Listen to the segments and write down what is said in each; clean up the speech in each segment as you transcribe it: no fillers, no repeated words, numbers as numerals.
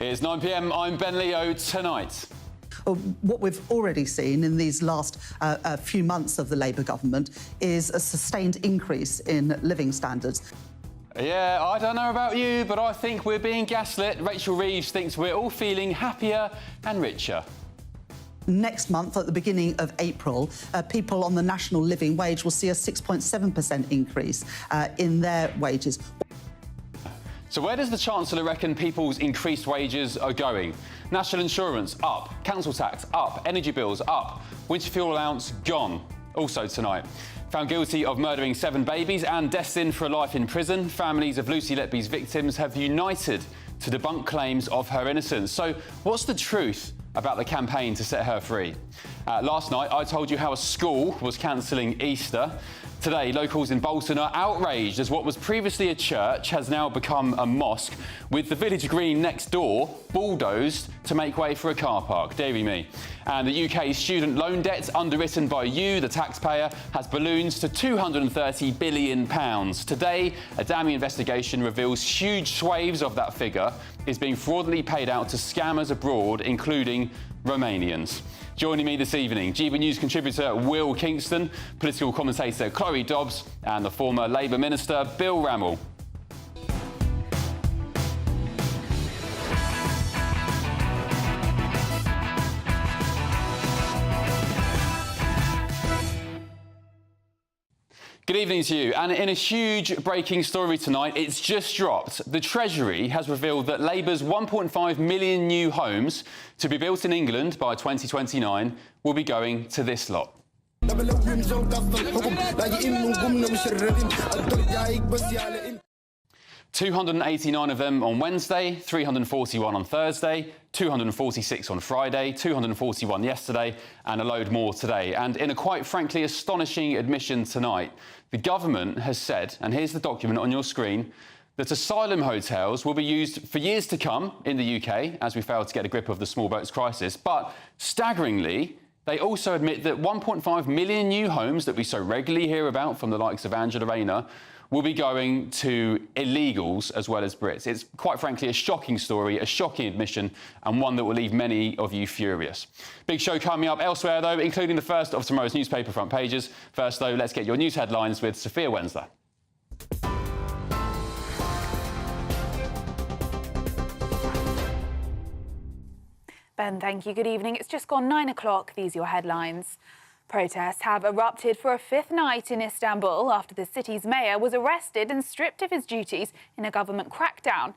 It's 9 p.m. I'm Ben Leo. Tonight, what we've already seen in these last few months of the Labour government is a sustained increase in living standards. Yeah, I don't know about you, but I think we're being gaslit. Rachel Reeves thinks we're all feeling happier and richer. Next month, at the beginning of April, people on the national living wage will see a 6.7% increase in their wages. So where does the Chancellor reckon people's increased wages are going? National insurance up, council tax up, energy bills up, winter fuel allowance gone. Also tonight, found guilty of murdering 7 babies and destined for a life in prison, families of Lucy Letby's victims have united to debunk claims of her innocence. So what's the truth about the campaign to set her free? Last night, I told you how a school was cancelling Easter. Today, locals in Bolton are outraged as what was previously a church has now become a mosque, with the village green next door bulldozed to make way for a car park. Deary me. And the UK's student loan debt, underwritten by you, the taxpayer, has ballooned to £230 billion. Today, a damning investigation reveals huge swathes of that figure is being fraudulently paid out to scammers abroad, including Romanians. Joining me this evening, GB News contributor Will Kingston, political commentator Chloe Dobbs and the former Labour Minister Bill Rammell. Good evening to you. And in a huge breaking story tonight, it's just dropped. The Treasury has revealed that Labour's 1.5 million new homes to be built in England by 2029 will be going to this lot. 289 of them on Wednesday, 341 on Thursday, 246 on Friday, 241 yesterday, and a load more today. And in a quite frankly astonishing admission tonight, the government has said, and here's the document on your screen, that asylum hotels will be used for years to come in the UK as we fail to get a grip of the small boats crisis. But staggeringly, they also admit that 1.5 million new homes that we so regularly hear about from the likes of Angela Rayner will be going to illegals as well as Brits. It's quite frankly a shocking story, a shocking admission, and one that will leave many of you furious. Big show coming up elsewhere, though, including the first of tomorrow's newspaper front pages. First, though, let's get your news headlines with Sophia Wensler. Ben, thank you. Good evening. It's just gone 9 o'clock. These are your headlines. Protests have erupted for a 5th night in Istanbul after the city's mayor was arrested and stripped of his duties in a government crackdown.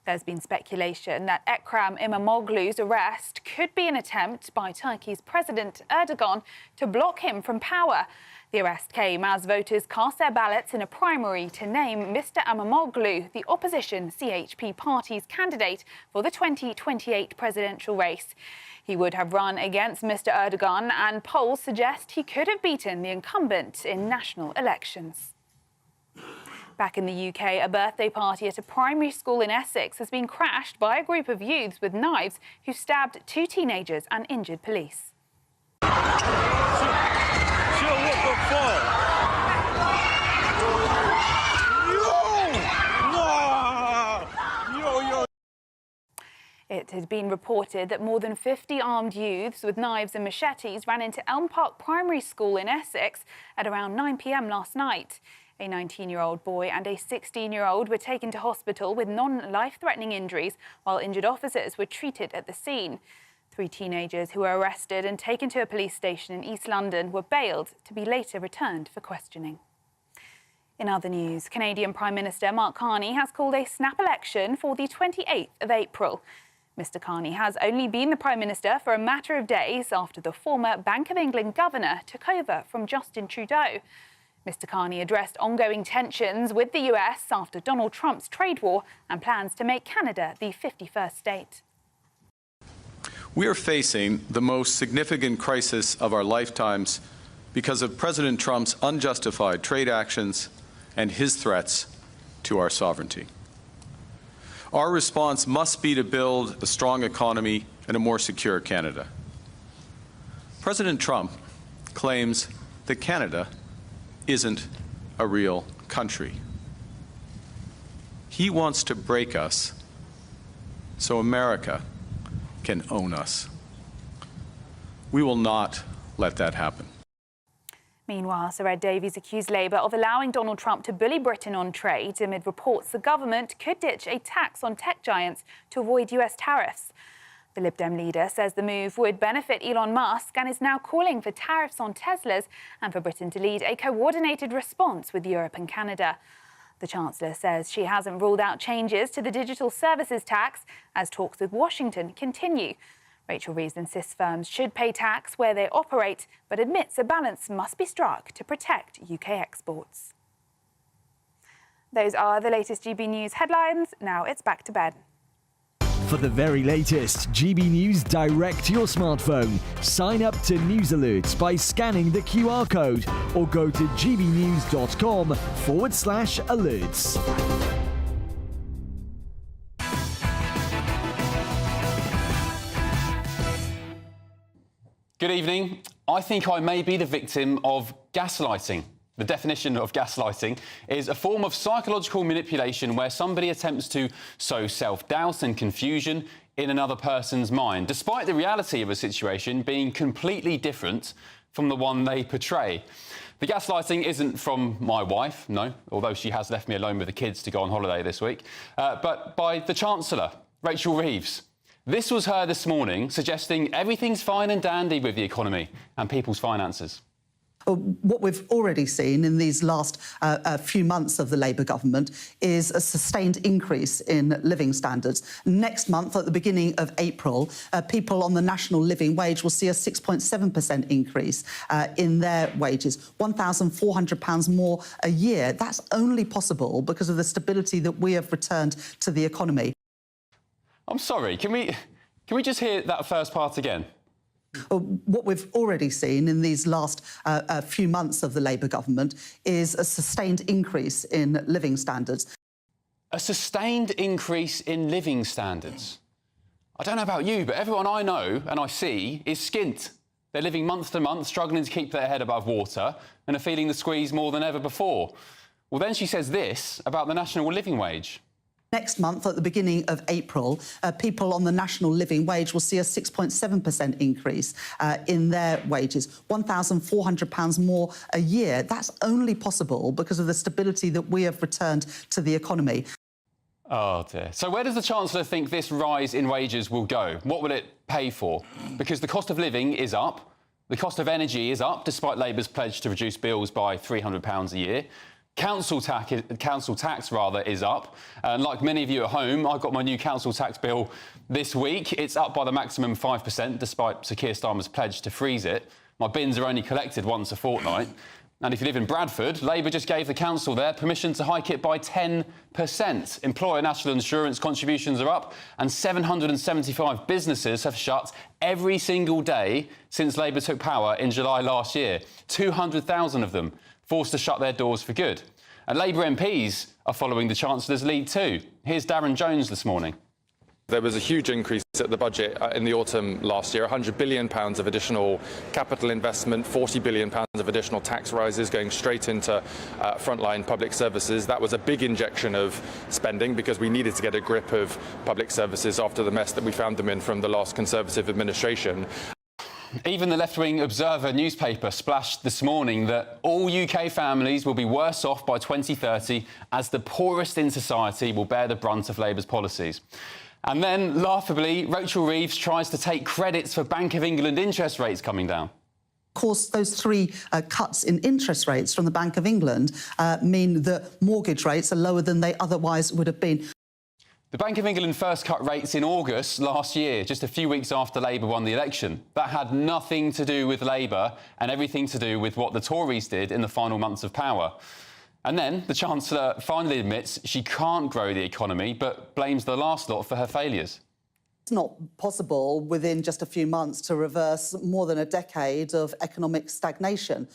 There's been speculation that Ekrem İmamoğlu's arrest could be an attempt by Turkey's President Erdogan to block him from power. The arrest came as voters cast their ballots in a primary to name Mr İmamoğlu the opposition CHP party's candidate for the 2028 presidential race. He would have run against Mr Erdogan, and polls suggest he could have beaten the incumbent in national elections. Back in the UK, a birthday party at a primary school in Essex has been crashed by a group of youths with knives who stabbed 2 teenagers and injured police. It had been reported that more than 50 armed youths with knives and machetes ran into Elm Park Primary School in Essex at around 9 p.m. last night. A 19-year-old boy and a 16-year-old were taken to hospital with non-life-threatening injuries, while injured officers were treated at the scene. 3 teenagers who were arrested and taken to a police station in East London were bailed to be later returned for questioning. In other news, Canadian Prime Minister Mark Carney has called a snap election for the 28th of April. Mr Carney has only been the Prime Minister for a matter of days after the former Bank of England governor took over from Justin Trudeau. Mr Carney addressed ongoing tensions with the US after Donald Trump's trade war and plans to make Canada the 51st state. We are facing the most significant crisis of our lifetimes because of President Trump's unjustified trade actions and his threats to our sovereignty. Our response must be to build a strong economy and a more secure Canada. President Trump claims that Canada isn't a real country. He wants to break us so America can own us. We will not let that happen. Meanwhile, Sir Ed Davies accused Labour of allowing Donald Trump to bully Britain on trade amid reports the government could ditch a tax on tech giants to avoid US tariffs. The Lib Dem leader says the move would benefit Elon Musk and is now calling for tariffs on Teslas and for Britain to lead a coordinated response with Europe and Canada. The Chancellor says she hasn't ruled out changes to the digital services tax as talks with Washington continue. Rachel Reeves insists firms should pay tax where they operate, but admits a balance must be struck to protect UK exports. Those are the latest GB News headlines. Now it's back to Ben. For the very latest GB News direct to your smartphone, sign up to News Alerts by scanning the QR code or go to gbnews.com/alerts. Good evening. I think I may be the victim of gaslighting. The definition of gaslighting is a form of psychological manipulation where somebody attempts to sow self-doubt and confusion in another person's mind, despite the reality of a situation being completely different from the one they portray. The gaslighting isn't from my wife, no, although she has left me alone with the kids to go on holiday this week, but by the Chancellor, Rachel Reeves. This was her this morning, suggesting everything's fine and dandy with the economy and people's finances. What we've already seen in these last few months of the Labour government is a sustained increase in living standards. Next month, at the beginning of April, people on the national living wage will see a 6.7% increase in their wages, £1,400 more a year. That's only possible because of the stability that we have returned to the economy. I'm sorry, can we just hear that first part again? What we've already seen in these last few months of the Labour government is a sustained increase in living standards. A sustained increase in living standards? I don't know about you, but everyone I know and I see is skint. They're living month to month, struggling to keep their head above water and are feeling the squeeze more than ever before. Well, then she says this about the national living wage. Next month, at the beginning of April, people on the national living wage will see a 6.7% increase in their wages, £1,400 more a year. That's only possible because of the stability that we have returned to the economy. Oh dear. So where does the Chancellor think this rise in wages will go? What will it pay for? Because the cost of living is up, the cost of energy is up, despite Labour's pledge to reduce bills by £300 a year. Council tax is up, and like many of you at home, I got my new council tax bill this week. It's up by the maximum 5%, despite Sir Keir Starmer's pledge to freeze it. My bins are only collected once a fortnight. And if you live in Bradford, Labour just gave the council there permission to hike it by 10%. Employer national insurance contributions are up, and 775 businesses have shut every single day since Labour took power in July last year. 200,000 of them forced to shut their doors for good. And Labour MPs are following the Chancellor's lead too. Here's Darren Jones this morning. There was a huge increase at the budget in the autumn last year, £100 billion of additional capital investment, £40 billion of additional tax rises going straight into frontline public services. That was a big injection of spending because we needed to get a grip of public services after the mess that we found them in from the last Conservative administration. Even the left-wing Observer newspaper splashed this morning that all UK families will be worse off by 2030 as the poorest in society will bear the brunt of Labour's policies. And then, laughably, Rachel Reeves tries to take credits for Bank of England interest rates coming down. Of course, those three cuts in interest rates from the Bank of England mean that mortgage rates are lower than they otherwise would have been. The Bank of England first cut rates in August last year, just a few weeks after Labour won the election. That had nothing to do with Labour and everything to do with what the Tories did in the final months of power. And then the Chancellor finally admits she can't grow the economy, but blames the last lot for her failures. It's not possible within just a few months to reverse more than a decade of economic stagnation.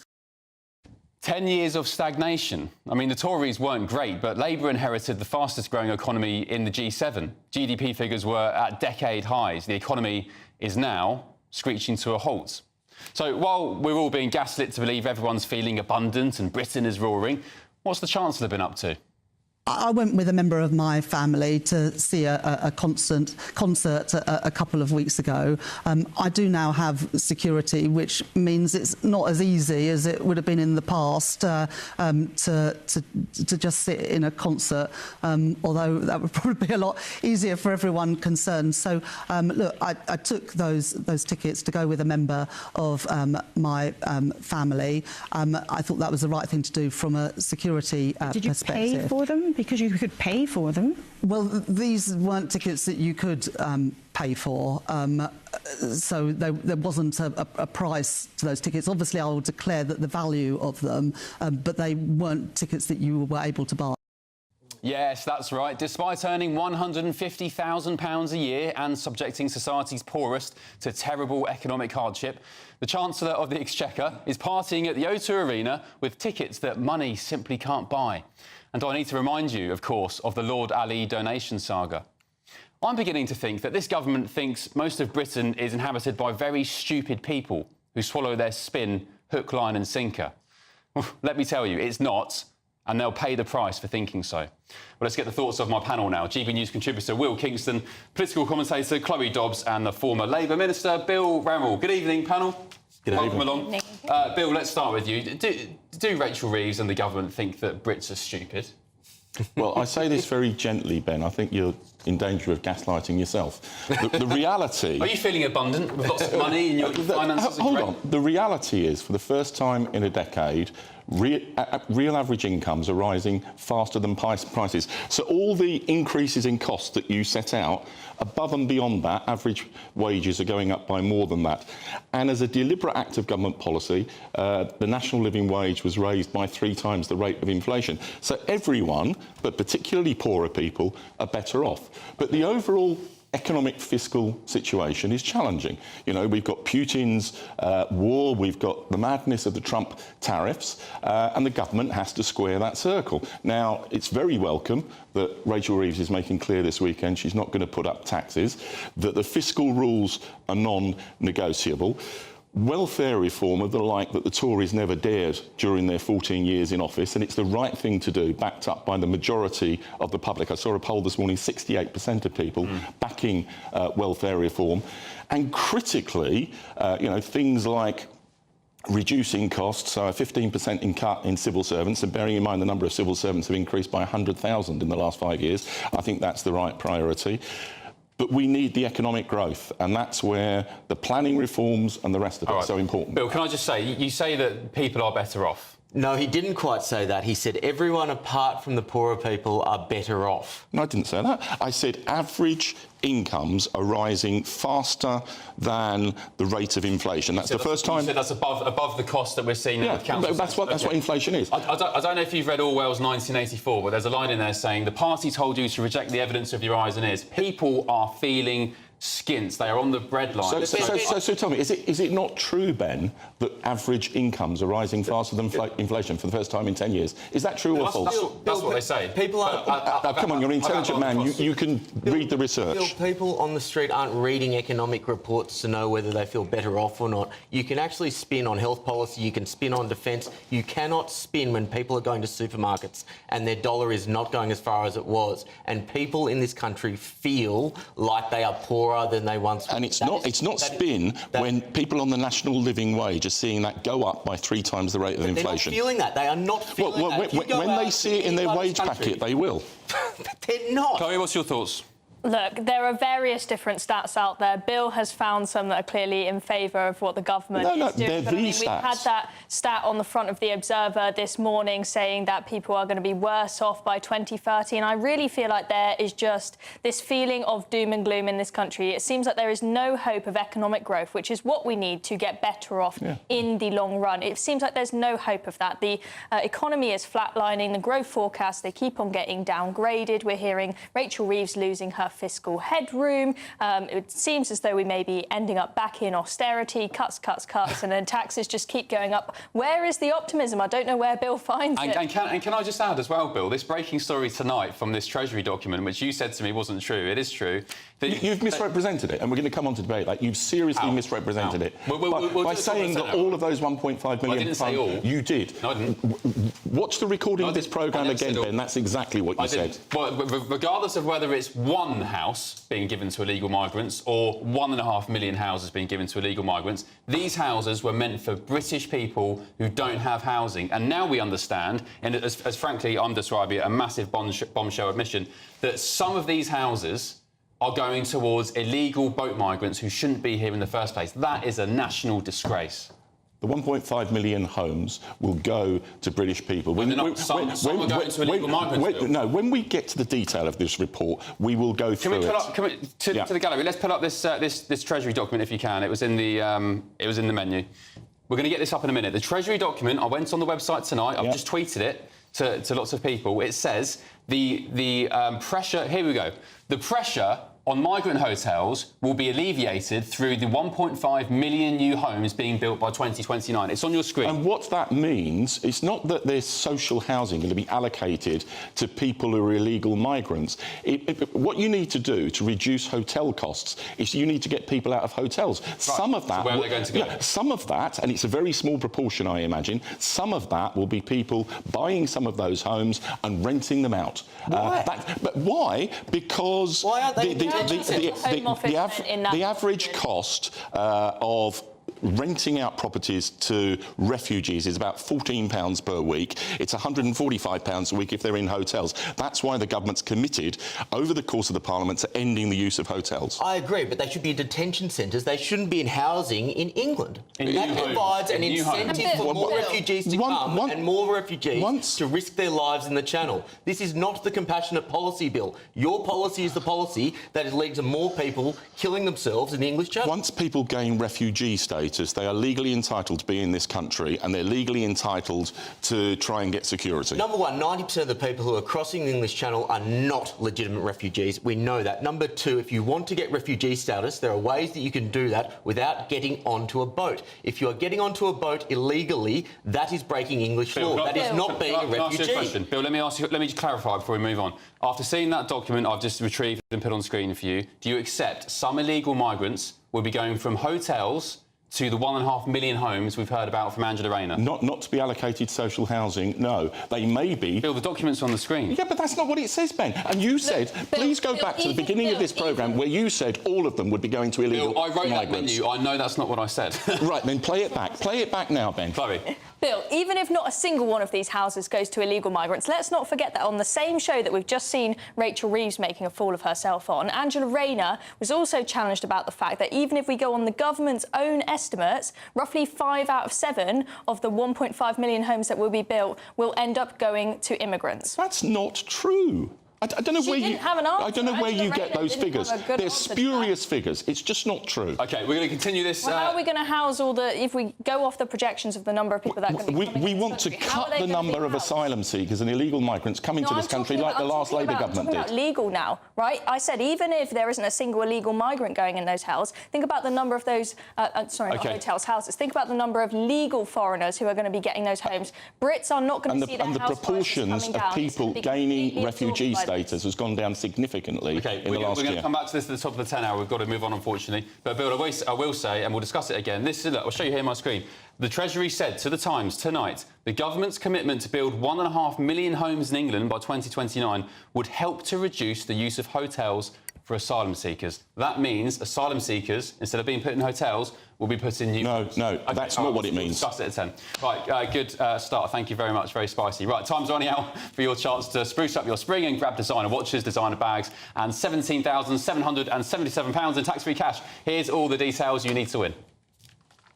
10 years of stagnation. I mean, the Tories weren't great, but Labour inherited the fastest growing economy in the G7. GDP figures were at decade highs. The economy is now screeching to a halt. So while we're all being gaslit to believe everyone's feeling abundant and Britain is roaring, what's the Chancellor been up to? I went with a member of my family to see a concert a couple of weeks ago. I do now have security, which means it's not as easy as it would have been in the past to just sit in a concert, although that would probably be a lot easier for everyone concerned. So, look, I took those tickets to go with a member of my family. I thought that was the right thing to do from a security Did you perspective. pay for them? Because you could pay for them. Well, these weren't tickets that you could pay for, so there wasn't a price to those tickets. Obviously, I will declare that the value of them, but they weren't tickets that you were able to buy. Yes, that's right. Despite earning £150,000 a year and subjecting society's poorest to terrible economic hardship, the Chancellor of the Exchequer is partying at the O2 Arena with tickets that money simply can't buy. And I need to remind you, of course, of the Lord Ali donation saga. I'm beginning to think that this government thinks most of Britain is inhabited by very stupid people who swallow their spin hook, line and sinker. Let me tell you, it's not. And they'll pay the price for thinking so. Well, let's get the thoughts of my panel now. GB News contributor Will Kingston, political commentator Chloe Dobbs and the former Labour Minister Bill Rammell. Good evening, panel. Good Welcome evening. along. Bill, let's start with you. Do Rachel Reeves and the government think that Brits are stupid? Well, I say this very gently, Ben. I think you're in danger of gaslighting yourself. The reality... Are you feeling abundant with lots of money in your finances? Hold on. The reality is, for the first time in a decade, real average incomes are rising faster than prices. So all the increases in costs that you set out, above and beyond that, average wages are going up by more than that. And as a deliberate act of government policy, the national living wage was raised by 3 times the rate of inflation. So everyone, but particularly poorer people, are better off. But the overall economic fiscal situation is challenging. You know, we've got Putin's war, we've got the madness of the Trump tariffs, and the government has to square that circle. Now, it's very welcome that Rachel Reeves is making clear this weekend she's not going to put up taxes, that the fiscal rules are non-negotiable. Welfare reform of the like that the Tories never dared during their 14 years in office, and it's the right thing to do, backed up by the majority of the public. I saw a poll this morning, 68% of people backing welfare reform. And critically, you know, things like reducing costs, so a 15% cut in civil servants, and bearing in mind the number of civil servants have increased by 100,000 in the last 5 years, I think that's the right priority. But we need the economic growth, and that's where the planning reforms and the rest of it are so important. Bill, can I just say, you say that people are better off. No, he didn't quite say that. He said everyone apart from the poorer people are better off. No, I didn't say that. I said average incomes are rising faster than the rate of inflation. That's the first time. You said that's above the cost that we're seeing now with council that's what inflation is. I don't know if you've read Orwell's 1984, but there's a line in there saying the party told you to reject the evidence of your eyes and ears. People are feeling skint. They are on the breadline. So tell me, is it not true, Ben, that average incomes are rising faster than inflation for the first time in 10 years? Is that true or false? That's what they say. People aren't... come on, you're an intelligent man. You can read the research. Bill, people on the street aren't reading economic reports to know whether they feel better off or not. You can actually spin on health policy, you can spin on defence. You cannot spin when people are going to supermarkets and their dollar is not going as far as it was. And people in this country feel like they are poorer than they once were. And it's not spin when people on the national living wage are seeing that go up by 3 times the rate of inflation. They're not feeling that. They are not feeling that. When they see it in their wage packet, they will. They're not. Chloe, what's your thoughts? Look, there are various different stats out there. Bill has found some that are clearly in favour of what the government is doing. But I mean, we've had that stat on the front of The Observer this morning saying that people are going to be worse off by 2030. And I really feel like there is just this feeling of doom and gloom in this country. It seems like there is no hope of economic growth, which is what we need to get better off in the long run. It seems like there's no hope of that. The economy is flatlining. The growth forecasts, they keep on getting downgraded. We're hearing Rachel Reeves losing her have fiscal headroom. It seems as though we may be ending up back in austerity, cuts, and then taxes just keep going up. Where is the optimism? I don't know where Bill finds it. And can I just add as well, Bill, this breaking story tonight from this Treasury document, which you said to me wasn't true, it is true. You've misrepresented it, and we're going to come on to debate that. You've seriously misrepresented it by saying that all of those 1.5 million... I didn't say all. You did. No, I didn't. Watch the recording of this programme again, Ben. That's exactly what you said. Well, regardless of whether it's one house being given to illegal migrants or 1.5 million houses being given to illegal migrants, these houses were meant for British people who don't have housing. And now we understand, and as frankly I'm describing it, a massive bombshell admission, that some of these houses are going towards illegal boat migrants who shouldn't be here in the first place. That is a national disgrace. The 1.5 million homes will go to British people. Some are going to illegal migrants. No, when we get to the detail of this report, we will go through it. Can we to the gallery? Let's put up this Treasury document if you can. It was in the menu. We're going to get this up in a minute. The Treasury document. I went on the website tonight. I've just tweeted it to lots of people. It says the pressure. Here we go. The pressure on migrant hotels will be alleviated through the 1.5 million new homes being built by 2029. It's on your screen. And what that means, it's not that there's social housing going to be allocated to people who are illegal migrants. What you need to do to reduce hotel costs is you need to get people out of hotels. Right. Some of that... So where are they going to go? Yeah, some of that, and it's a very small proportion, I imagine, some of that will be people buying some of those homes and renting them out. Why? But why? Because... Why aren't they... The average cost of renting out properties to refugees is about £14 per week. It's £145 a week if they're in hotels. That's why the government's committed over the course of the Parliament to ending the use of hotels. I agree, but they should be detention centres. They shouldn't be in housing in England. That provides an incentive for more refugees to come and more refugees to risk their lives in the Channel. This is not the compassionate policy, Bill. Your policy is the policy that is leading to more people killing themselves in the English Channel. Once people gain refugee status, they are legally entitled to be in this country and they're legally entitled to try and get security. Number one, 90% of the people who are crossing the English Channel are not legitimate refugees. We know that. Number two, if you want to get refugee status, there are ways that you can do that without getting onto a boat. If you are getting onto a boat illegally, that is breaking English law. That is not being a refugee. Can I ask you a question? Bill, let me just clarify before we move on. After seeing that document I've just retrieved and put on screen for you, do you accept some illegal migrants will be going from hotels to the 1.5 million homes we've heard about from Angela Rayner? Not to be allocated social housing, no. They may be... Bill, the document's on the screen. Yeah, but that's not what it says, Ben. And you said, please go back to the beginning of this programme where you said all of them would be going to illegal migrants. Bill, I wrote migrants. that menu. I know that's not what I said. Right, then play it back. Play it back now, Ben. Chloe. Bill, even if not a single one of these houses goes to illegal migrants, let's not forget that on the same show that we've just seen Rachel Reeves making a fool of herself on, Angela Rayner was also challenged about the fact that even if we go on the government's own estimates, roughly 5 out of 7 of the 1.5 million homes that will be built will end up going to immigrants. That's not true. I don't know where you. I don't know where you get those figures. They're spurious figures. It's just not true. OK, we're going to continue this. Well, how are we going to house all the? If we go off the projections of the number of people that are going to be coming we want to cut the number of asylum seekers and illegal migrants coming to this country like the last Labour government did. I'm talking about legal now, right? I said even if there isn't a single illegal migrant going in those houses, think about the number of those. Not hotels, houses. Think about the number of legal foreigners who are going to be getting those homes. Brits are not going to see their house prices coming down. And the proportions of people gaining refugee status has gone down significantly in the last year. We're going to come back to this at the top of the 10 hour. We've got to move on, unfortunately. But, Bill, I will say, and we'll discuss it again, I'll show you here on my screen. The Treasury said to The Times tonight the government's commitment to build 1.5 million homes in England by 2029 would help to reduce the use of hotels for asylum seekers. That means asylum seekers, instead of being put in hotels, will be put in new homes. No, that's not what it means. We'll discuss it at 10. Right, good start. Thank you very much. Very spicy. Right, time's running out for your chance to spruce up your spring and grab designer watches, designer bags and £17,777 in tax-free cash. Here's all the details you need to win.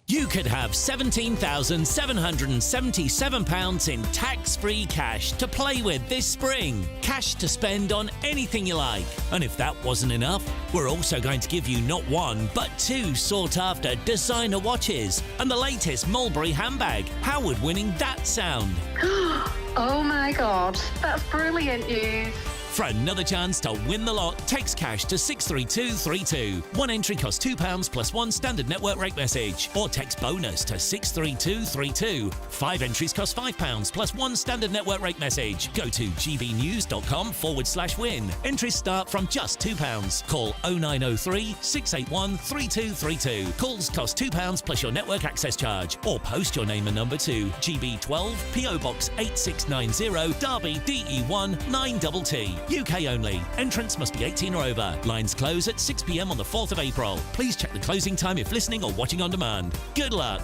You could have £17,777 in tax-free cash to play with this spring. Cash to spend on anything you like. And if that wasn't enough, we're also going to give you not one, but 2 sought-after designer watches and the latest Mulberry handbag. How would winning that sound? Oh my God, that's brilliant news. For another chance to win the lot, text cash to 63232. One entry costs £2 plus one standard network rate message, or text bonus to 63232. 5 entries cost £5 plus one standard network rate message. Go to gbnews.com/win. Entries start from just £2. Call 0903 681 3232. Calls cost £2 plus your network access charge, or post your name and number to GB12 PO Box 8690 Derby DE1 9TT. UK only. Entrance must be 18 or over. Lines close at 6 p.m. on the 4th of April. Please check the closing time if listening or watching on demand. Good luck.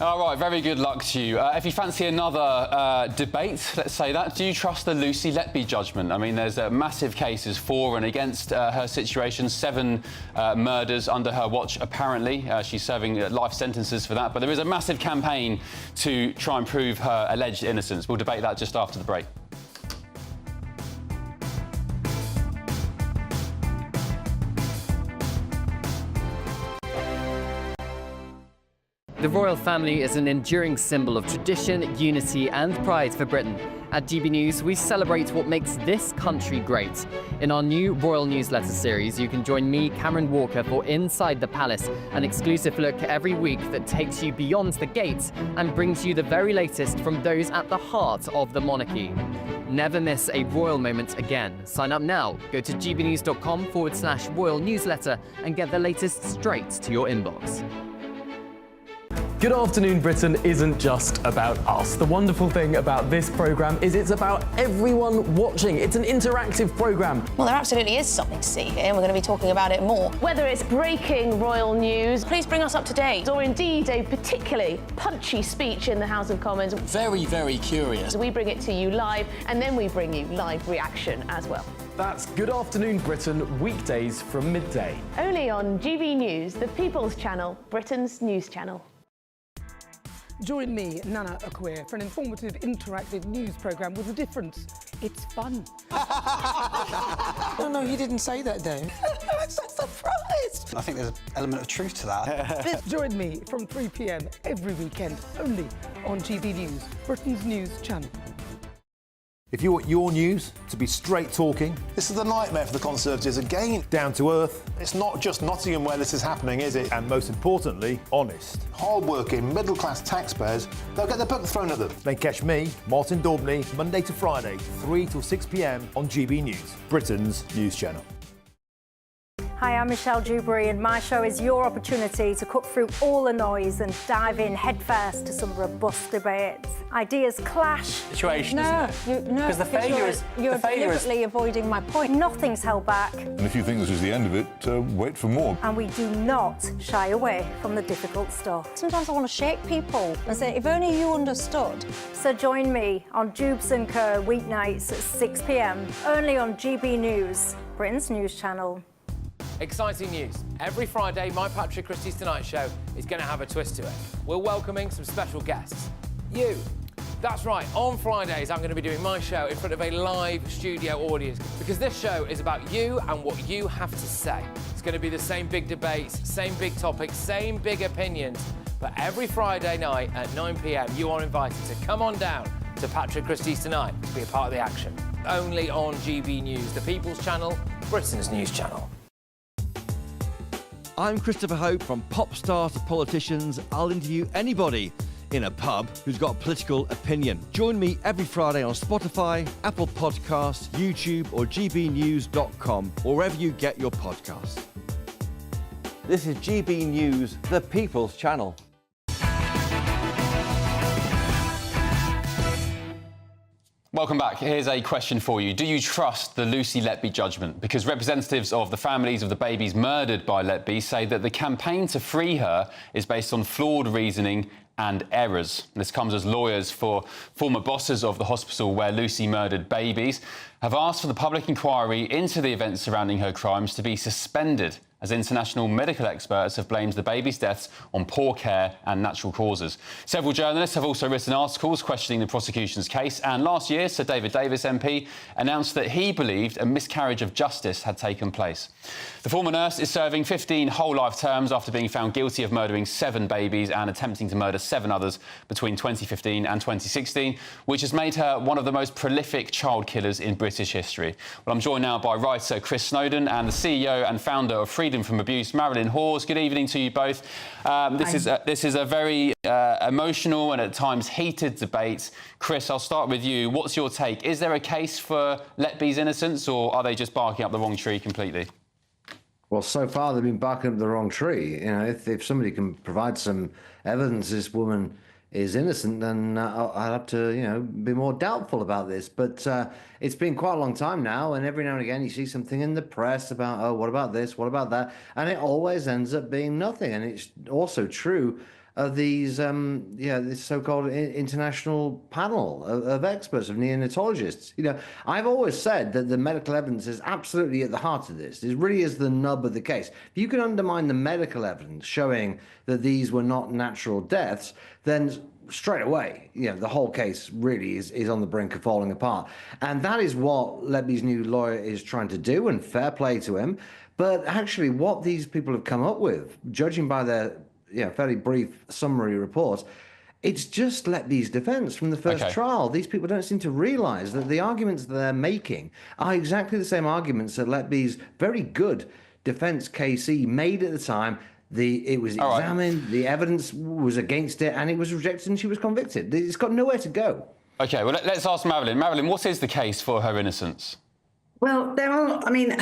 All right, very good luck to you. If you fancy another debate, let's say that, do you trust the Lucy Letby judgment? I mean, there's massive cases for and against her situation. 7 murders under her watch, apparently. She's serving life sentences for that. But there is a massive campaign to try and prove her alleged innocence. We'll debate that just after the break. The royal family is an enduring symbol of tradition, unity and pride for Britain. At GB News, we celebrate what makes this country great. In our new royal newsletter series, you can join me, Cameron Walker, for Inside the Palace, an exclusive look every week that takes you beyond the gates and brings you the very latest from those at the heart of the monarchy. Never miss a royal moment again. Sign up now. Go to gbnews.com/royal newsletter and get the latest straight to your inbox. Good Afternoon Britain isn't just about us. The wonderful thing about this programme is it's about everyone watching. It's an interactive programme. Well, there absolutely is something to see here, and we're going to be talking about it more. Whether it's breaking royal news, please bring us up to date, or indeed a particularly punchy speech in the House of Commons. Very, very curious. We bring it to you live, and then we bring you live reaction as well. That's Good Afternoon Britain, weekdays from midday. Only on GB News, the People's Channel, Britain's news channel. Join me, Nana Akwe, for an informative, interactive news programme with a difference. It's fun. No, he didn't say that, Dave. I'm so surprised. I think there's an element of truth to that. Join me from 3 p.m. every weekend, only on GB News, Britain's news channel. If you want your news to be straight talking... This is a nightmare for the Conservatives again. Down to earth. It's not just Nottingham where this is happening, is it? And most importantly, honest. Hard-working, middle-class taxpayers, they'll get their book thrown at them. Then catch me, Martin Daubney, Monday to Friday, 3 till 6 p.m. on GB News, Britain's news channel. Hi, I'm Michelle Dewberry, and my show is your opportunity to cut through all the noise and dive in headfirst to some robust debates. Ideas clash. Situation, isn't it? Because the failure is... You're deliberately avoiding my point. Nothing's held back. And if you think this is the end of it, wait for more. And we do not shy away from the difficult stuff. Sometimes I want to shake people and say, if only you understood. So join me on Jubes & Co. weeknights at 6 p.m. only on GB News, Britain's news channel. Exciting news. Every Friday, my Patrick Christie's Tonight Show is going to have a twist to it. We're welcoming some special guests. You. That's right, on Fridays I'm going to be doing my show in front of a live studio audience, because this show is about you and what you have to say. It's going to be the same big debates, same big topics, same big opinions, but every Friday night at 9 p.m. you are invited to come on down to Patrick Christie's Tonight to be a part of the action. Only on GB News, the People's Channel, Britain's news channel. I'm Christopher Hope. From pop star to politicians, I'll interview anybody in a pub who's got a political opinion. Join me every Friday on Spotify, Apple Podcasts, YouTube or gbnews.com, or wherever you get your podcasts. This is GB News, the People's Channel. Welcome back. Here's a question for you. Do you trust the Lucy Letby judgment? Because representatives of the families of the babies murdered by Letby say that the campaign to free her is based on flawed reasoning and errors. This comes as lawyers for former bosses of the hospital where Lucy murdered babies have asked for the public inquiry into the events surrounding her crimes to be suspended as international medical experts have blamed the baby's deaths on poor care and natural causes. Several journalists have also written articles questioning the prosecution's case, and last year Sir David Davis MP announced that he believed a miscarriage of justice had taken place. The former nurse is serving 15 whole life terms after being found guilty of murdering 7 babies and attempting to murder 7 others between 2015 and 2016, which has made her one of the most prolific child killers in British history. Well, I'm joined now by writer Chris Snowdon and the CEO and founder of Freedom from Abuse, Madeleine McCann. Good evening to you both. This is a very emotional and at times heated debate. Chris, I'll start with you. What's your take? Is there a case for Letby's innocence, or are they just barking up the wrong tree completely? Well, so far they've been barking up the wrong tree. You know, if somebody can provide some evidence this woman is innocent, then I'll have to, you know, be more doubtful about this. But it's been quite a long time now, and every now and again you see something in the press about, oh, what about this, what about that? And it always ends up being nothing. And it's also true of these, this so-called international panel of experts, of neonatologists. You know, I've always said that the medical evidence is absolutely at the heart of this. It really is the nub of the case. If you can undermine the medical evidence showing that these were not natural deaths, then straight away, you know, the whole case really is on the brink of falling apart. And that is what Letby's new lawyer is trying to do, and fair play to him. But actually what these people have come up with, judging by their fairly brief summary report, it's just Letby's defence from the first trial. These people don't seem to realise that the arguments that they're making are exactly the same arguments that Letby's very good defence case he made at the time. It was examined, the evidence was against it, and it was rejected, and she was convicted. It's got nowhere to go. OK, well, let's ask Madeleine. Madeleine, what is the case for her innocence? Well, there are, I mean,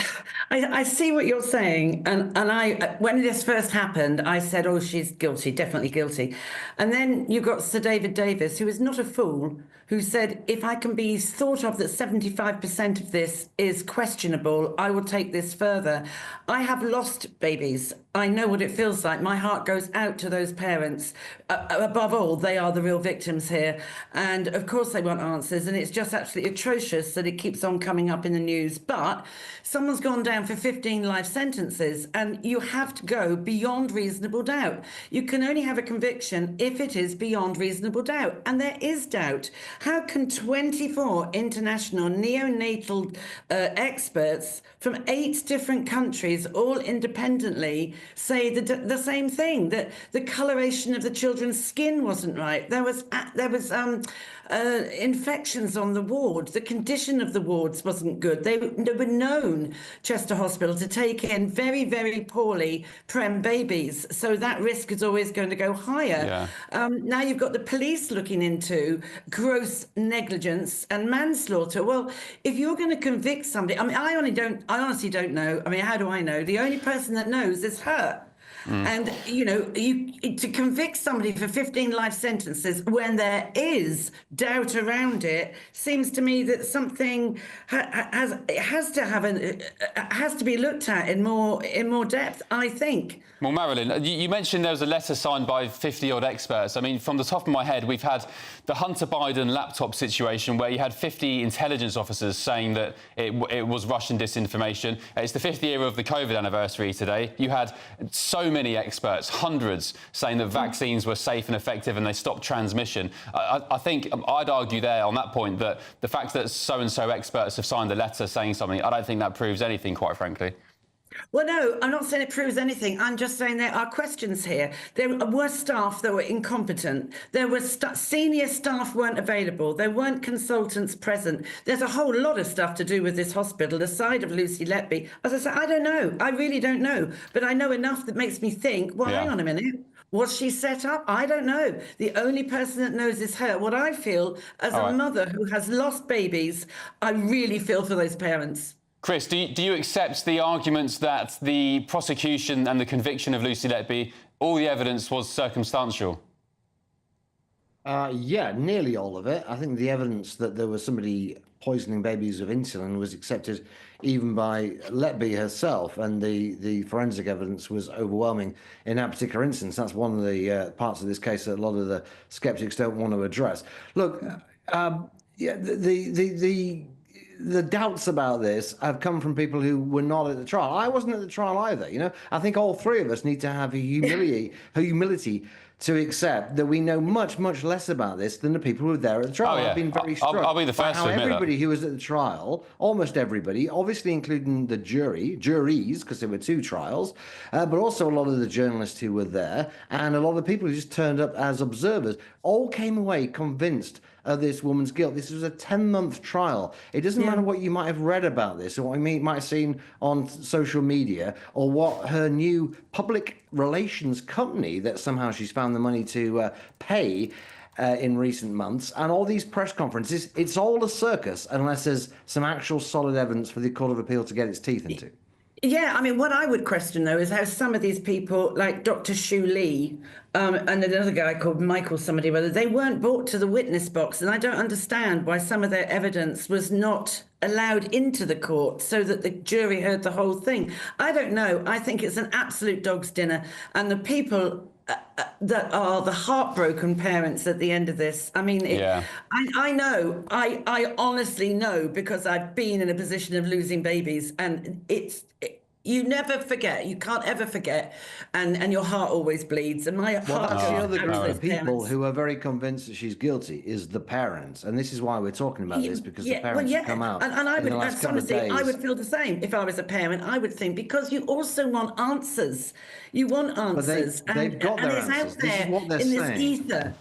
I see what you're saying. And I, when this first happened, I said, oh, she's guilty, definitely guilty. And then you've got Sir David Davis, who is not a fool, who said, if I can be thought of that 75% of this is questionable, I will take this further. I have lost babies. I know what it feels like. My heart goes out to those parents. Above all, they are the real victims here. And of course they want answers. And it's just absolutely atrocious that it keeps on coming up in the news. But someone's gone down for 15 life sentences, and you have to go beyond reasonable doubt. You can only have a conviction if it is beyond reasonable doubt. And there is doubt. How can 24 international neonatal experts from 8 different countries, all independently, say the same thing, that the coloration of the children's skin wasn't right? There was infections on the ward. The condition of the wards wasn't good. They were known, Chester Hospital, to take in very, very poorly prem babies. So that risk is always going to go higher. Yeah. Now you've got the police looking into gross negligence and manslaughter. Well, if you're going to convict somebody, I mean, I honestly don't know. I mean, how do I know? The only person that knows is her. And, you know, to convict somebody for 15 life sentences when there is doubt around it seems to me that something has to be looked at in more depth, I think. Well, Madeleine, you mentioned there was a letter signed by 50-odd experts. I mean, from the top of my head, we've had the Hunter Biden laptop situation where you had 50 intelligence officers saying that it was Russian disinformation. It's the 5th year of the COVID anniversary today. You had so many experts, hundreds, saying that vaccines were safe and effective and they stopped transmission. I think I'd argue there on that point that the fact that so-and-so experts have signed a letter saying something, I don't think that proves anything, quite frankly. Well, no, I'm not saying it proves anything. I'm just saying there are questions here. There were staff that were incompetent. There were senior staff weren't available. There weren't consultants present. There's a whole lot of stuff to do with this hospital, aside of Lucy Letby. As I said, I don't know. I really don't know. But I know enough that makes me think, well, hang on a minute. Was she set up? I don't know. The only person that knows is her. What I feel as a mother who has lost babies, I really feel for those parents. Chris, do you accept the arguments that the prosecution and the conviction of Lucy Letby, all the evidence was circumstantial? Yeah, nearly all of it. I think the evidence that there was somebody poisoning babies with insulin was accepted even by Letby herself, and the forensic evidence was overwhelming in that particular instance. That's one of the parts of this case that a lot of the skeptics don't want to address. Look, yeah, the doubts about this have come from people who were not at the trial. I wasn't at the trial either. You know, I think all three of us need to have a humility to accept that we know much, much less about this than the people who were there at the trial. Oh, yeah. I've been very struck I'll be the first by how to admit everybody that. who was at the trial, almost everybody, obviously including the juries, because there were two trials, but also a lot of the journalists who were there, and a lot of people who just turned up as observers, all came away convinced of this woman's guilt. This was a 10-month trial. It doesn't matter what you might have read about this or what you might have seen on social media or what her new public relations company that somehow she's found the money to pay in recent months, and all these press conferences. It's all a circus unless there's some actual solid evidence for the Court of Appeal to get its teeth into. Yeah, I mean, what I would question, though, is how some of these people, like Dr. Shu Lee and another guy called Michael somebody, whether they weren't brought to the witness box. And I don't understand why some of their evidence was not allowed into the court so that the jury heard the whole thing. I don't know. I think it's an absolute dog's dinner. And the people that are the heartbroken parents at the end of this. I mean, I know, I honestly know, because I've been in a position of losing babies, and you never forget. You can't ever forget, and your heart always bleeds. And my heart That's the goes other out group to of those people parents. who are very convinced that she's guilty is the parents, and this is why we're talking about this, because the parents have come out and I in would the last couple of honestly, days. I would feel the same if I was a parent. I would think, because you also want answers. You want answers, But they've got their it's answers. out This is there what they're in saying. this ether.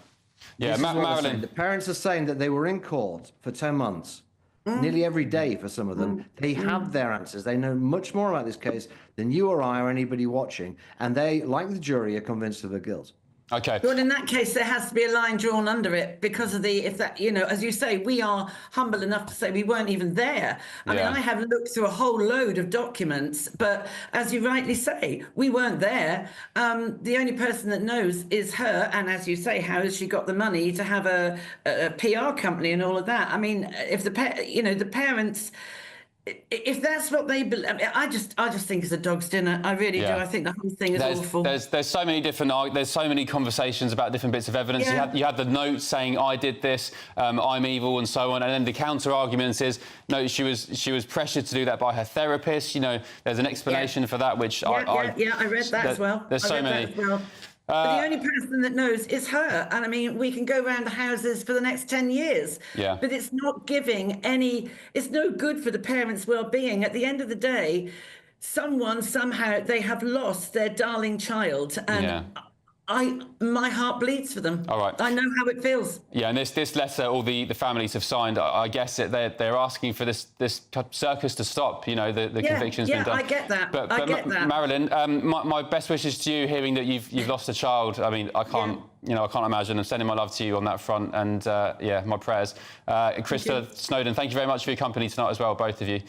Yeah, This is what they're Marilyn. saying. The parents are saying that they were in court for 10 months, nearly every day for some of them. They have their answers. They know much more about this case than you or I or anybody watching, and they, like the jury, are convinced of her guilt. Okay. Well, in that case, there has to be a line drawn under it, because of as you say, we are humble enough to say we weren't even there. I mean, I have looked through a whole load of documents, but as you rightly say, we weren't there. The only person that knows is her. And as you say, how has she got the money to have a PR company and all of that? I mean, if the parents, if that's what they believe, I just think it's a dog's dinner. I really do. I think the whole thing is awful. There's so many different there's so many conversations about different bits of evidence. You had the note saying I did this, I'm evil, and so on, and then the counter argument is no, she was pressured to do that by her therapist. You know, there's an explanation for that, which I read that as well. There's so many. But the only person that knows is her. And I mean, we can go around the houses for the next 10 years. Yeah. But it's not giving it's no good for the parents' well-being. At the end of the day, somehow, they have lost their darling child. And my heart bleeds for them. All right. I know how it feels. Yeah, and this letter all the families have signed, I guess they're asking for this circus to stop, you know, the conviction's been done. I get that. But I get that. Marilyn, my best wishes to you, hearing that you've lost a child. I mean, I can't imagine. I'm sending my love to you on that front, and my prayers. Krista Snowden, thank you very much for your company tonight as well, both of you.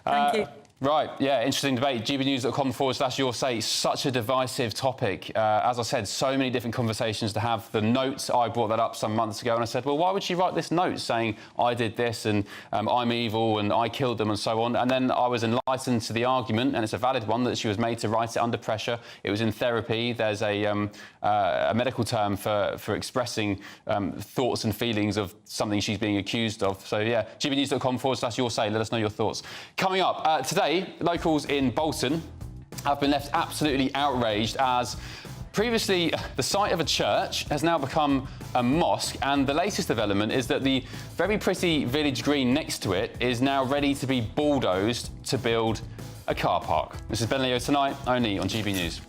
Thank you. Right, yeah, interesting debate. gbnews.com/your say. Such a divisive topic. As I said, so many different conversations to have. The notes, I brought that up some months ago, and I said, well, why would she write this note saying I did this and I'm evil and I killed them and so on? And then I was enlightened to the argument, and it's a valid one, that she was made to write it under pressure. It was in therapy. There's a medical term for expressing thoughts and feelings of something she's being accused of. So, yeah, gbnews.com/your say. Let us know your thoughts. Coming up today, locals in Bolton have been left absolutely outraged as previously the site of a church has now become a mosque, and the latest development is that the very pretty village green next to it is now ready to be bulldozed to build a car park. This is Ben Leo tonight, only on GB News.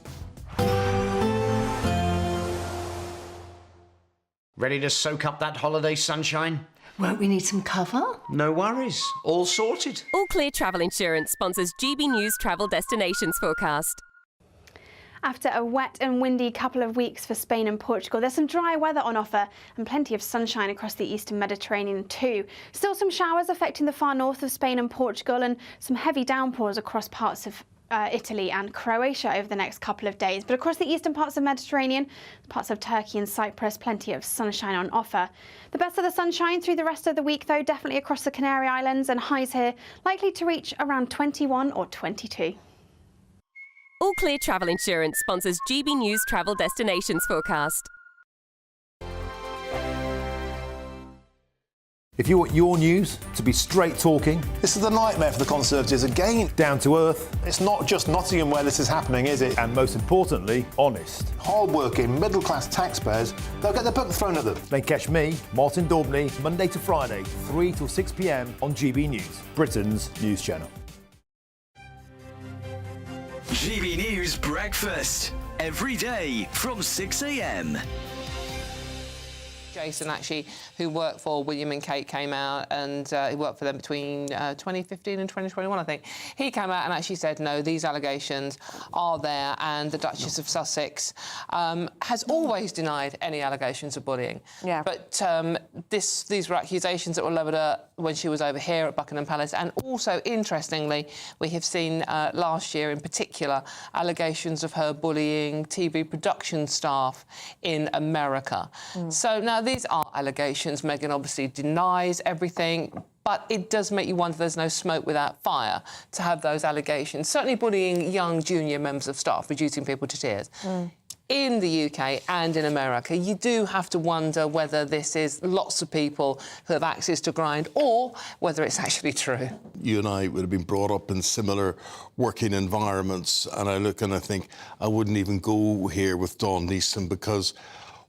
Ready to soak up that holiday sunshine? Won't we need some cover? No worries. All sorted. All Clear Travel Insurance sponsors GB News Travel Destinations Forecast. After a wet and windy couple of weeks for Spain and Portugal, there's some dry weather on offer and plenty of sunshine across the eastern Mediterranean too. Still some showers affecting the far north of Spain and Portugal, and some heavy downpours across parts of Italy and Croatia over the next couple of days. But across the eastern parts of Mediterranean, parts of Turkey and Cyprus, plenty of sunshine on offer. The best of the sunshine through the rest of the week, though, definitely across the Canary Islands, and highs here likely to reach around 21 or 22. All Clear Travel Insurance sponsors GB News Travel Destinations Forecast. If you want your news to be straight talking, This is a nightmare for the Conservatives again. down to earth, It's not just Nottingham where this is happening, is it? and most importantly, honest, Hard-working, middle-class taxpayers, they'll get their book thrown at them. then catch me, Martin Daubney, Monday to Friday, 3 till 6 p.m. on GB News, Britain's news channel. GB News Breakfast, every day from 6 a.m. Jason, actually, who worked for William and Kate, came out and he worked for them between 2015 and 2021, I think. He came out and actually said, no, these allegations are there, and the Duchess of Sussex has always denied any allegations of bullying. Yeah. But these were accusations that were levelled at her when she was over here at Buckingham Palace, and also, interestingly, we have seen last year in particular allegations of her bullying TV production staff in America. So now these are allegations. Meghan obviously denies everything, but it does make you wonder there's no smoke without fire to have those allegations. Certainly bullying young junior members of staff, reducing people to tears. In the UK and in America, you do have to wonder whether this is lots of people who have access to grind or whether it's actually true. You and I would have been brought up in similar working environments, and I look and I think I wouldn't even go here with Dawn Neeson, because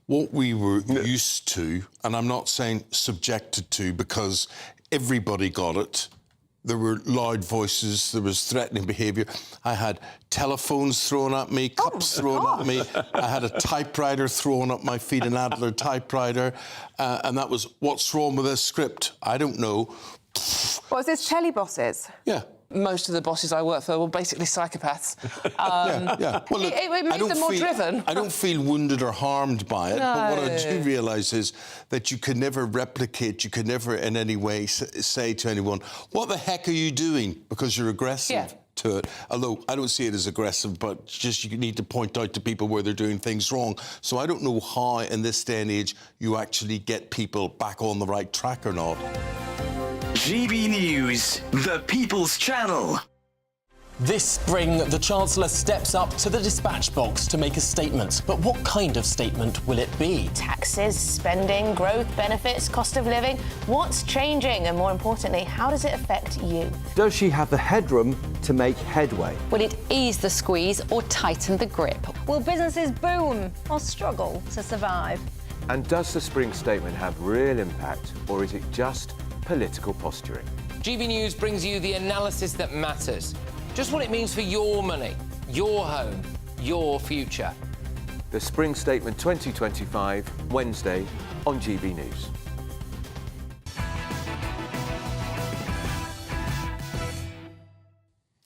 what we were used to, and I'm not saying subjected to, because everybody got it. There were loud voices, there was threatening behaviour. I had telephones thrown at me, cups thrown at me. I had a typewriter thrown at my feet, an Adler typewriter. And that was, what's wrong with this script? I don't know. Was this telly bosses? Yeah. Most of the bosses I work for were basically psychopaths. Yeah. Well, look, it made them more driven. I don't feel wounded or harmed by it, but what I do realise is that you can never replicate, you can never in any way say to anyone, what the heck are you doing? Because you're aggressive to it. Although I don't see it as aggressive, but just you need to point out to people where they're doing things wrong. So I don't know how in this day and age you actually get people back on the right track or not. GB News, the People's Channel. This spring, the Chancellor steps up to the dispatch box to make a statement. But what kind of statement will it be? Taxes, spending, growth, benefits, cost of living. What's changing? And more importantly, how does it affect you? Does she have the headroom to make headway? Will it ease the squeeze or tighten the grip? Will businesses boom or struggle to survive? And does the spring statement have real impact, or is it just political posturing? GB News brings you the analysis that matters. Just what it means for your money, your home, your future. The Spring Statement 2025, Wednesday on GB News.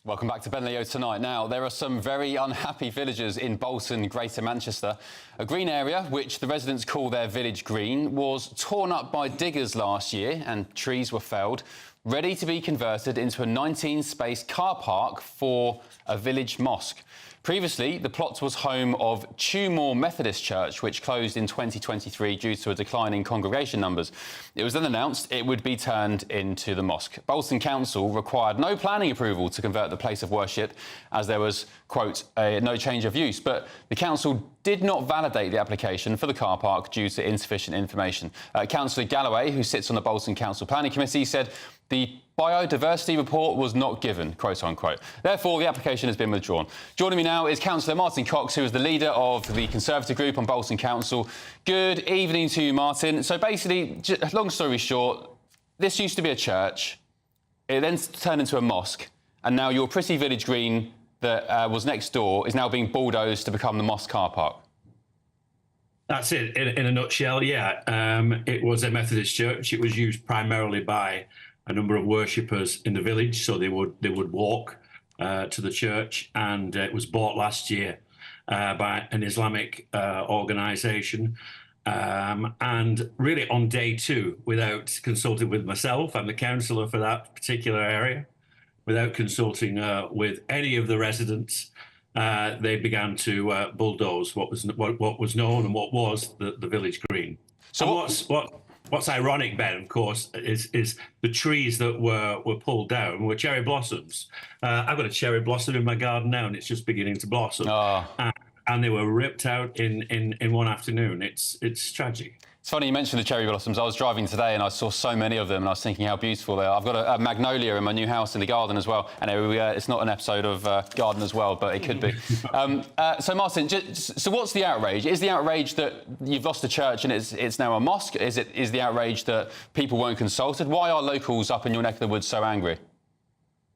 Welcome back to Ben Leo Tonight. Now, there are some very unhappy villagers in Bolton, Greater Manchester. A green area, which the residents call their village green, was torn up by diggers last year and trees were felled, ready to be converted into a 19-space car park for a village mosque. Previously, the plot was home of Tumor Methodist Church, which closed in 2023 due to a decline in congregation numbers. It was then announced it would be turned into the mosque. Bolton Council required no planning approval to convert the place of worship, as there was, quote, no change of use. But the council did not validate the application for the car park due to insufficient information. Councillor Galloway, who sits on the Bolton Council Planning Committee, said the biodiversity report was not given, quote unquote. Therefore, the application has been withdrawn. Joining me now is Councillor Martin Cox, who is the leader of the Conservative group on Bolton Council. Good evening to you, Martin. So basically, long story short, this used to be a church. It then turned into a mosque. And now your pretty village green that was next door is now being bulldozed to become the mosque car park. That's it, in a nutshell, yeah. It was a Methodist church. It was used primarily by a number of worshippers in the village, so they would walk to the church, and it was bought last year by an Islamic organisation. And really on day two, without consulting with myself, I'm the councillor for that particular area, without consulting with any of the residents, they began to bulldoze what was known and what was the village green. So what's ironic, Ben, of course, is the trees that were pulled down were cherry blossoms. I've got a cherry blossom in my garden now, and it's just beginning to blossom. And they were ripped out in one afternoon. It's tragic. It's funny you mentioned the cherry blossoms. I was driving today and I saw so many of them and I was thinking how beautiful they are. I've got a magnolia in my new house in the garden as well. And it's not an episode of Garden as well, but it could be. So, Martin, so what's the outrage? Is the outrage that you've lost a church and it's now a mosque? Is the outrage that people weren't consulted? Why are locals up in your neck of the woods so angry?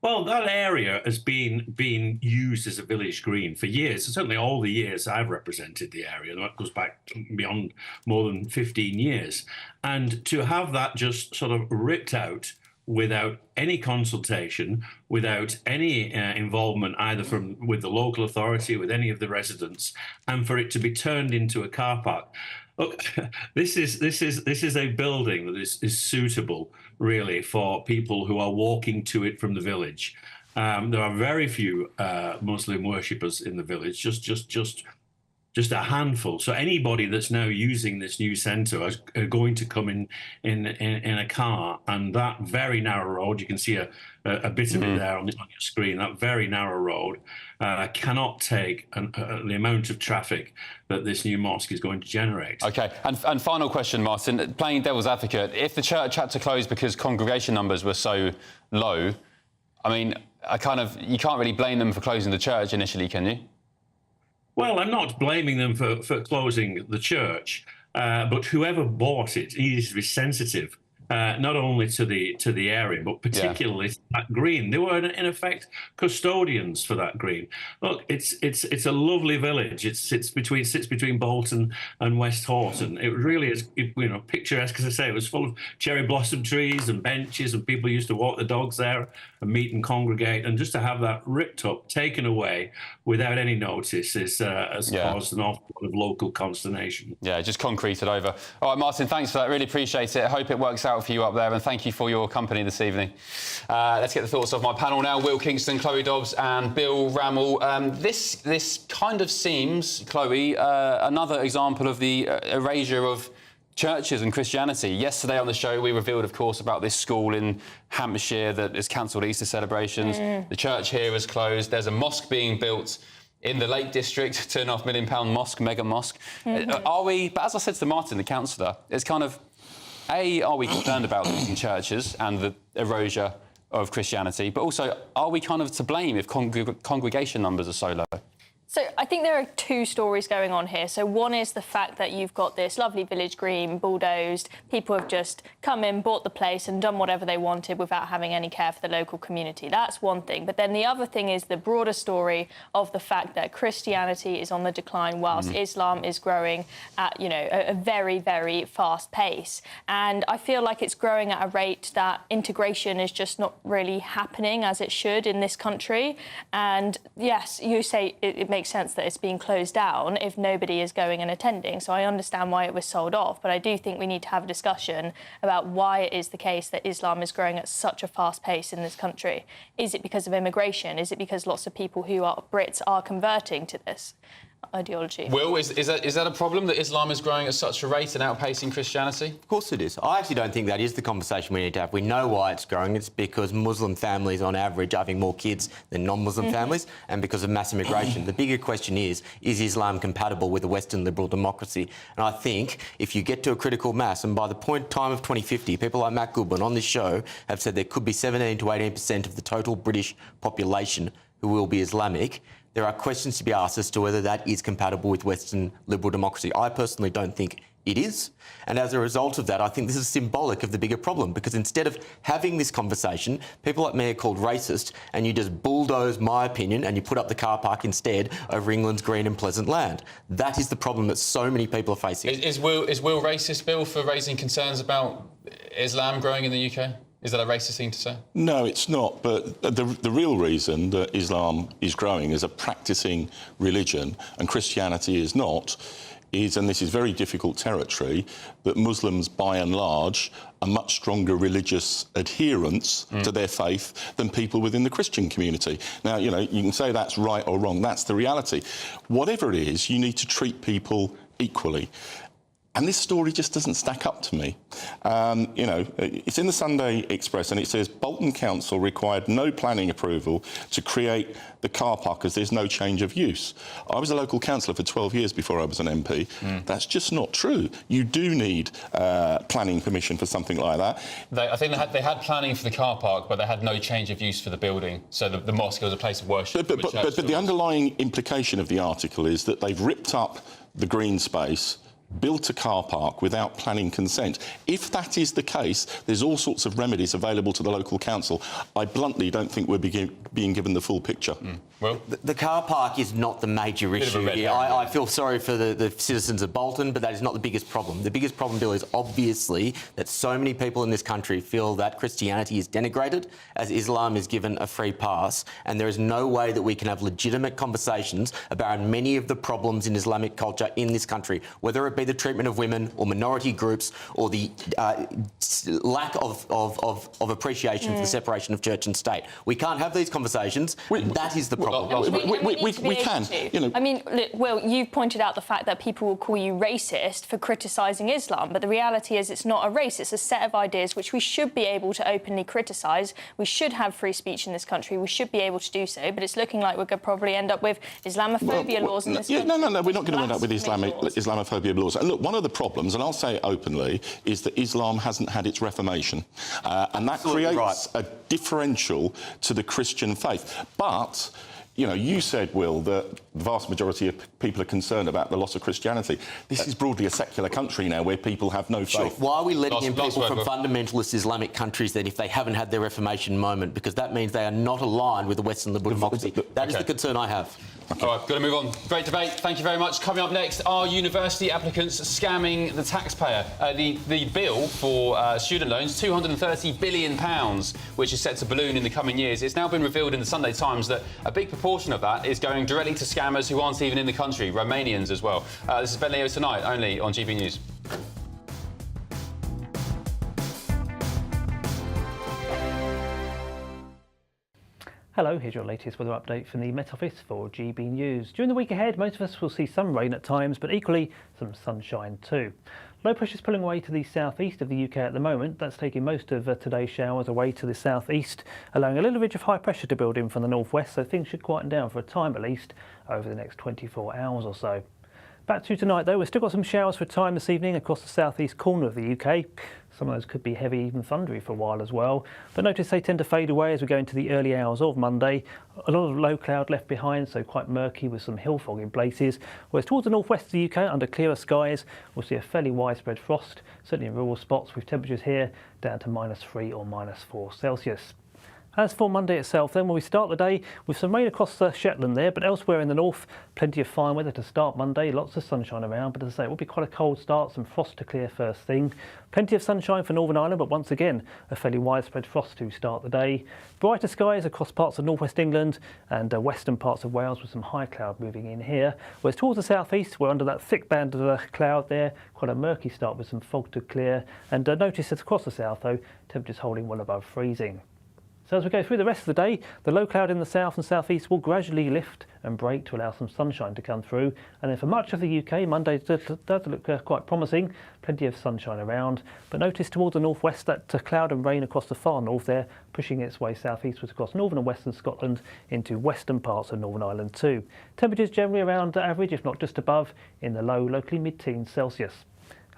Well, that area has been used as a village green for years, certainly all the years I've represented the area. That goes back beyond more than 15 years. And to have that just sort of ripped out without any consultation, without any involvement either with the local authority, with any of the residents, and for it to be turned into a car park. Look, this is a building that is suitable, really, for people who are walking to it from the village. There are very few Muslim worshippers in the village, just a handful. So anybody that's now using this new centre is going to come in a car, and that very narrow road, you can see a bit of it there on your screen, that very narrow road cannot take the amount of traffic that this new mosque is going to generate. OK, and final question, Martin, playing devil's advocate, if the church had to close because congregation numbers were so low, I mean, you can't really blame them for closing the church initially, can you? Well, I'm not blaming them for closing the church, but whoever bought it needed to be sensitive, not only to the area, but particularly to that green. They were, in effect, custodians for that green. Look, it's a lovely village. It sits between Bolton and West Horton. It really is, picturesque. As I say, it was full of cherry blossom trees and benches, and people used to walk the dogs there and meet and congregate. And just to have that ripped up, taken away without any notice has caused an awful lot of local consternation. Yeah, just concreted over. All right, Martin, thanks for that. Really appreciate it. I hope it works out for you up there, and thank you for your company this evening. Let's get the thoughts of my panel now. Will Kingston, Chloe Dobbs and Bill Rammell. This kind of seems, Chloe, another example of the erasure of churches and Christianity. Yesterday on the show, we revealed, of course, about this school in Hampshire that has cancelled Easter celebrations. The church here is closed. There's a mosque being built in the Lake District, £2.5 million mosque, mega mosque. Are we, but as I said to Martin, the councillor, it's kind of, are we concerned about losing churches and the erasure of Christianity, but also, are we kind of to blame if congregation numbers are so low? So I think there are two stories going on here. So one is the fact that you've got this lovely village green, bulldozed. People have just come in, bought the place and done whatever they wanted without having any care for the local community. That's one thing. But then the other thing is the broader story of the fact that Christianity is on the decline whilst Islam is growing at, a very, very fast pace. And I feel like it's growing at a rate that integration is just not really happening as it should in this country. And yes, you say it makes sense that it's being closed down if nobody is going and attending. So I understand why it was sold off, but I do think we need to have a discussion about why it is the case that Islam is growing at such a fast pace in this country. Is it because of immigration? Is it because lots of people who are Brits are converting to this ideology? Will, is that a problem that Islam is growing at such a rate and outpacing Christianity? Of course it is. I actually don't think that is the conversation we need to have. We know why it's growing. It's because Muslim families on average are having more kids than non-Muslim families, and because of mass immigration. The bigger question is Islam compatible with a Western liberal democracy? And I think if you get to a critical mass, and by the time of 2050, people like Matt Goodwin on this show have said there could be 17 to 18% of the total British population who will be Islamic, there are questions to be asked as to whether that is compatible with Western liberal democracy. I personally don't think it is. And as a result of that, I think this is symbolic of the bigger problem, because instead of having this conversation, people like me are called racist, and you just bulldoze my opinion and you put up the car park instead over England's green and pleasant land. That is the problem that so many people are facing. Is Will racist, Bill, for raising concerns about Islam growing in the UK? Is that a racist thing to say? No, it's not. But the real reason that Islam is growing as a practising religion and Christianity is not is, and this is very difficult territory, that Muslims, by and large, are much stronger religious adherents to their faith than people within the Christian community. Now, you can say that's right or wrong. That's the reality. Whatever it is, you need to treat people equally. And this story just doesn't stack up to me. You know, it's in the Sunday Express and it says Bolton Council required no planning approval to create the car park as there's no change of use. I was a local councillor for 12 years before I was an MP. That's just not true. You do need planning permission for something like that. I think they had planning for the car park, but they had no change of use for the building. So the mosque was a place of worship. But the underlying implication of the article is that they've ripped up the green space, built a car park without planning consent. If that is the case, there's all sorts of remedies available to the local council. I bluntly don't think we're being given the full picture. Well, the car park is not the major issue here. I feel sorry for the citizens of Bolton, but that is not the biggest problem. The biggest problem, Bill, is obviously that so many people in this country feel that Christianity is denigrated as Islam is given a free pass, and there is no way that we can have legitimate conversations about many of the problems in Islamic culture in this country, whether it be the treatment of women or minority groups or the lack of appreciation for the separation of church and state. We can't have these conversations. That is the problem. We can. You know. I mean, Will, you've pointed out the fact that people will call you racist for criticising Islam, but the reality is it's not a race. It's a set of ideas which we should be able to openly criticise. We should have free speech in this country. We should be able to do so, but it's looking like we're going to probably end up with Islamophobia laws in this country. No, we're not going to end up with Islamophobia laws. And look, one of the problems, and I'll say it openly, is that Islam hasn't had its reformation. And that creates a differential to the Christian faith. But you know, you said, Will, that the vast majority of people are concerned about the loss of Christianity. This is broadly a secular country now where people have no faith. Why are we letting in people from fundamentalist Islamic countries then if they haven't had their Reformation moment? Because that means they are not aligned with the Western liberal democracy. That is the concern I have. Okay. All right, got to move on. Great debate. Thank you very much. Coming up next, are university applicants scamming the taxpayer? The bill for student loans, £230 billion, which is set to balloon in the coming years. It's now been revealed in the Sunday Times that a big proportion of that is going directly to scammers who aren't even in the country, Romanians as well. This is Ben Leo Tonight, only on GB News. Hello, here's your latest weather update from the Met Office for GB News. During the week ahead, most of us will see some rain at times, but equally some sunshine too. Low pressure is pulling away to the southeast of the UK at the moment. That's taking most of today's showers away to the southeast, allowing a little ridge of high pressure to build in from the northwest, so things should quieten down for a time at least over the next 24 hours or so. Back to tonight though, we've still got some showers for a time this evening across the southeast corner of the UK. Some of those could be heavy, even thundery for a while as well. But notice they tend to fade away as we go into the early hours of Monday. A lot of low cloud left behind, so quite murky with some hill fog in places. Whereas towards the northwest of the UK, under clearer skies, we'll see a fairly widespread frost, certainly in rural spots with temperatures here down to -3 or -4 Celsius. As for Monday itself, then, we start the day with some rain across Shetland there, but elsewhere in the north, plenty of fine weather to start Monday, lots of sunshine around, but as I say, it will be quite a cold start, some frost to clear first thing. Plenty of sunshine for Northern Ireland, but once again, a fairly widespread frost to start the day. Brighter skies across parts of northwest England and western parts of Wales with some high cloud moving in here. Whereas towards the southeast, we're under that thick band of cloud there, quite a murky start with some fog to clear. And notice that across the south, though, temperatures holding well above freezing. So as we go through the rest of the day, the low cloud in the south and southeast will gradually lift and break to allow some sunshine to come through. And then for much of the UK, Monday does look quite promising, plenty of sunshine around. But notice towards the northwest that cloud and rain across the far north there, pushing its way southeastwards across northern and western Scotland into western parts of Northern Ireland too. Temperatures generally around average, if not just above, in the low, locally mid-teens Celsius.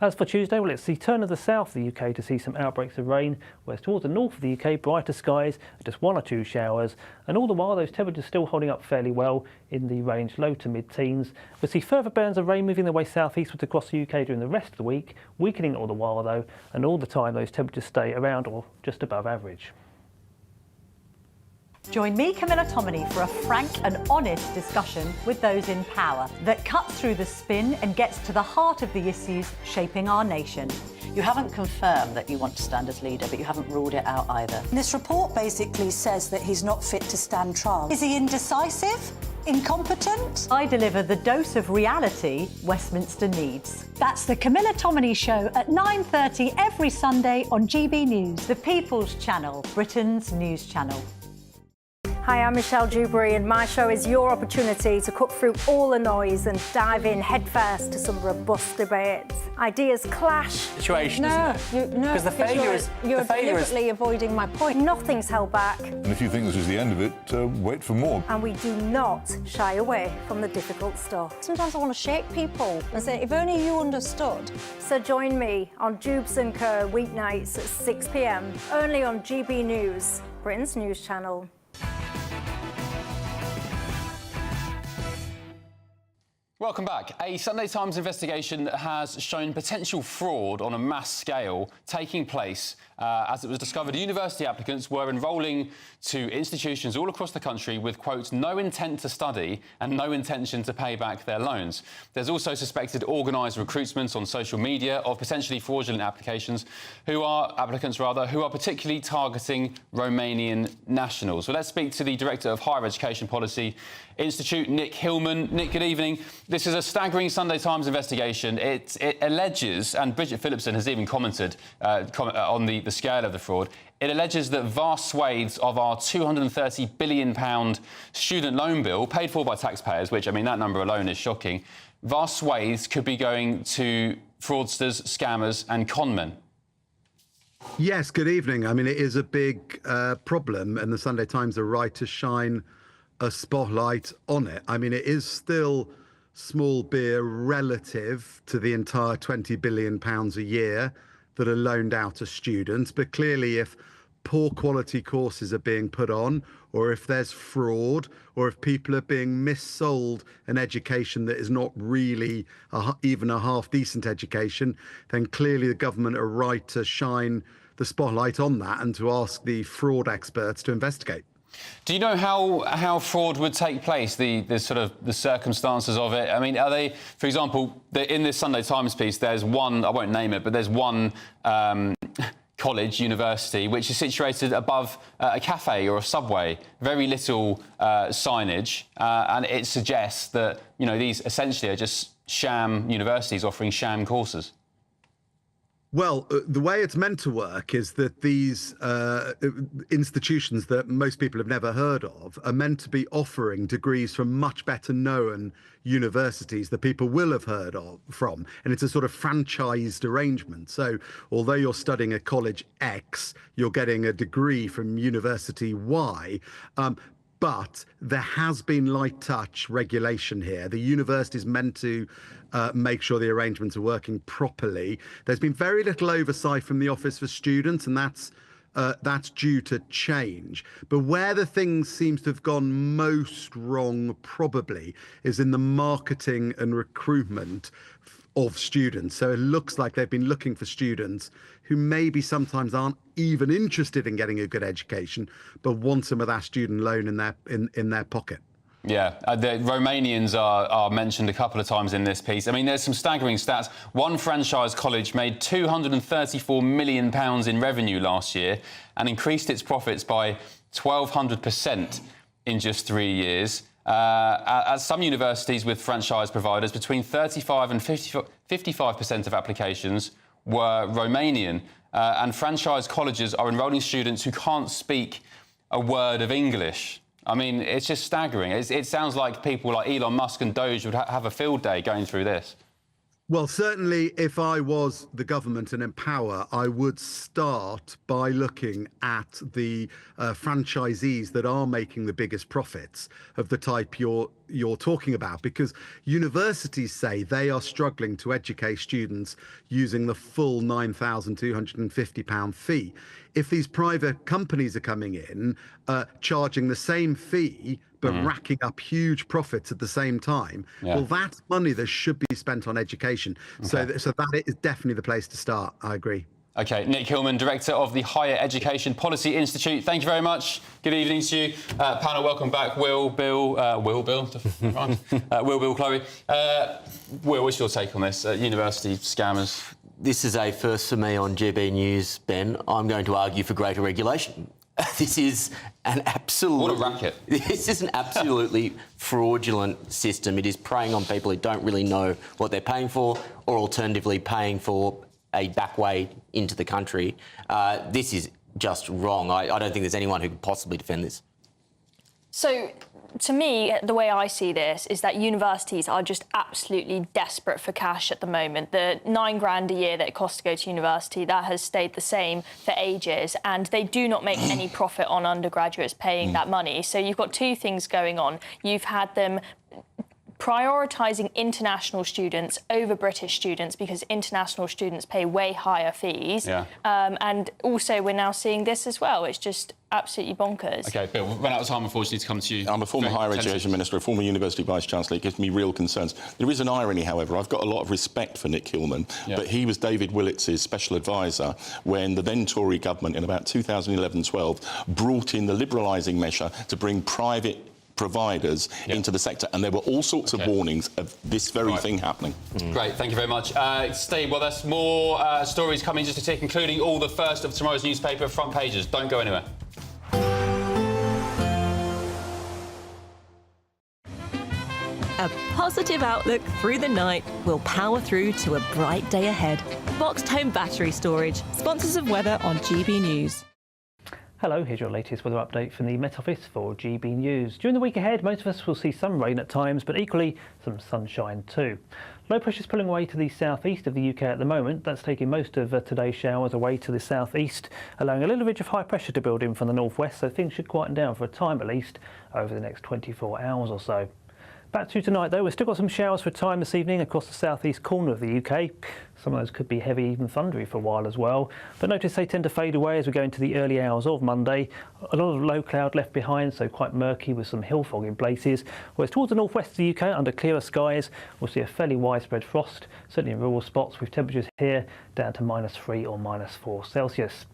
As for Tuesday, well, it's the turn of the south of the UK to see some outbreaks of rain, whereas towards the north of the UK, brighter skies, just 1 or 2 showers, and all the while those temperatures still holding up fairly well in the range low to mid-teens. We'll see further bands of rain moving their way southeastwards across the UK during the rest of the week, weakening all the while though, and all the time those temperatures stay around or just above average. Join me, Camilla Tominey, for a frank and honest discussion with those in power that cuts through the spin and gets to the heart of the issues shaping our nation. You haven't confirmed that you want to stand as leader, but you haven't ruled it out either. This report basically says that he's not fit to stand trial. Is he indecisive? Incompetent? I deliver the dose of reality Westminster needs. That's the Camilla Tominey Show at 9:30 every Sunday on GB News, the People's Channel, Britain's news channel. Hi, I'm Michelle Dewberry, and my show is your opportunity to cut through all the noise and dive in headfirst to some robust debates. Ideas clash. Situation, No, isn't it? Because the failure is... You're the failure is... deliberately avoiding my point. Nothing's held back. And if you think this is the end of it, wait for more. And we do not shy away from the difficult stuff. Sometimes I want to shake people and say, if only you understood. So join me on Jubes & Co. weeknights at 6 p.m, only on GB News, Britain's news channel. Welcome back. A Sunday Times investigation has shown potential fraud on a mass scale taking place as it was discovered university applicants were enrolling to institutions all across the country with, quote, no intent to study and no intention to pay back their loans. There's also suspected organised recruitment on social media of potentially fraudulent applicants who are particularly targeting Romanian nationals. Well, let's speak to the Director of Higher Education Policy Institute, Nick Hillman. Nick, good evening. This is a staggering Sunday Times investigation. It alleges, and Bridget Phillipson has even commented on the scale of the fraud, it alleges that vast swathes of our £230 billion student loan bill, paid for by taxpayers, which, I mean, that number alone is shocking, vast swathes could be going to fraudsters, scammers and conmen. Yes, good evening. I mean, it is a big problem, and the Sunday Times are right to shine a spotlight on it. I mean, it is still small beer relative to the entire £20 billion a year that are loaned out to students. But clearly, if poor quality courses are being put on, or if there's fraud, or if people are being missold an education that is not really even a half decent education, then clearly the government are right to shine the spotlight on that and to ask the fraud experts to investigate. Do you know how fraud would take place, the circumstances of it? I mean, are they, for example, in this Sunday Times piece, there's one, I won't name it, but there's one college, university, which is situated above a cafe or a Subway, very little signage, and it suggests that, you know, these essentially are just sham universities offering sham courses. Well, the way it's meant to work is that these institutions that most people have never heard of are meant to be offering degrees from much better known universities that people will have heard from. And it's a sort of franchised arrangement. So although you're studying at college X, you're getting a degree from University Y. But there has been light touch regulation here. The university is meant to make sure the arrangements are working properly. There's been very little oversight from the Office for Students, and that's due to change. But where the thing seems to have gone most wrong, probably, is in the marketing and recruitment of students. So it looks like they've been looking for students who maybe sometimes aren't even interested in getting a good education, but want some of that student loan in their pocket. Yeah, the Romanians are mentioned a couple of times in this piece. I mean, there's some staggering stats. One franchise college made £234 million in revenue last year and increased its profits by 1,200% in just 3 years. At some universities with franchise providers, between 35 and 55% of applications were Romanian. And franchise colleges are enrolling students who can't speak a word of English. I mean, it's just staggering. It sounds like people like Elon Musk and Doge would have a field day going through this. Well, certainly if I was the government and in power, I would start by looking at the franchisees that are making the biggest profits of the type you're talking about, because universities say they are struggling to educate students using the full £9,250 fee. If these private companies are coming in, charging the same fee, but racking up huge profits at the same time, well, that's money that should be spent on education. Okay. So that is definitely the place to start. I agree. OK, Nick Hillman, Director of the Higher Education Policy Institute. Thank you very much. Good evening to you. Panel, welcome back. Will, Bill, Chloe. Will, what's your take on this? University scammers? This is a first for me on GB News, Ben. I'm going to argue for greater regulation. This is an absolute... What a racket. This is an absolutely fraudulent system. It is preying on people who don't really know what they're paying for, or alternatively paying for a back way into the country. This is just wrong. I don't think there's anyone who could possibly defend this. So, to me, the way I see this is that universities are just absolutely desperate for cash at the moment. The £9,000 a year that it costs to go to university, that has stayed the same for ages, and they do not make any profit on undergraduates paying that money. So you've got two things going on. You've had them prioritising international students over British students because international students pay way higher fees. Yeah. And also we're now seeing this as well. It's just absolutely bonkers. OK, Bill, we've run out of time, unfortunately, to come to you. I'm a former higher education minister, a former university vice-chancellor. It gives me real concerns. There is an irony, however. I've got a lot of respect for Nick Hillman, but he was David Willetts' special advisor when the then Tory government in about 2011-12 brought in the liberalising measure to bring private providers into the sector, and there were all sorts of warnings of this very thing happening. Great, thank you very much. Steve, well, there's more stories coming just a tick, including all the first of tomorrow's newspaper front pages. Don't go anywhere. A positive outlook through the night will power through to a bright day ahead. Boxed home battery storage, sponsors of weather on GB News. Hello, here's your latest weather update from the Met Office for GB News. During the week ahead, most of us will see some rain at times, but equally some sunshine too. Low pressure's pulling away to the southeast of the UK at the moment. That's taking most of today's showers away to the southeast, allowing a little ridge of high pressure to build in from the northwest, so things should quieten down for a time at least over the next 24 hours or so. Back to tonight though, we've still got some showers for a time this evening across the southeast corner of the UK. Some of those could be heavy, even thundery for a while as well. But notice they tend to fade away as we go into the early hours of Monday. A lot of low cloud left behind, so quite murky with some hill fog in places. Whereas towards the northwest of the UK, under clearer skies, we'll see a fairly widespread frost, certainly in rural spots, with temperatures here down to -3 or -4 Celsius.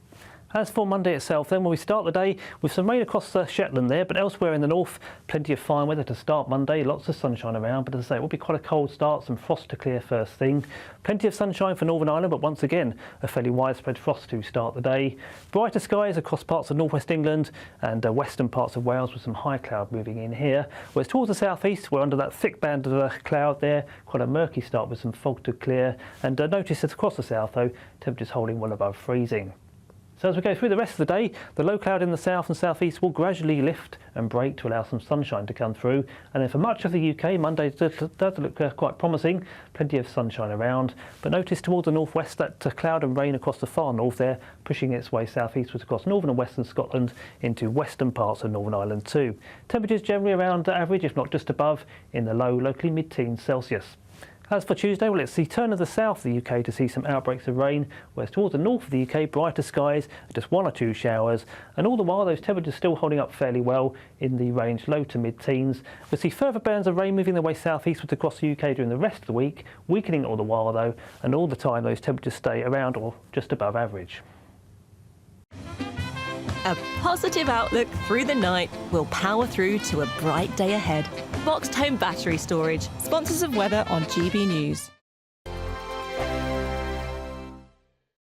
As for Monday itself, then, we start the day with some rain across Shetland there, but elsewhere in the north, plenty of fine weather to start Monday, lots of sunshine around, but as I say, it will be quite a cold start, some frost to clear first thing. Plenty of sunshine for Northern Ireland, but once again, a fairly widespread frost to start the day. Brighter skies across parts of northwest England and western parts of Wales with some high cloud moving in here. Whereas towards the southeast, we're under that thick band of cloud there, quite a murky start with some fog to clear. And notice that across the south, though, temperatures holding well above freezing. So as we go through the rest of the day, the low cloud in the south and southeast will gradually lift and break to allow some sunshine to come through. And then for much of the UK, Monday does look quite promising, plenty of sunshine around. But notice towards the northwest that cloud and rain across the far north there, pushing its way southeastwards across northern and western Scotland into western parts of Northern Ireland too. Temperatures generally around average, if not just above, in the low, locally mid-teens Celsius. As for Tuesday, well, it's the turn of the south of the UK to see some outbreaks of rain, whereas towards the north of the UK, brighter skies, just 1 or 2 showers, and all the while those temperatures still holding up fairly well in the range low to mid-teens. We'll see further bands of rain moving their way southeastwards across the UK during the rest of the week, weakening all the while though, and all the time those temperatures stay around or just above average. A positive outlook through the night will power through to a bright day ahead. Boxed home battery storage, sponsors of weather on GB News.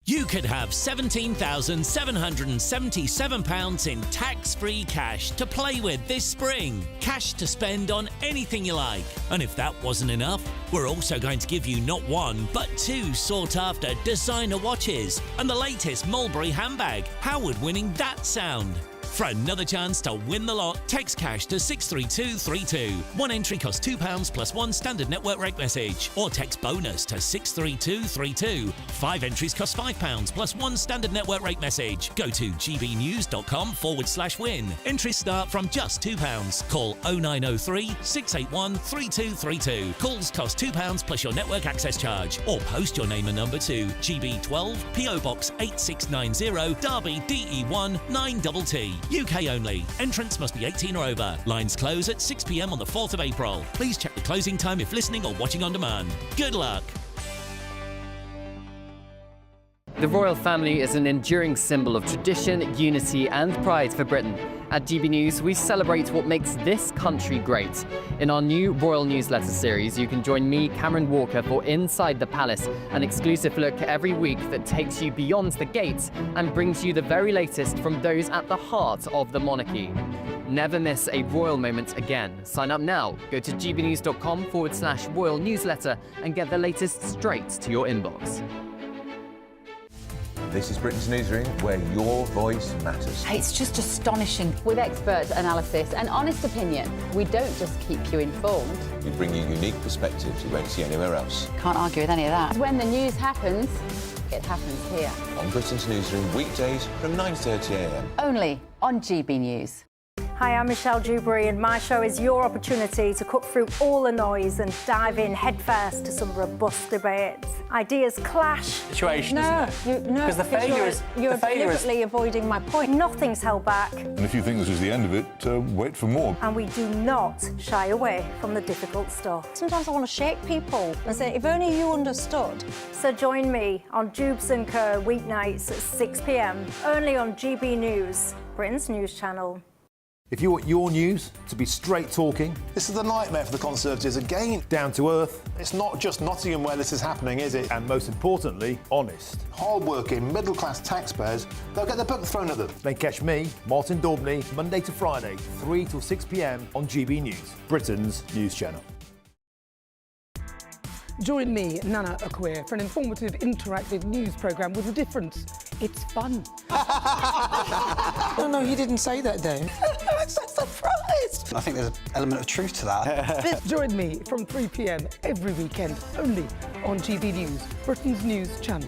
You could have £17,777 in tax-free cash to play with this spring. Cash to spend on anything you like. And if that wasn't enough, we're also going to give you not 1, but 2 sought-after designer watches and the latest Mulberry handbag. How would winning that sound? For another chance to win the lot, text cash to 63232. One entry costs £2 plus 1 standard network rate message. Or text bonus to 63232. 5 entries cost £5 plus 1 standard network rate message. Go to gbnews.com/win. Entries start from just £2. Call 0903 681 3232. Calls cost £2 plus your network access charge. Or post your name and number to GB12 PO Box 8690 Derby DE1 9TT. UK only. Entrance must be 18 or over. Lines close at 6 p.m. on the 4th of April. Please check the closing time if listening or watching on demand. Good luck. The royal family is an enduring symbol of tradition, unity and pride for Britain. At GB News, we celebrate what makes this country great. In our new royal newsletter series, you can join me, Cameron Walker, for Inside the Palace, an exclusive look every week that takes you beyond the gates and brings you the very latest from those at the heart of the monarchy. Never miss a royal moment again. Sign up now. Go to gbnews.com/royal newsletter and get the latest straight to your inbox. This is Britain's Newsroom, where your voice matters. It's just astonishing. With expert analysis and honest opinion, we don't just keep you informed. We bring you unique perspectives you won't see anywhere else. Can't argue with any of that. When the news happens, it happens here. On Britain's Newsroom, weekdays from 9:30 a.m. Only on GB News. Hi, I'm Michelle Dewberry, and my show is your opportunity to cut through all the noise and dive in headfirst to some robust debates. Ideas clash. Situation, isn't it? Because the failure is... You're deliberately avoiding my point. Nothing's held back. And if you think this is the end of it, wait for more. And we do not shy away from the difficult stuff. Sometimes I want to shake people and say, if only you understood. So join me on Jubes and Kerr weeknights at 6 p.m, only on GB News, Britain's news channel. If you want your news to be straight talking... This is a nightmare for the Conservatives again. Down to earth. It's not just Nottingham where this is happening, is it? And most importantly, honest. Hard-working, middle-class taxpayers, they'll get their book thrown at them. Then catch me, Martin Daubney, Monday to Friday, 3 till 6 p.m. on GB News, Britain's news channel. Join me, Nana Akwe, for an informative, interactive news programme with a difference. It's fun. No, he didn't say that, Dave. I'm so surprised. I think there's an element of truth to that. Join me from 3 p.m. every weekend, only on GB News, Britain's news channel.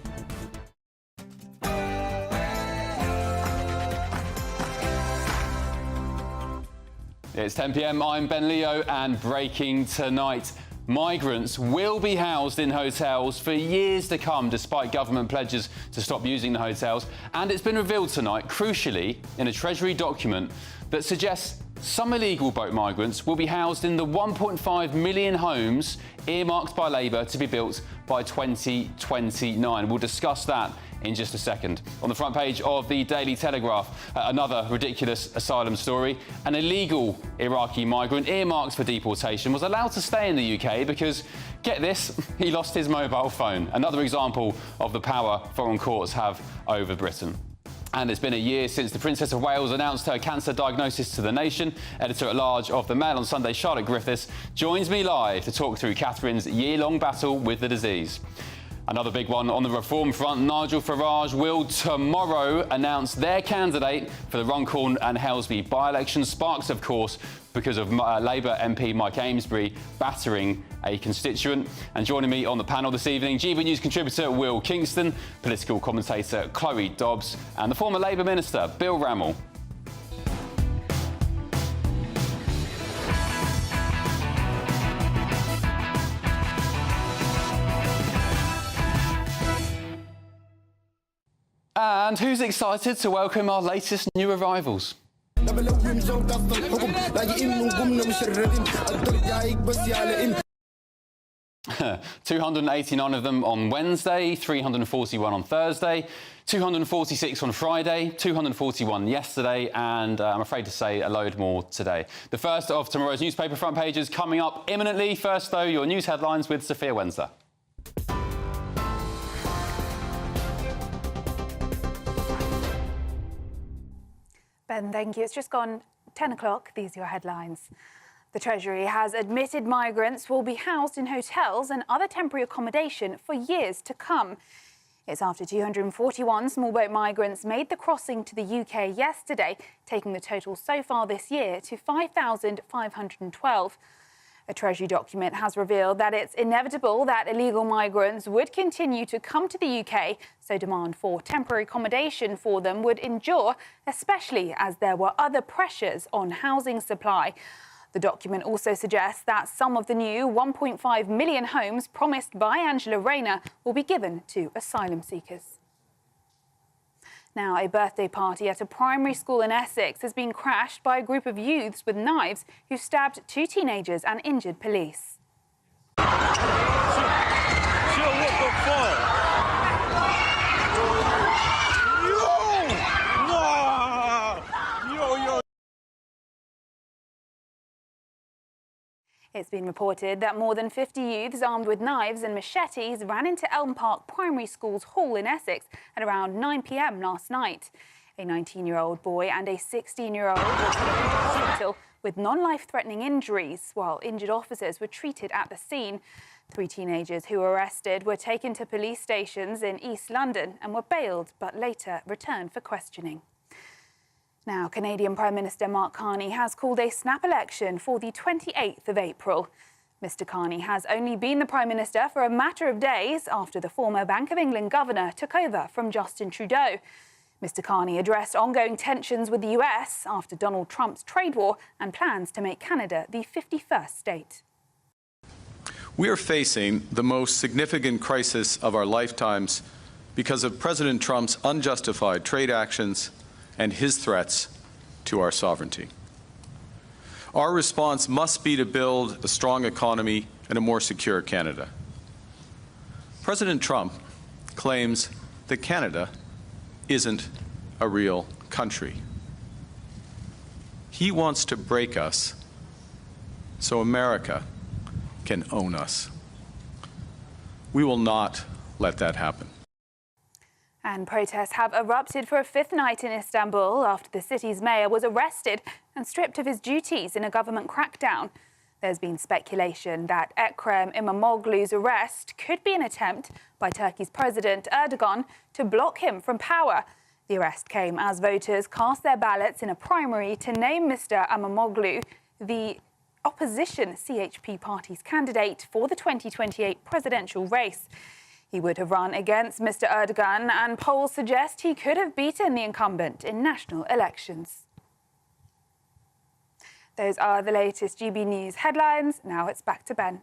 It's 10 p.m. I'm Ben Leo, and breaking tonight. Migrants will be housed in hotels for years to come, despite government pledges to stop using the hotels. And it's been revealed tonight, crucially, in a Treasury document that suggests some illegal boat migrants will be housed in the 1.5 million homes earmarked by Labour to be built by 2029. We'll discuss that in just a second. On the front page of the Daily Telegraph, another ridiculous asylum story. An illegal Iraqi migrant earmarked for deportation was allowed to stay in the UK because, get this, he lost his mobile phone. Another example of the power foreign courts have over Britain. And it's been a year since the Princess of Wales announced her cancer diagnosis to the nation. Editor-at-large of The Mail on Sunday, Charlotte Griffiths, joins me live to talk through Catherine's year-long battle with the disease. Another big one on the reform front, Nigel Farage will tomorrow announce their candidate for the Runcorn and Helsby by-election, sparks, of course, because of Labour MP Mike Amesbury battering a constituent. And joining me on the panel this evening, GB News contributor Will Kingston, political commentator Chloe Dobbs, and the former Labour Minister Bill Rammell. And who's excited to welcome our latest new arrivals? 289 of them on Wednesday, 341 on Thursday, 246 on Friday, 241 yesterday, and I'm afraid to say a load more today. The first of tomorrow's newspaper front pages coming up imminently. First, though, your news headlines with Sophia Wenzer. Ben, thank you. It's just gone 10 o'clock. These are your headlines. The Treasury has admitted migrants will be housed in hotels and other temporary accommodation for years to come. It's after 241 small boat migrants made the crossing to the UK yesterday, taking the total so far this year to 5,512. A Treasury document has revealed that it's inevitable that illegal migrants would continue to come to the UK, so demand for temporary accommodation for them would endure, especially as there were other pressures on housing supply. The document also suggests that some of the new 1.5 million homes promised by Angela Rayner will be given to asylum seekers. Now, a birthday party at a primary school in Essex has been crashed by a group of youths with knives who stabbed 2 teenagers and injured police. It's been reported that more than 50 youths armed with knives and machetes ran into Elm Park Primary School's hall in Essex at around 9 p.m. last night. A 19-year-old boy and a 16-year-old were taken to hospital with non-life-threatening injuries, while injured officers were treated at the scene. 3 teenagers who were arrested were taken to police stations in East London and were bailed, but later returned for questioning. Now, Canadian Prime Minister Mark Carney has called a snap election for the 28th of April. Mr Carney has only been the Prime Minister for a matter of days after the former Bank of England governor took over from Justin Trudeau. Mr Carney addressed ongoing tensions with the US after Donald Trump's trade war and plans to make Canada the 51st state. We are facing the most significant crisis of our lifetimes because of President Trump's unjustified trade actions and his threats to our sovereignty. Our response must be to build a strong economy and a more secure Canada. President Trump claims that Canada isn't a real country. He wants to break us so America can own us. We will not let that happen. And protests have erupted for a 5th night in Istanbul after the city's mayor was arrested and stripped of his duties in a government crackdown. There's been speculation that Ekrem İmamoğlu's arrest could be an attempt by Turkey's President Erdogan to block him from power. The arrest came as voters cast their ballots in a primary to name Mr İmamoğlu the opposition CHP party's candidate for the 2028 presidential race. He would have run against Mr Erdogan, and polls suggest he could have beaten the incumbent in national elections. Those are the latest GB News headlines. Now it's back to Ben.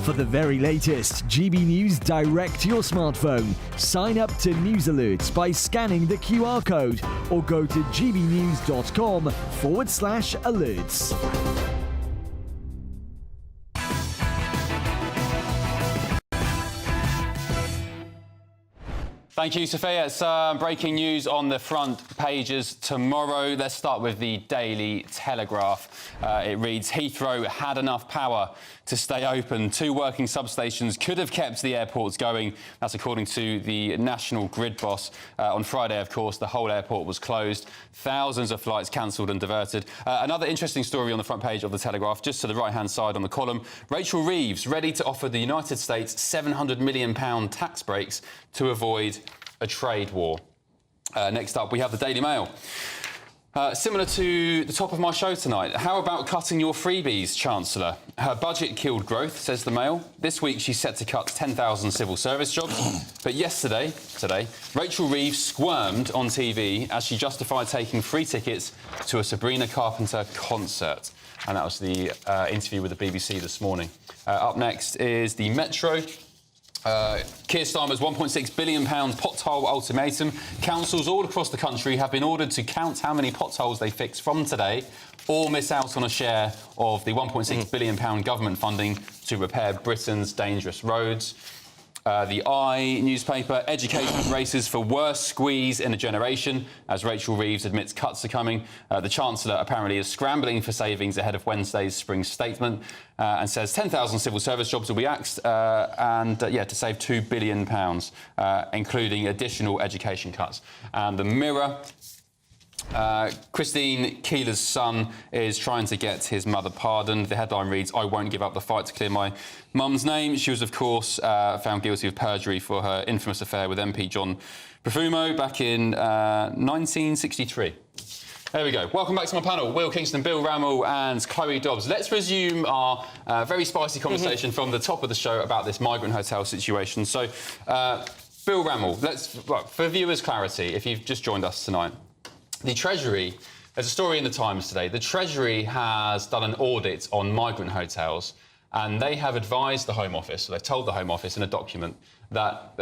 For the very latest GB News direct to your smartphone, sign up to News Alerts by scanning the QR code or go to gbnews.com/alerts. Thank you, Sophia. It's breaking news on the front pages tomorrow. Let's start with the Daily Telegraph. It reads, Heathrow had enough power to stay open. 2 working substations could have kept the airports going. That's according to the National Grid boss. On Friday, of course, the whole airport was closed. Thousands of flights cancelled and diverted. Another interesting story on the front page of the Telegraph, just to the right-hand side on the column. Rachel Reeves ready to offer the United States £700 million tax breaks to avoid a trade war. Next up, we have the Daily Mail. Similar to the top of my show tonight, how about cutting your freebies, Chancellor? Her budget killed growth, says the Mail. This week she's set to cut 10,000 civil service jobs. But today, Rachel Reeves squirmed on TV as she justified taking free tickets to a Sabrina Carpenter concert. And that was the interview with the BBC this morning. Up next is the Metro. Keir Starmer's £1.6 billion pothole ultimatum. Councils all across the country have been ordered to count how many potholes they fix from today or miss out on a share of the £1.6 billion government funding to repair Britain's dangerous roads. The I newspaper, education races for worst squeeze in a generation, as Rachel Reeves admits cuts are coming. The Chancellor apparently is scrambling for savings ahead of Wednesday's spring statement and says 10,000 civil service jobs will be axed to save £2 billion, including additional education cuts. And the Mirror. Christine Keeler's son is trying to get his mother pardoned. The headline reads, I won't give up the fight to clear my mum's name. She was, of course, found guilty of perjury for her infamous affair with MP John Profumo back in 1963. There we go. Welcome back to my panel. Will Kingston, Bill Rammell and Chloe Dobbs. Let's resume our very spicy conversation from the top of the show about this migrant hotel situation. So, Bill Rammell, for viewers' clarity, if you've just joined us tonight, the Treasury, there's a story in the Times today. The Treasury has done an audit on migrant hotels and they have advised the Home Office, so they've told the Home Office in a document that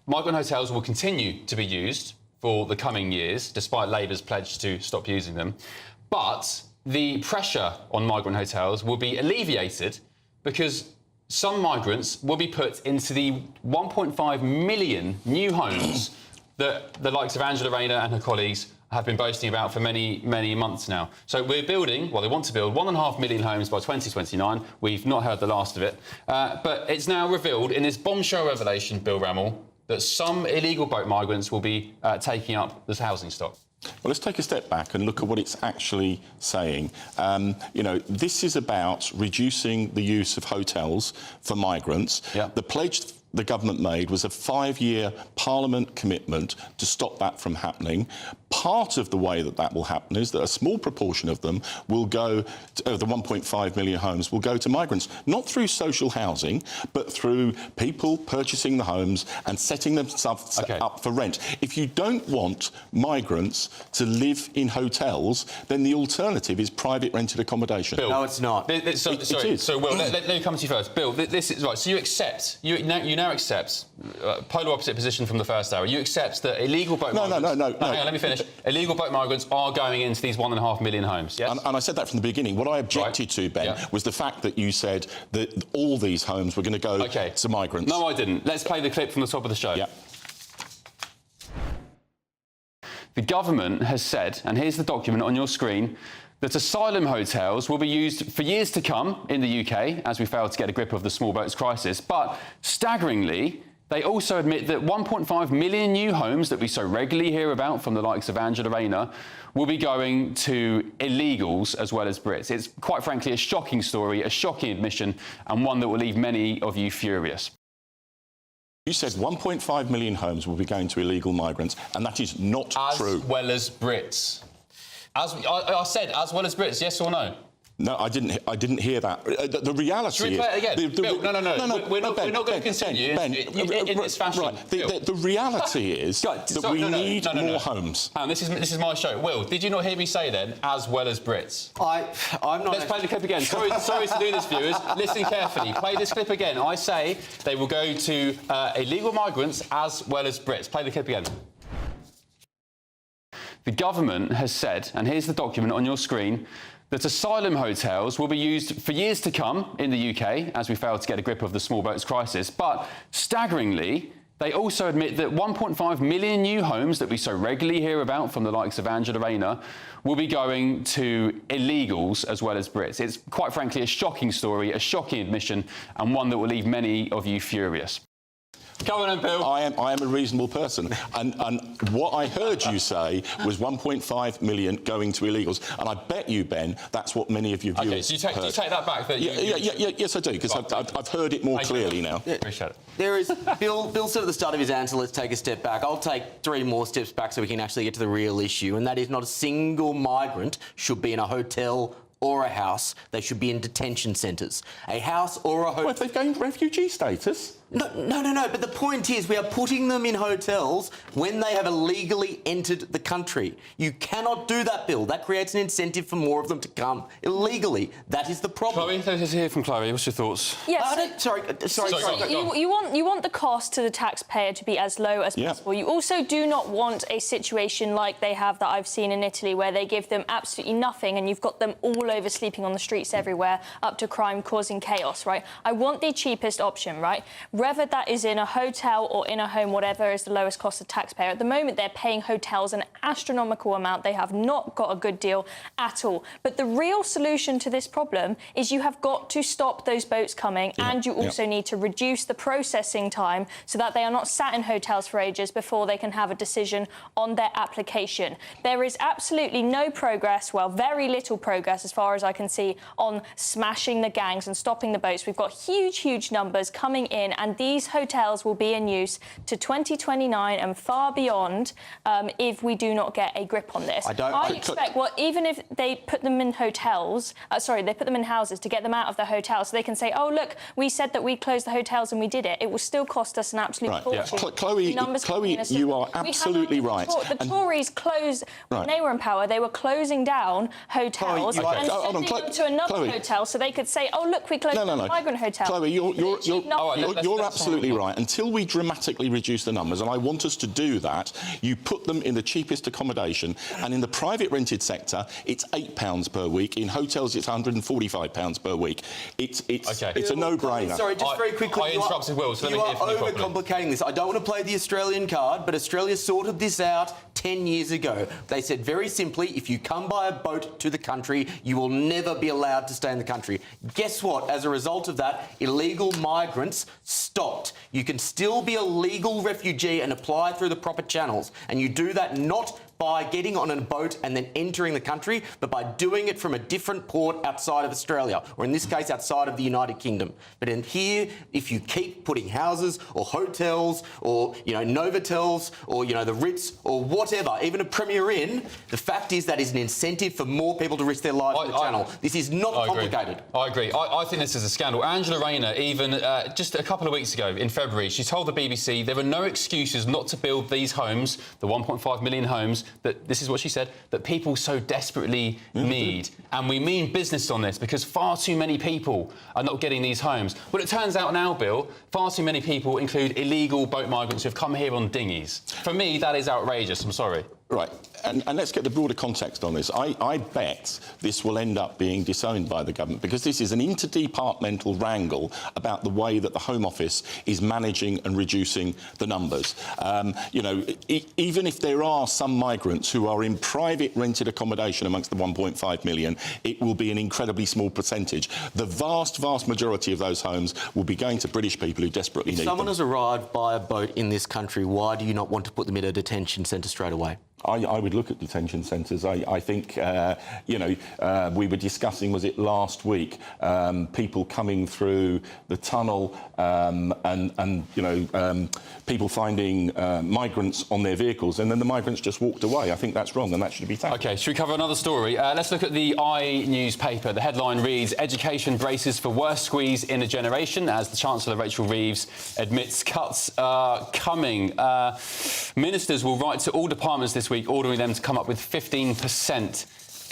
migrant hotels will continue to be used for the coming years, despite Labour's pledge to stop using them. But the pressure on migrant hotels will be alleviated because some migrants will be put into the 1.5 million new homes that the likes of Angela Rayner and her colleagues have been boasting about for many, many months now. So we're building, they want to build 1.5 million homes by 2029. We've not heard the last of it. But it's now revealed in this bombshell revelation, Bill Rammell, that some illegal boat migrants will be taking up this housing stock. Well, let's take a step back and look at what it's actually saying. You know, this is about reducing the use of hotels for migrants. Yeah. The pledge the government made was a 5-year Parliament commitment to stop that from happening. Part of the way that that will happen is that a small proportion of them will go, the 1.5 million homes will go to migrants, not through social housing, but through people purchasing the homes and setting themselves up for rent. If you don't want migrants to live in hotels, then the alternative is private rented accommodation. Bill, No, it's not. It is. So, Will, let me come to you first. Bill, this is right. So you accept, you now accept, polar opposite position from the first hour. You accept that illegal boat migrants... No. Hang on, let me finish. Illegal boat migrants are going into these 1.5 million homes, yes? And I said that from the beginning. What I objected to, Ben, was the fact that you said that all these homes were going to go to migrants. No, I didn't. Let's play the clip from the top of the show. Yeah. The government has said, and here's the document on your screen, that asylum hotels will be used for years to come in the UK as we fail to get a grip of the small boats crisis. But staggeringly, they also admit that 1.5 million new homes that we so regularly hear about from the likes of Angela Rayner will be going to illegals as well as Brits. It's quite frankly a shocking story, a shocking admission, and one that will leave many of you furious. You said 1.5 million homes will be going to illegal migrants, and that is not true. As well as Brits. I said as well as Brits, yes or no? No, I didn't hear that. The reality Should we play it again? Bill, no. We're not going to continue in this fashion. Right. The reality is that we need more homes. And this is my show. Will, did you not hear me say then, as well as Brits? I'm not... Let's play the clip again. Sorry to do this, viewers. Listen carefully. Play this clip again. I say they will go to illegal migrants as well as Brits. Play the clip again. The government has said, and here's the document on your screen, that asylum hotels will be used for years to come in the UK as we fail to get a grip of the small boats crisis. But staggeringly, they also admit that 1.5 million new homes that we so regularly hear about from the likes of Angela Rayner will be going to illegals as well as Brits. It's quite frankly a shocking story, a shocking admission, and one that will leave many of you furious. Come on then, Bill. I am a reasonable person, and what I heard you say was 1.5 million going to illegals, and I bet you, Ben, that's what many of your viewers heard. Do you take that back? Yes, I do, because I've heard it more clearly now. Appreciate it. There is... Bill said at the start of his answer, let's take a step back. I'll take 3 more steps back so we can actually get to the real issue, and that is not a single migrant should be in a hotel or a house. They should be in detention centres. A house or a hotel... Well, if they've gained refugee status... No. But the point is we are putting them in hotels when they have illegally entered the country. You cannot do that, Bill. That creates an incentive for more of them to come illegally. That is the problem. Chloe, let's hear from Chloe. What's your thoughts? Yes. Sorry. You want the cost to the taxpayer to be as low as possible. You also do not want a situation like they have that I've seen in Italy, where they give them absolutely nothing and you've got them all over sleeping on the streets everywhere, up to crime causing chaos, right? I want the cheapest option, right? Whether that is in a hotel or in a home, whatever is the lowest cost of taxpayer. At the moment, they're paying hotels an astronomical amount. They have not got a good deal at all. But the real solution to this problem is you have got to stop those boats coming, and you also need to reduce the processing time so that they are not sat in hotels for ages before they can have a decision on their application. There is absolutely no progress, well, very little progress as far as I can see, on smashing the gangs and stopping the boats. We've got huge numbers coming in, and these hotels will be in use to 2029 and far beyond if we do not get a grip on this. I expect, even if they put them in hotels, they put them in houses to get them out of the hotels, so they can say, oh, look, we said that we'd close the hotels and we did it. It will still cost us an absolute fortune. Chloe, you are absolutely right. The Tories closed, when they were in power, they were closing down hotels and sending them to another hotel so they could say, oh, look, we closed the migrant hotel. Chloe, you're absolutely right. Until we dramatically reduce the numbers, and I want us to do that, you put them in the cheapest accommodation, and in the private rented sector, it's £8 per week. In hotels, it's £145 per week. It's a no-brainer. Sorry, just very quickly. I interrupted Will, so let me hear from you properly. Overcomplicating this. I don't want to play the Australian card, but Australia sorted this out 10 years ago. They said very simply, if you come by a boat to the country, you will never be allowed to stay in the country. Guess what? As a result of that, illegal migrants stopped. You can still be a legal refugee and apply through the proper channels, and you do that not by getting on a boat and then entering the country, but by doing it from a different port outside of Australia, or in this case, outside of the United Kingdom. But in here, if you keep putting houses or hotels or, Novotels or, the Ritz or whatever, even a Premier Inn, the fact is that is an incentive for more people to risk their lives in the Channel. This is not complicated. I agree. I think this is a scandal. Angela Rayner, even just a couple of weeks ago in February, she told the BBC there are no excuses not to build these homes, the 1.5 million homes, that this is what she said, that people so desperately need. And we mean business on this because far too many people are not getting these homes. Well, it turns out now, Bill, far too many people include illegal boat migrants who have come here on dinghies. For me, that is outrageous. I'm sorry. Right, and let's get the broader context on this. I bet this will end up being disowned by the government because this is an interdepartmental wrangle about the way that the Home Office is managing and reducing the numbers. Even if there are some migrants who are in private rented accommodation amongst the 1.5 million, it will be an incredibly small percentage. The vast, vast majority of those homes will be going to British people who desperately need them. If someone has arrived by a boat in this country, why do you not want to put them in a detention centre straight away? I would look at detention centres. I think, we were discussing, was it last week, people coming through the tunnel people finding migrants on their vehicles and then the migrants just walked away. I think that's wrong and that should be tackled. OK, should we cover another story? Let's look at the newspaper. The headline reads, Education braces for worst squeeze in a generation, as the Chancellor Rachel Reeves admits cuts are coming. Ministers will write to all departments this week ordering them to come up with 15%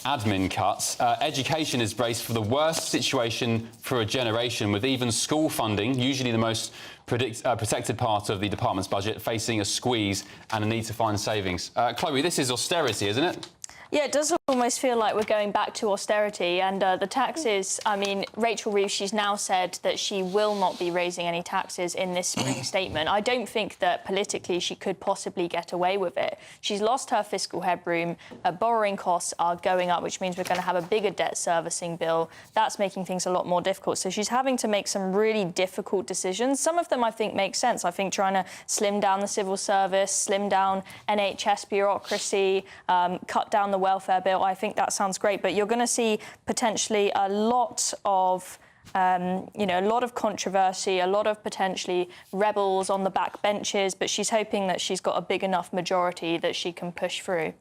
admin cuts. Education is braced for the worst situation for a generation, with even school funding, usually the most protected part of the department's budget, facing a squeeze and a need to find savings. Chloe, this is austerity, isn't it? Yeah, it does almost feel like we're going back to austerity. And the taxes, I mean, Rachel Reeves, she's now said that she will not be raising any taxes in this spring statement. I don't think that politically she could possibly get away with it. She's lost her fiscal headroom. Borrowing costs are going up, which means we're going to have a bigger debt servicing bill. That's making things a lot more difficult. So she's having to make some really difficult decisions. Some of them, I think, make sense. I think trying to slim down the civil service, slim down NHS bureaucracy, cut down the welfare bill, I think that sounds great, but you're going to see potentially a lot of a lot of controversy, a lot of potentially rebels on the back benches, but she's hoping that she's got a big enough majority that she can push through.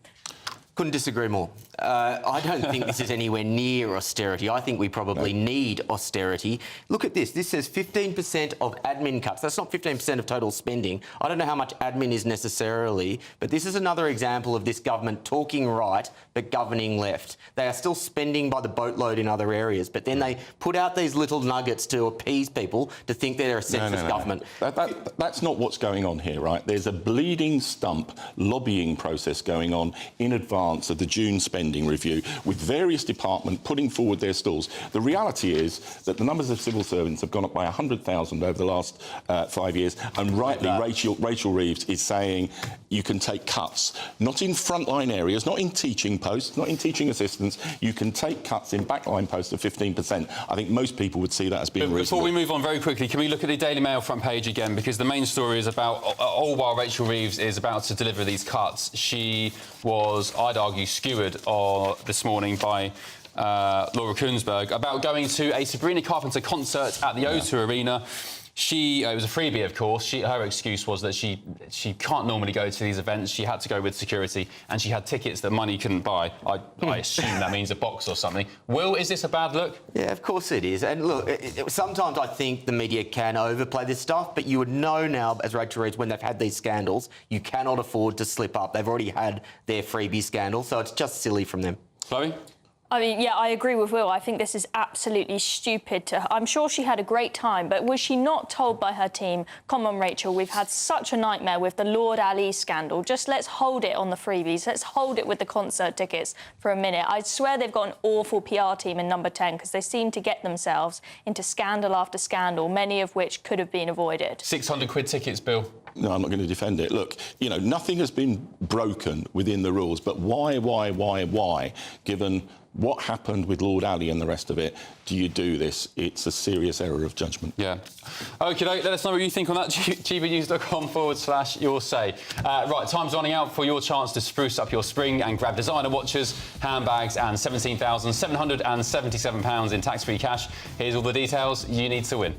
Couldn't disagree more. I don't think this is anywhere near austerity. I think we probably need austerity. Look at this. This says 15% of admin cuts. That's not 15% of total spending. I don't know how much admin is necessarily, but this is another example of this government talking right but governing left. They are still spending by the boatload in other areas, but then they put out these little nuggets to appease people to think they're a centrist government. That's not what's going on here, right? There's a bleeding stump lobbying process going on in advance of the June spending review, with various departments putting forward their stalls. The reality is that the numbers of civil servants have gone up by 100,000 over the last 5 years, and rightly Rachel Reeves is saying you can take cuts, not in frontline areas, not in teaching posts, not in teaching assistants. You can take cuts in backline posts of 15%. I think most people would see that as being reasonable. Before we move on very quickly, can we look at the Daily Mail front page again? Because the main story is about, all while Rachel Reeves is about to deliver these cuts, she was, I'd argue, skewered this morning by Laura Kuenssberg about going to a Sabrina Carpenter concert at the O2 Arena. It was a freebie, of course. Her excuse was that she can't normally go to these events. She had to go with security, and she had tickets that money couldn't buy. I assume that means a box or something. Will, is this a bad look? Yeah, of course it is. And look, sometimes I think the media can overplay this stuff, but you would know now, as Rachel Reeves, when they've had these scandals, you cannot afford to slip up. They've already had their freebie scandal, so it's just silly from them. Chloe? I mean, yeah, I agree with Will. I think this is absolutely stupid. I'm sure she had a great time, but was she not told by her team, come on, Rachel, we've had such a nightmare with the Lord Ali scandal. Just let's hold it on the freebies. Let's hold it with the concert tickets for a minute. I swear they've got an awful PR team in Number 10 because they seem to get themselves into scandal after scandal, many of which could have been avoided. 600 quid tickets, Bill. No, I'm not going to defend it. Look, nothing has been broken within the rules, but why, given what happened with Lord Ali and the rest of it, do you do this? It's a serious error of judgment. Yeah. OK, let us know what you think on that. gbnews.com/your say. Right, time's running out for your chance to spruce up your spring and grab designer watches, handbags and £17,777 in tax-free cash. Here's all the details you need to win.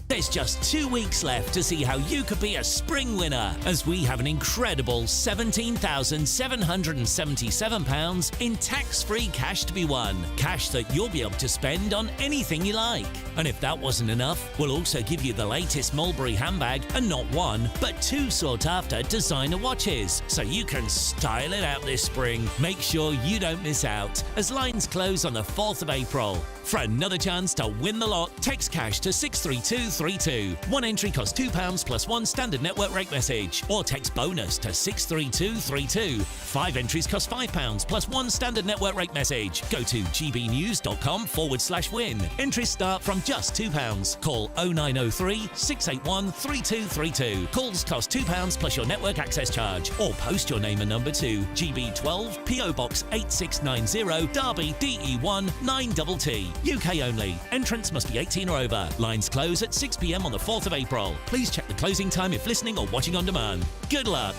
There's just 2 weeks left to see how you could be a spring winner, as we have an incredible £17,777 in tax-free cash to be won. Cash that you'll be able to spend on anything you like. And if that wasn't enough, we'll also give you the latest Mulberry handbag and not one, but 2 sought-after designer watches, so you can style it out this spring. Make sure you don't miss out, as lines close on the 4th of April. For another chance to win the lot, text cash to 63232. One entry costs £2 plus 1 standard network rate message, or text bonus to 63232. 5 entries cost £5 plus 1 standard network rate message. Go to gbnews.com/win. Entries start from just £2. Call 0903 681 3232. Calls cost £2 plus your network access charge, or post your name and number to GB12 PO Box 8690 Derby DE1 9TT. UK only. Entrants must be 18 or over. Lines close at 6 p.m. on the 4th of April. Please check the closing time if listening or watching on demand. Good luck.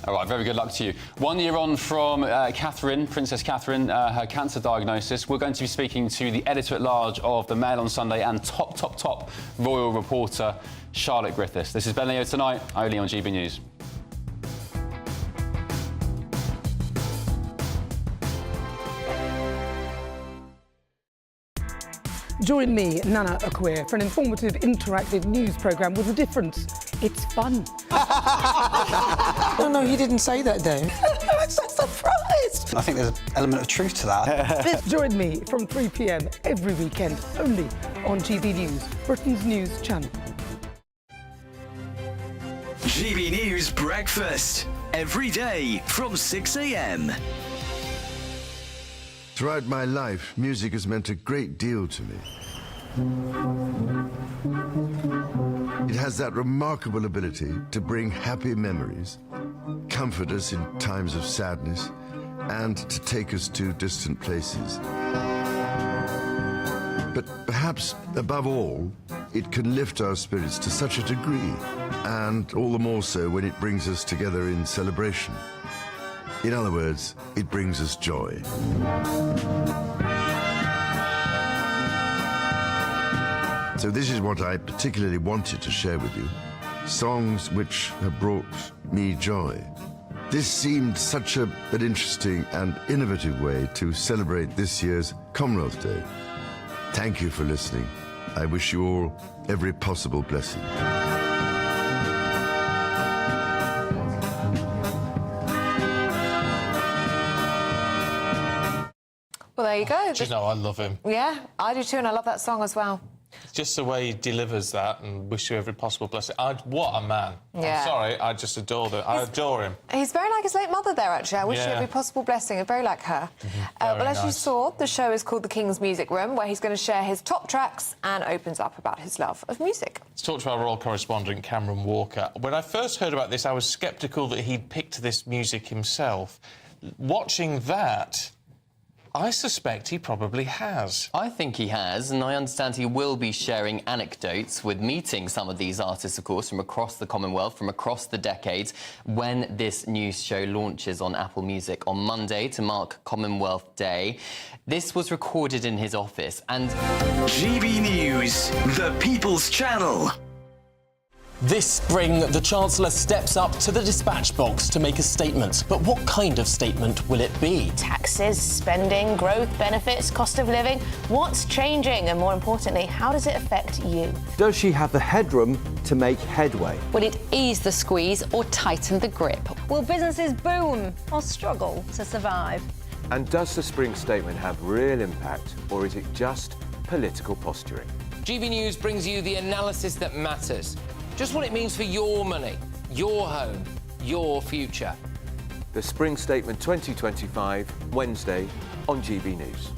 All right, very good luck to you. 1 year on from Catherine, Princess Catherine, her cancer diagnosis. We're going to be speaking to the editor-at-large of the Mail on Sunday and top royal reporter, Charlotte Griffiths. This is Ben Leo Tonight, only on GB News. Join me, Nana Akwe, for an informative, interactive news programme with a difference. It's fun. No, he didn't say that, Dave. I'm so surprised. I think there's an element of truth to that. Join me from 3 p.m. every weekend, only on GB News, Britain's news channel. GB News Breakfast, every day from 6 a.m. Throughout my life, music has meant a great deal to me. It has that remarkable ability to bring happy memories, comfort us in times of sadness, and to take us to distant places. But perhaps, above all, it can lift our spirits to such a degree, and all the more so when it brings us together in celebration. In other words, it brings us joy. So this is what I particularly wanted to share with you. Songs which have brought me joy. This seemed such an interesting and innovative way to celebrate this year's Commonwealth Day. Thank you for listening. I wish you all every possible blessing. Well, there you go. Do you know, I love him. Yeah, I do too, and I love that song as well. Just the way he delivers that, and wish you every possible blessing. What a man. Yeah. I'm sorry, I just adore him. I adore him. He's very like his late mother there, actually. I wish you Yeah. every possible blessing. Very like her. Very As you nice. saw, the show is called The King's Music Room, where he's going to share his top tracks and opens up about his love of music. Let's talk to our royal correspondent, Cameron Walker. When I first heard about this, I was sceptical that he'd picked this music himself. Watching that, I suspect he probably has. I think he has, and I understand he will be sharing anecdotes with meeting some of these artists, of course, from across the Commonwealth, from across the decades, when this news show launches on Apple Music on Monday to mark Commonwealth Day. This was recorded in his office, and... GB News, the People's Channel. This spring, the Chancellor steps up to the dispatch box to make a statement. But what kind of statement will it be? Taxes, spending, growth, benefits, cost of living. What's changing? And more importantly, how does it affect you? Does she have the headroom to make headway? Will it ease the squeeze or tighten the grip? Will businesses boom or struggle to survive? And does the spring statement have real impact, or is it just political posturing? GB News brings you the analysis that matters. Just what it means for your money, your home, your future. The Spring Statement 2025, Wednesday on GB News.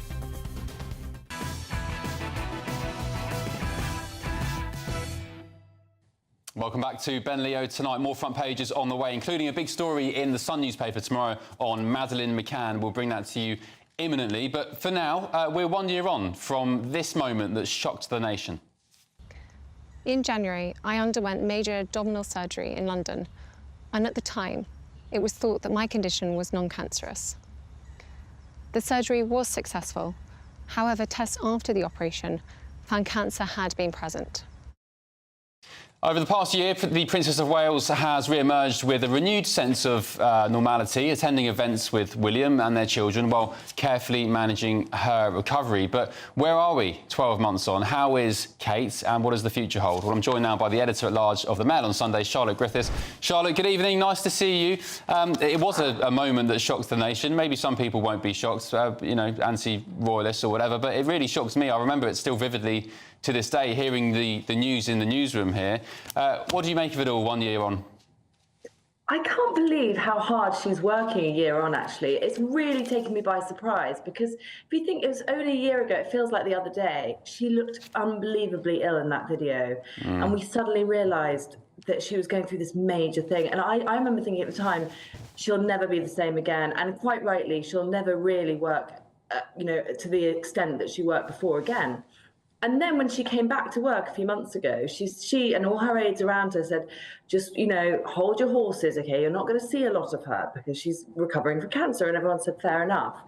Welcome back to Ben Leo tonight. More front pages on the way, including a big story in the Sun newspaper tomorrow on Madeleine McCann. We'll bring that to you imminently. But for now, we're 1 year on from this moment that shocked the nation. In January, I underwent major abdominal surgery in London, and at the time, it was thought that my condition was non-cancerous. The surgery was successful. However, tests after the operation found cancer had been present. Over the past year, the Princess of Wales has re-emerged with a renewed sense of normality, attending events with William and their children while carefully managing her recovery. But where are we 12 months on? How is Kate and what does the future hold? Well, I'm joined now by the editor-at-large of the Mail on Sunday, Charlotte Griffiths. Charlotte, good evening. Nice to see you. It was a moment that shocked the nation. Maybe some people won't be shocked, you know, anti-royalists or whatever, but it really shocked me. I remember it still vividly to this day, hearing the news in the newsroom here. What do you make of it all 1 year on? I can't believe how hard she's working a year on, actually. It's really taken me by surprise because if you think it was only a year ago, it feels like the other day, she looked unbelievably ill in that video. And we suddenly realised that she was going through this major thing. And I remember thinking at the time, she'll never be the same again. And quite rightly, she'll never really work, you know, to the extent that she worked before again. And then when she came back to work a few months ago, she and all her aides around her said, just, you know, hold your horses, OK? You're not going to see a lot of her because she's recovering from cancer. And everyone said, fair enough.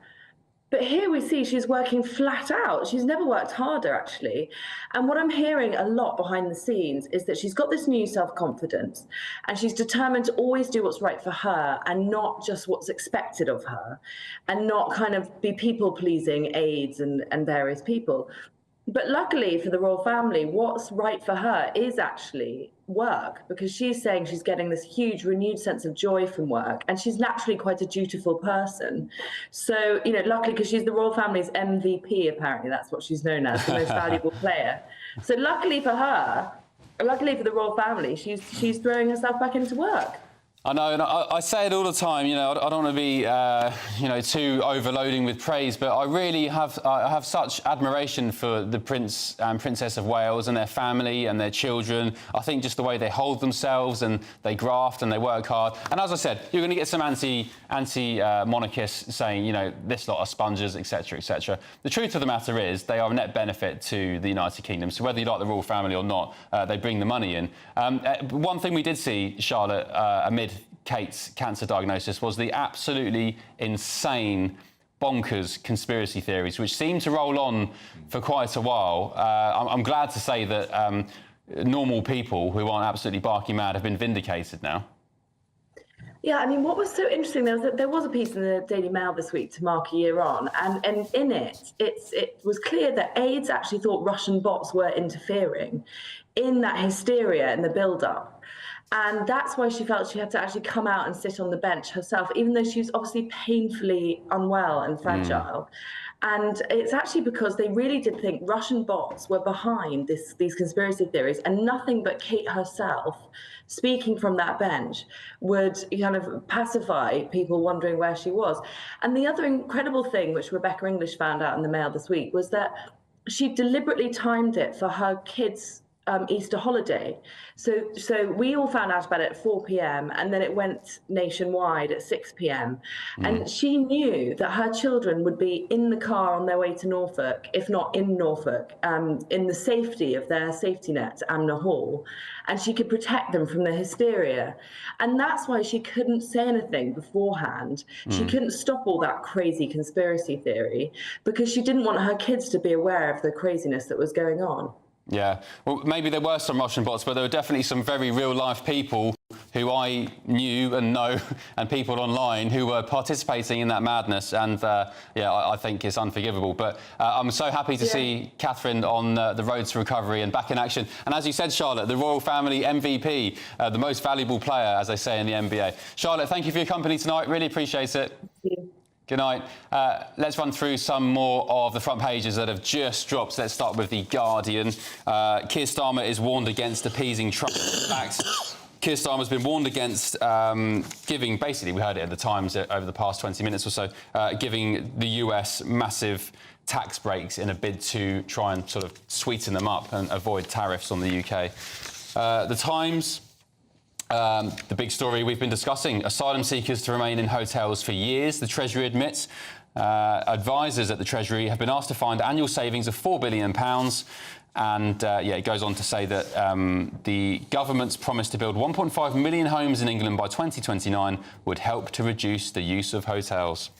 But here we see she's working flat out. She's never worked harder, actually. And what I'm hearing a lot behind the scenes is that she's got this new self-confidence and she's determined to always do what's right for her and not just what's expected of her and not kind of be people-pleasing aides and various people. But luckily for the royal family, what's right for her is actually work, because she's saying she's getting this huge renewed sense of joy from work, and she's naturally quite a dutiful person. So, you know, luckily, because she's the royal family's MVP, apparently that's what she's known as, the most valuable player. So luckily for her, luckily for the royal family, she's throwing herself back into work. I know, and I say it all the time, you know, I don't want to be, you know, too overloading with praise, but I really have such admiration for the Prince and Princess of Wales and their family and their children. I think just the way they hold themselves and they graft and they work hard. And as I said, you're going to get some anti-monarchists saying, you know, this lot are sponges, etc., etc. The truth of the matter is they are a net benefit to the United Kingdom. So whether you like the royal family or not, they bring the money in. One thing we did see, Charlotte, amid Kate's cancer diagnosis was the absolutely insane, bonkers conspiracy theories, which seemed to roll on for quite a while. I'm glad to say that normal people who aren't absolutely barking mad have been vindicated now. Yeah, I mean, what was so interesting, there was a piece in the Daily Mail this week to mark a year on, and in it was clear that aides actually thought Russian bots were interfering in that hysteria and the build-up. And that's why she felt she had to actually come out and sit on the bench herself, even though she was obviously painfully unwell and fragile. And it's actually because they really did think Russian bots were behind these conspiracy theories, and nothing but Kate herself speaking from that bench would kind of pacify people wondering where she was. And the other incredible thing, which Rebecca English found out in the Mail this week, was that she deliberately timed it for her kids' Easter holiday. So we all found out about it at 4 p.m. and then it went nationwide at 6 p.m. And she knew that her children would be in the car on their way to Norfolk, if not in Norfolk, in the safety of their safety net, Amner Hall, and she could protect them from the hysteria. And that's why she couldn't say anything beforehand. She couldn't stop all that crazy conspiracy theory because she didn't want her kids to be aware of the craziness that was going on. Yeah, well, maybe there were some Russian bots, but there were definitely some very real-life people who I knew and know, and people online who were participating in that madness. And, yeah, I think it's unforgivable. But I'm so happy to see Catherine on the road to recovery and back in action. And as you said, Charlotte, the royal family MVP, the most valuable player, as they say in the NBA. Charlotte, thank you for your company tonight. Really appreciate it. Thank you. Good night. Let's run through some more of the front pages that have just dropped. Let's start with The Guardian. Keir Starmer is warned against appeasing Trump. Keir Starmer's been warned against giving, basically, we heard it at the Times over the past 20 minutes or so, giving the US massive tax breaks in a bid to try and sort of sweeten them up and avoid tariffs on the UK. The Times. The big story we've been discussing, asylum seekers to remain in hotels for years, the Treasury admits. Advisors at the Treasury have been asked to find annual savings of £4 billion. And it goes on to say that the government's promise to build 1.5 million homes in England by 2029 would help to reduce the use of hotels.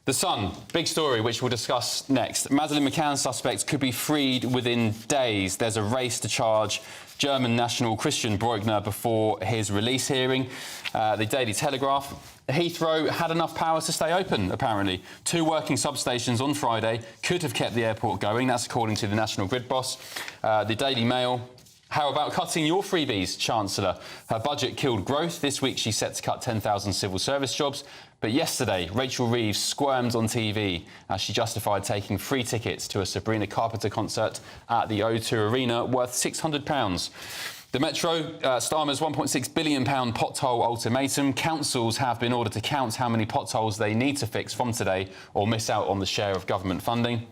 The Sun, big story, which we'll discuss next. Madeleine McCann suspects could be freed within days. There's a race to charge German national Christian Bruckner before his release hearing. The Daily Telegraph. Heathrow had enough power to stay open, apparently. 2 working substations on Friday could have kept the airport going. That's according to the National Grid boss. The Daily Mail. How about cutting your freebies, Chancellor? Her budget killed growth. This week she's set to cut 10,000 civil service jobs. But yesterday, Rachel Reeves squirmed on TV as she justified taking free tickets to a Sabrina Carpenter concert at the O2 Arena worth £600. The Metro, Starmer's £1.6 billion pothole ultimatum. Councils have been ordered to count how many potholes they need to fix from today or miss out on the share of government funding.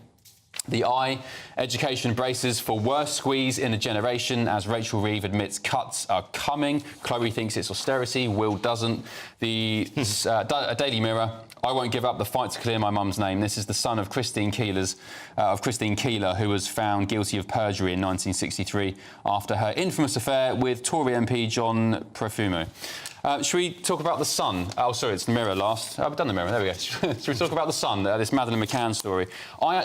The Eye, education braces for worst squeeze in a generation as Rachel Reeves admits cuts are coming. Chloe thinks it's austerity, Will doesn't. The Daily Mirror, I won't give up the fight to clear my mum's name. This is the son of Christine Keeler, who was found guilty of perjury in 1963 after her infamous affair with Tory MP John Profumo. Should we talk about The Sun? Oh, sorry, it's the Mirror last. I've done the Mirror, there we go. Should we talk about The Sun, this Madeleine McCann story? I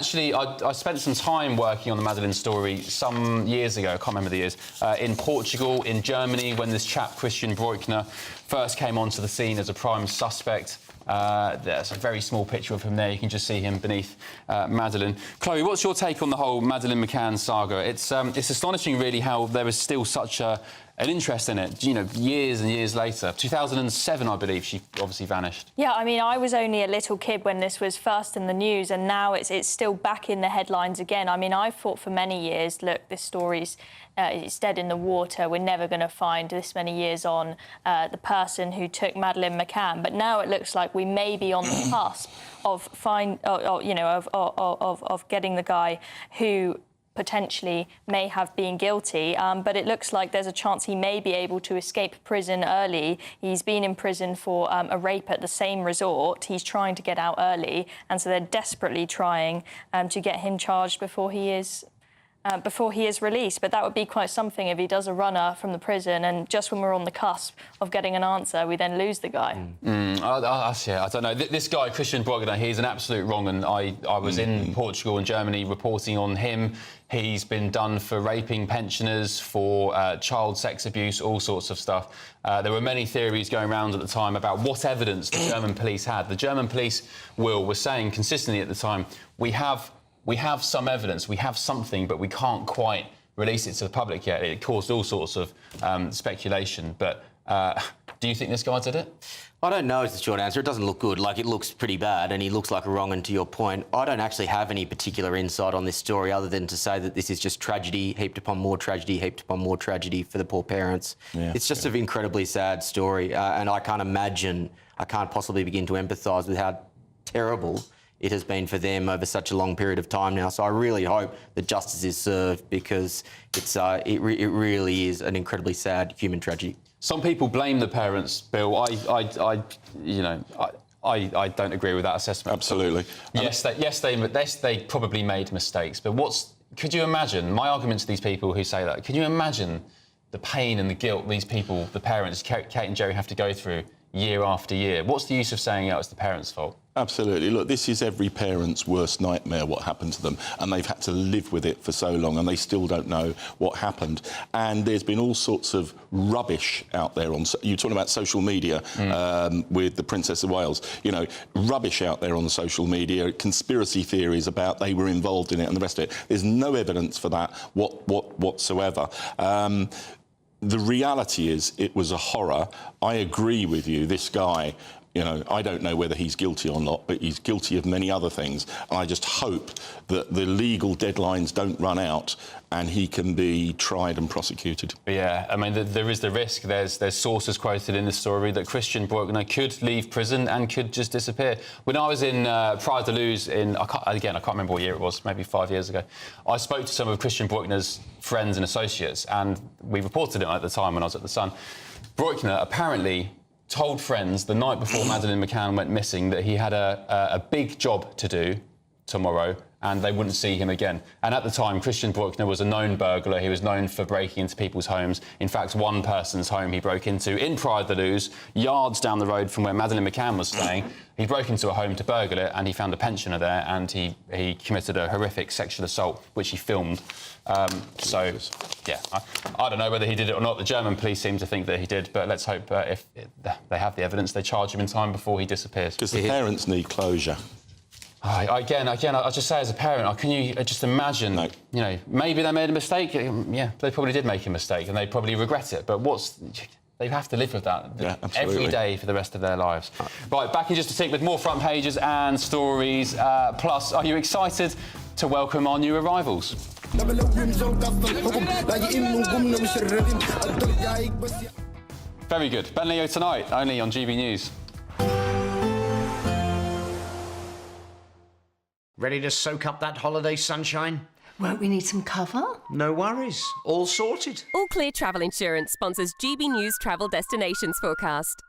spent some time working on the Madeleine story some years ago, I can't remember the years, in Portugal, in Germany, when this chap, Christian Bruckner, first came onto the scene as a prime suspect. There's a very small picture of him there. You can just see him beneath Madeleine. Chloe, what's your take on the whole Madeleine McCann saga? It's astonishing, really, how there is still such an interest in it, you know, years and years later. 2007, I believe, she obviously vanished. Yeah, I mean, I was only a little kid when this was first in the news, and now it's still back in the headlines again. I mean, I've thought for many years, look, this story's it's dead in the water. We're never going to find, this many years on, the person who took Madeleine McCann. But now it looks like we may be on the cusp of getting the guy who potentially may have been guilty, but it looks like there's a chance he may be able to escape prison early. He's been in prison for a rape at the same resort. He's trying to get out early, and so they're desperately trying to get him charged before he is released. But that would be quite something if he does a runner from the prison, and just when we're on the cusp of getting an answer, we then lose the guy. I don't know. This guy, Christian Bruckner, he's an absolute wrong, and I was in Portugal and Germany reporting on him. He's been done for raping pensioners, for child sex abuse, all sorts of stuff. There were many theories going around at the time about what evidence the German police had. The German police, Will, were saying consistently at the time, we have some evidence, we have something, but we can't quite release it to the public yet. It caused all sorts of speculation. But do you think this guy did it? I don't know is the short answer. It doesn't look good. Like, it looks pretty bad, and he looks like a wrong. And to your point, I don't actually have any particular insight on this story other than to say that this is just tragedy heaped upon more tragedy, heaped upon more tragedy for the poor parents. Yeah, it's just an incredibly sad story, and I can't possibly begin to empathise with how terrible it has been for them over such a long period of time now. So I really hope that justice is served, because it really is an incredibly sad human tragedy. Some people blame the parents, Bill. I don't agree with that assessment. Absolutely. Yes, they probably made mistakes, but could you imagine, my argument to these people who say that, can you imagine the pain and the guilt these people, the parents, Kate and Jerry, have to go through year after year? What's the use of saying it's the parents' fault? Absolutely. Look, this is every parent's worst nightmare, what happened to them, and they've had to live with it for so long, and they still don't know what happened. And there's been all sorts of rubbish out there you're talking about social media with the Princess of Wales. You know, rubbish out there on social media, conspiracy theories about they were involved in it and the rest of it. There's no evidence for that whatsoever. The reality is it was a horror. I agree with you. This guy You know, I don't know whether he's guilty or not, but he's guilty of many other things. And I just hope that the legal deadlines don't run out and he can be tried and prosecuted. Yeah, I mean, there is the risk. There's sources quoted in the story that Christian Bruckner could leave prison and could just disappear. When I was in Praia de Luz I can't remember what year it was, maybe 5 years ago, I spoke to some of Christian Bruckner's friends and associates, and we reported it at the time when I was at The Sun. Bruckner apparently told friends the night before Madeleine McCann went missing that he had a big job to do tomorrow and they wouldn't see him again. And at the time, Christian Bruckner was a known burglar. He was known for breaking into people's homes. In fact, one person's home he broke into in Praia de Luz, yards down the road from where Madeleine McCann was staying. He broke into a home to burgle it, and he found a pensioner there, and he committed a horrific sexual assault, which he filmed. So, yeah, I don't know whether he did it or not. The German police seem to think that he did, but let's hope if they have the evidence, they charge him in time before he disappears. Because the parents need closure. Again, I just say as a parent, can you just imagine, you know, maybe they made a mistake? Yeah, they probably did make a mistake and they probably regret it, but they have to live with that every day for the rest of their lives. Right, back in just a tick with more front pages and stories. Plus, are you excited to welcome our new arrivals? Very good. Ben Leo tonight, only on GB News. Ready to soak up that holiday sunshine? Won't we need some cover? No worries. All sorted. All Clear Travel Insurance sponsors GB News travel destinations forecast.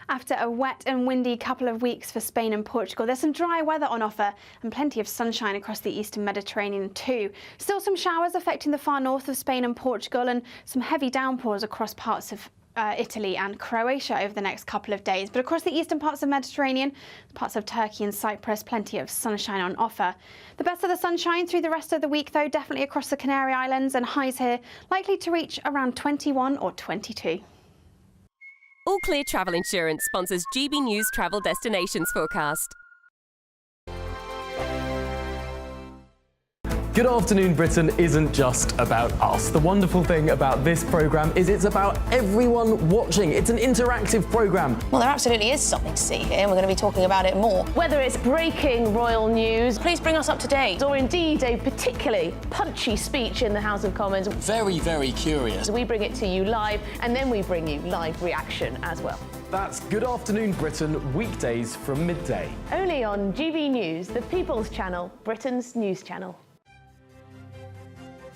After a wet and windy couple of weeks for Spain and Portugal, there's some dry weather on offer and plenty of sunshine across the eastern Mediterranean too. Still some showers affecting the far north of Spain and Portugal and some heavy downpours across parts of Italy and Croatia over the next couple of days. But across the eastern parts of the Mediterranean, parts of Turkey and Cyprus, plenty of sunshine on offer. The best of the sunshine through the rest of the week, though, definitely across the Canary Islands, and highs here likely to reach around 21 or 22. All Clear Travel Insurance sponsors GB News travel destinations forecast. Good Afternoon Britain isn't just about us. The wonderful thing about this programme is it's about everyone watching. It's an interactive programme. Well, there absolutely is something to see here, and we're going to be talking about it more. Whether it's breaking royal news, please bring us up to date, or indeed a particularly punchy speech in the House of Commons. Very, very curious. We bring it to you live, and then we bring you live reaction as well. That's Good Afternoon Britain, weekdays from midday. Only on GB News, the People's Channel, Britain's news channel.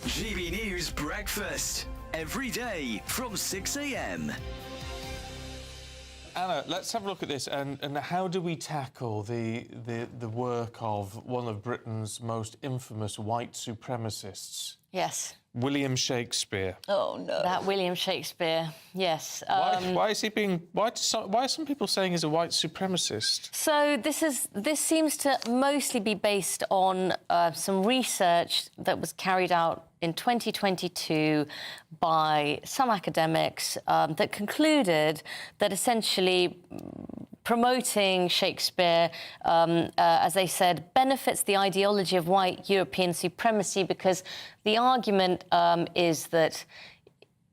GB News Breakfast, every day from 6 a.m. Anna, let's have a look at this, and how do we tackle the work of one of Britain's most infamous white supremacists? Yes. William Shakespeare. Oh no. That William Shakespeare, yes. Why is he being? Why are some people saying he's a white supremacist? So this seems to mostly be based on some research that was carried out in 2022 by some academics that concluded that essentially promoting Shakespeare, as they said, benefits the ideology of white European supremacy, because the argument is that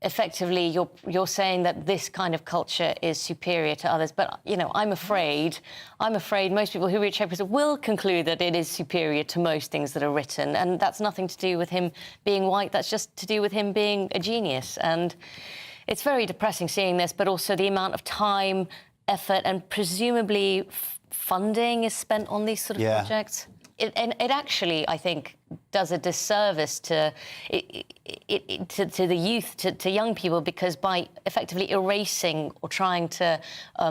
effectively you're saying that this kind of culture is superior to others. But, you know, I'm afraid most people who read Shakespeare will conclude that it is superior to most things that are written. And that's nothing to do with him being white. That's just to do with him being a genius. And it's very depressing seeing this, but also the amount of time, effort and presumably funding is spent on these sort of projects. It actually, I think, does a disservice to the youth, to young people, because by effectively erasing or trying to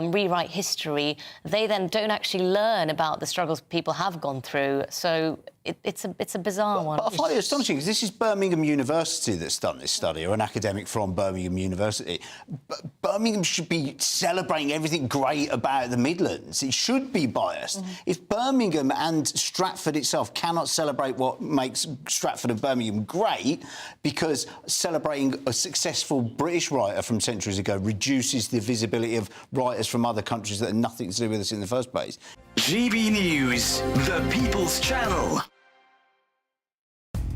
rewrite history, they then don't actually learn about the struggles people have gone through. So it's a bizarre one. But I find it astonishing, because this is Birmingham University that's done this study, or an academic from Birmingham University. Birmingham should be celebrating everything great about the Midlands. It should be biased. If Birmingham and Stratford itself cannot celebrate what makes Stratford and Birmingham great, because celebrating a successful British writer from centuries ago reduces the visibility of writers from other countries that had nothing to do with us in the first place. GB News, the People's Channel.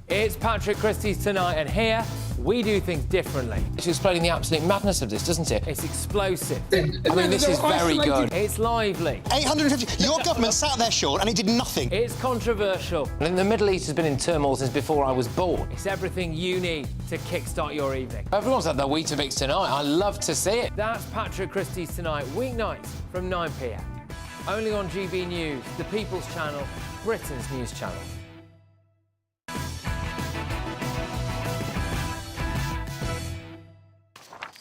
It's Patrick Christie's Tonight, and here We do things differently. It's explaining the absolute madness of this, doesn't it? It's explosive. I mean, this is very good. It's lively. 850. Your government sat there, Sean, and it did nothing. It's controversial. And the Middle East has been in turmoil since before I was born. It's everything you need to kickstart your evening. Everyone's had their Weetabix tonight. I love to see it. That's Patrick Christie's Tonight, weeknights from 9 p.m. Only on GB News, the People's Channel, Britain's news channel.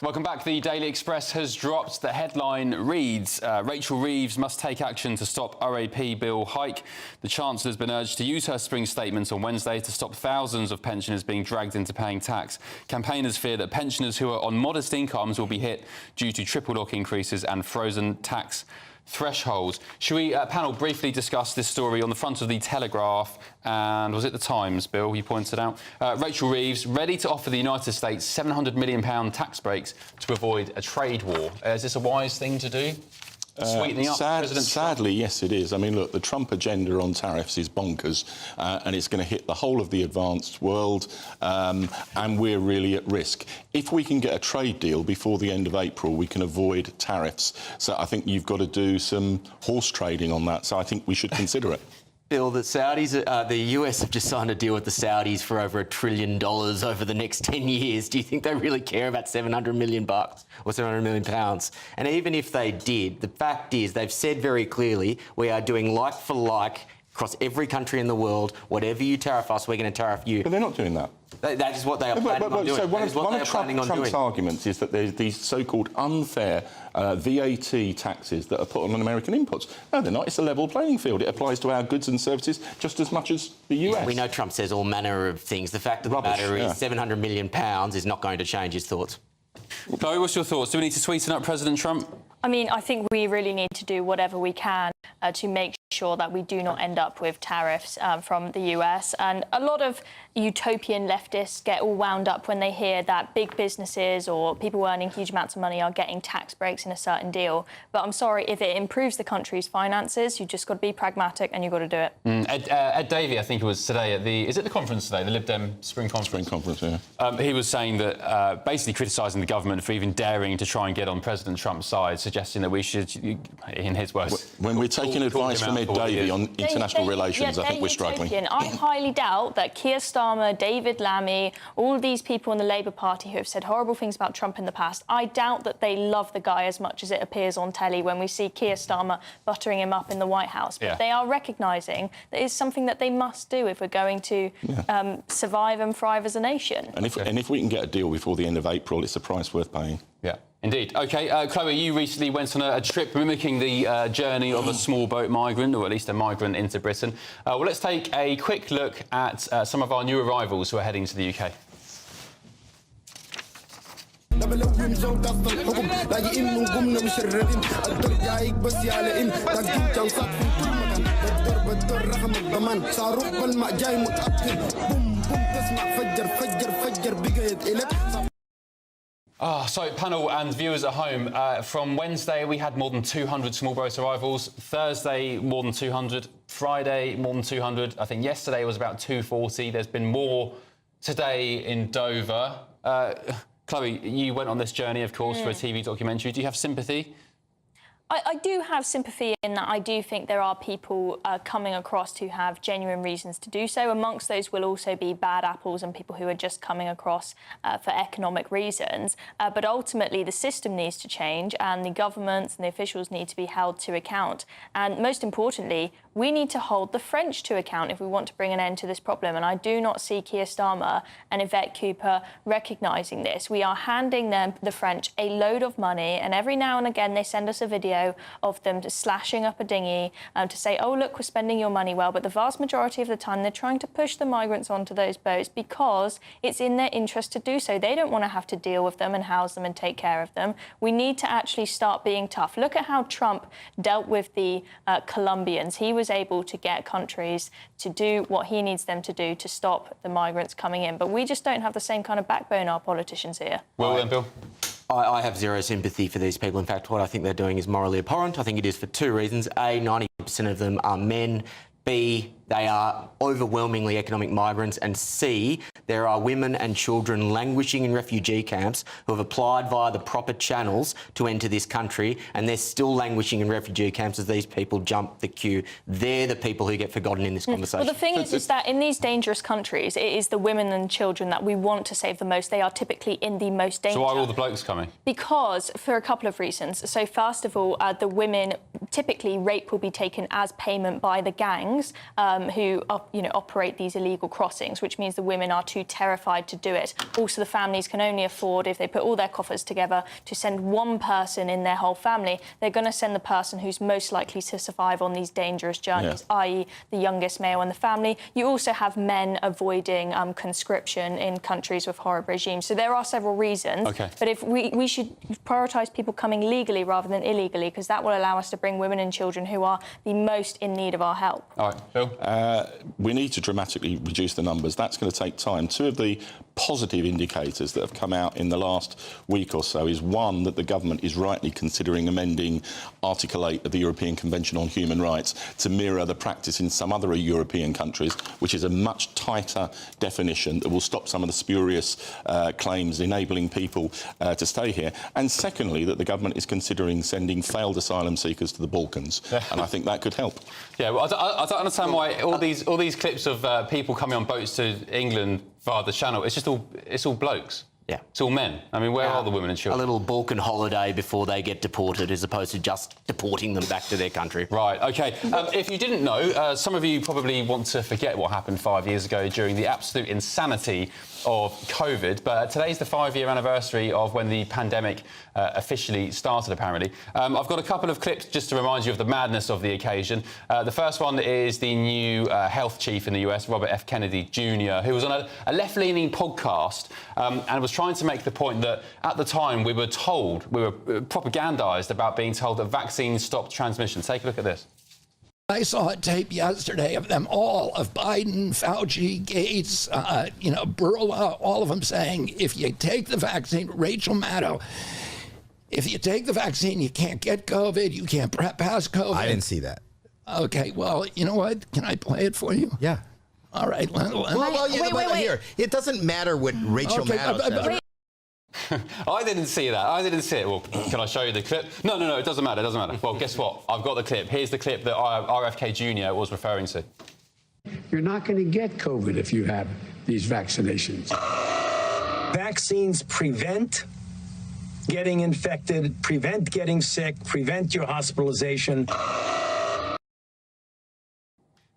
Welcome back. The Daily Express has dropped. The headline reads, Rachel Reeves must take action to stop RAP bill hike. The Chancellor has been urged to use her spring statement on Wednesday to stop thousands of pensioners being dragged into paying tax. Campaigners fear that pensioners who are on modest incomes will be hit due to triple lock increases and frozen tax thresholds. Should we, panel, briefly discuss this story on the front of the Telegraph and, was it the Times, Bill, you pointed out? Rachel Reeves ready to offer the United States £700 million tax breaks to avoid a trade war. Is this a wise thing to do? Sweetening up President Sadly, yes, it is. I mean, look, the Trump agenda on tariffs is bonkers, and it's going to hit the whole of the advanced world, and we're really at risk. If we can get a trade deal before the end of April, we can avoid tariffs. So I think you've got to do some horse trading on that, so I think we should consider it. Bill, the US have just signed a deal with the Saudis for over $1 trillion over the next 10 years. Do you think they really care about $700 million or £700 million? And even if they did, the fact is they've said very clearly we are doing like for like across every country in the world. Whatever you tariff us, we're going to tariff you. But they're not doing that. That is what they are planning on doing. So one of Trump's arguments is that there's these so-called unfair VAT taxes that are put on American imports. No, they're not. It's a level playing field. It applies to our goods and services just as much as the US. Yeah, we know Trump says all manner of things. The fact of the matter is £700 million is not going to change his thoughts. Chloe, what's your thoughts? Do we need to sweeten up President Trump? I mean, I think we really need to do whatever we can to make sure that we do not end up with tariffs from the US. And a lot of utopian leftists get all wound up when they hear that big businesses or people earning huge amounts of money are getting tax breaks in a certain deal. But I'm sorry, if it improves the country's finances, you've just got to be pragmatic and you've got to do it. Ed Davey, I think it was today at the... Is it the conference today, the Lib Dem Spring Conference? Spring Conference, yeah. He was saying that, basically criticising the government for even daring to try and get on President Trump's side, suggesting that we should, in his words... When we're taking advice from Ed Davey on international relations, I think we're struggling. I highly doubt that Keir Starmer, David Lammy, all of these people in the Labour Party who have said horrible things about Trump in the past, I doubt that they love the guy as much as it appears on telly when we see Keir Starmer buttering him up in the White House. But they are recognising that it's something that they must do if we're going to survive and thrive as a nation. And if we can get a deal before the end of April, it's a price worth paying. Yeah. Indeed. OK, Chloe, you recently went on a trip mimicking the journey of a small boat migrant, or at least a migrant into Britain. Well, let's take a quick look at some of our new arrivals who are heading to the UK. So, panel and viewers at home, from Wednesday we had more than 200 small boat arrivals, Thursday more than 200, Friday more than 200, I think yesterday was about 240, there's been more today in Dover. Chloe, you went on this journey, of course, for a TV documentary. Do you have sympathy? I do have sympathy in that I do think there are people coming across who have genuine reasons to do so. Amongst those will also be bad apples and people who are just coming across for economic reasons. But ultimately, the system needs to change and the governments and the officials need to be held to account. And most importantly, we need to hold the French to account if we want to bring an end to this problem. And I do not see Keir Starmer and Yvette Cooper recognising this. We are handing them, the French, a load of money, and every now and again they send us a video of them just slashing up a dinghy to say, oh, look, we're spending your money well. But the vast majority of the time, they're trying to push the migrants onto those boats because it's in their interest to do so. They don't want to have to deal with them and house them and take care of them. We need to actually start being tough. Look at how Trump dealt with the Colombians. He was able to get countries to do what he needs them to do to stop the migrants coming in. But we just don't have the same kind of backbone, our politicians here. Well then, Bill. I have zero sympathy for these people. In fact, what I think they're doing is morally abhorrent. I think it is for two reasons. A, 90% of them are men. B, they are overwhelmingly economic migrants, and C, there are women and children languishing in refugee camps who have applied via the proper channels to enter this country, and they're still languishing in refugee camps as these people jump the queue. They're the people who get forgotten in this conversation. Well, the thing is that in these dangerous countries, it is the women and children that we want to save the most. They are typically in the most danger. So why are all the blokes coming? Because, for a couple of reasons. So, first of all, the women, typically rape will be taken as payment by the gangs who operate these illegal crossings, which means the women are too terrified to do it. Also, the families can only afford, if they put all their coffers together, to send one person in their whole family. They're going to send the person who's most likely to survive on these dangerous journeys, i.e. the youngest male in the family. You also have men avoiding conscription in countries with horrible regimes. So there are several reasons. Okay. But if we should prioritise people coming legally rather than illegally, because that will allow us to bring women and children who are the most in need of our help. All right, Bill? We need to dramatically reduce the numbers. That's going to take time. Two of the positive indicators that have come out in the last week or so is, one, that the government is rightly considering amending Article 8 of the European Convention on Human Rights to mirror the practice in some other European countries, which is a much tighter definition that will stop some of the spurious claims enabling people to stay here. And secondly, that the government is considering sending failed asylum seekers to the Balkans. And I think that could help. Yeah, well, I don't understand why all these clips of people coming on boats to England via the Channel, it's all blokes. Yeah. It's all men. I mean, where are the women and children? A little Balkan holiday before they get deported, as opposed to just deporting them back to their country. Right, OK. If you didn't know, some of you probably want to forget what happened 5 years ago during the absolute insanity of COVID, but today's the 5-year anniversary of when the pandemic officially started, apparently. I've got a couple of clips just to remind you of the madness of the occasion. The first one is the new health chief in the US, Robert F. Kennedy Jr., who was on a left-leaning podcast and was trying to make the point that at the time we were propagandised about being told that vaccines stopped transmission. Take a look at this. I saw a tape yesterday of them all, of Biden, Fauci, Gates, Burla, all of them saying, if you take the vaccine, Rachel Maddow, if you take the vaccine, you can't get COVID, you can't pass COVID. I didn't see that. Okay, well, you know what? Can I play it for you? Yeah. All right. Wait. Here, it doesn't matter what Rachel Maddow says. I didn't see that. I didn't see it. Well, can I show you the clip? No, it doesn't matter. It doesn't matter. Well, guess what? I've got the clip. Here's the clip that RFK Jr. was referring to. You're not going to get COVID if you have these vaccinations. Vaccines prevent getting infected, prevent getting sick, prevent your hospitalization.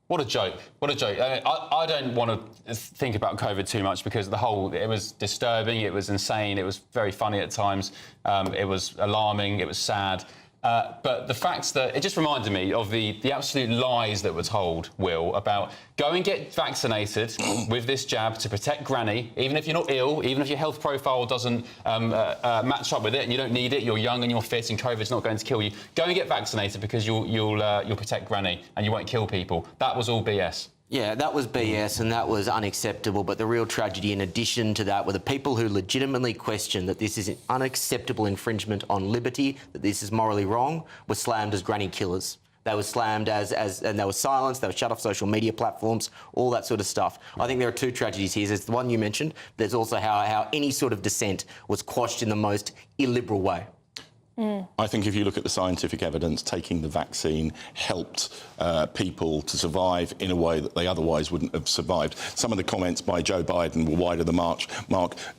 What a joke. What a joke. I don't want to think about COVID too much because it was disturbing, it was insane, it was very funny at times, it was alarming, it was sad. But the fact that it just reminded me of the absolute lies that were told, Will, about go and get vaccinated with this jab to protect Granny, even if you're not ill, even if your health profile doesn't match up with it and you don't need it, you're young and you're fit and COVID's not going to kill you. Go and get vaccinated because you'll protect Granny and you won't kill people. That was all BS. Yeah, that was BS and that was unacceptable, but the real tragedy in addition to that were the people who legitimately questioned that this is an unacceptable infringement on liberty, that this is morally wrong, were slammed as granny killers. They were slammed and they were silenced, they were shut off social media platforms, all that sort of stuff. I think there are two tragedies here. There's the one you mentioned, there's also how any sort of dissent was quashed in the most illiberal way. I think if you look at the scientific evidence, taking the vaccine helped people to survive in a way that they otherwise wouldn't have survived. Some of the comments by Joe Biden were wide of the mark.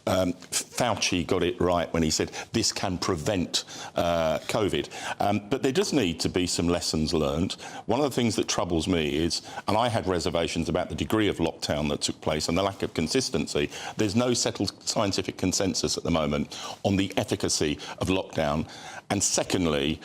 Fauci got it right when he said this can prevent COVID. But there does need to be some lessons learned. One of the things that troubles me is, and I had reservations about the degree of lockdown that took place and the lack of consistency, there's no settled scientific consensus at the moment on the efficacy of lockdown. And secondly,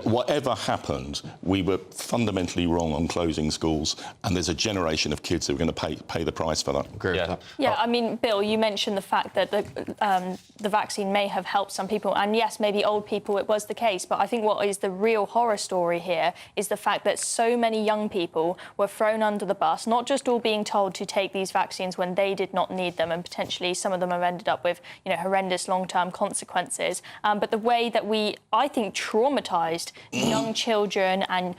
whatever happened, we were fundamentally wrong on closing schools, and there's a generation of kids who are going to pay the price for that. Agree with that. Yeah, I mean, Bill, you mentioned the fact that the vaccine may have helped some people, and yes, maybe old people, it was the case, but I think what is the real horror story here is the fact that so many young people were thrown under the bus, not just all being told to take these vaccines when they did not need them, and potentially some of them have ended up with, horrendous long-term consequences, but the way that I think, traumatised young children and,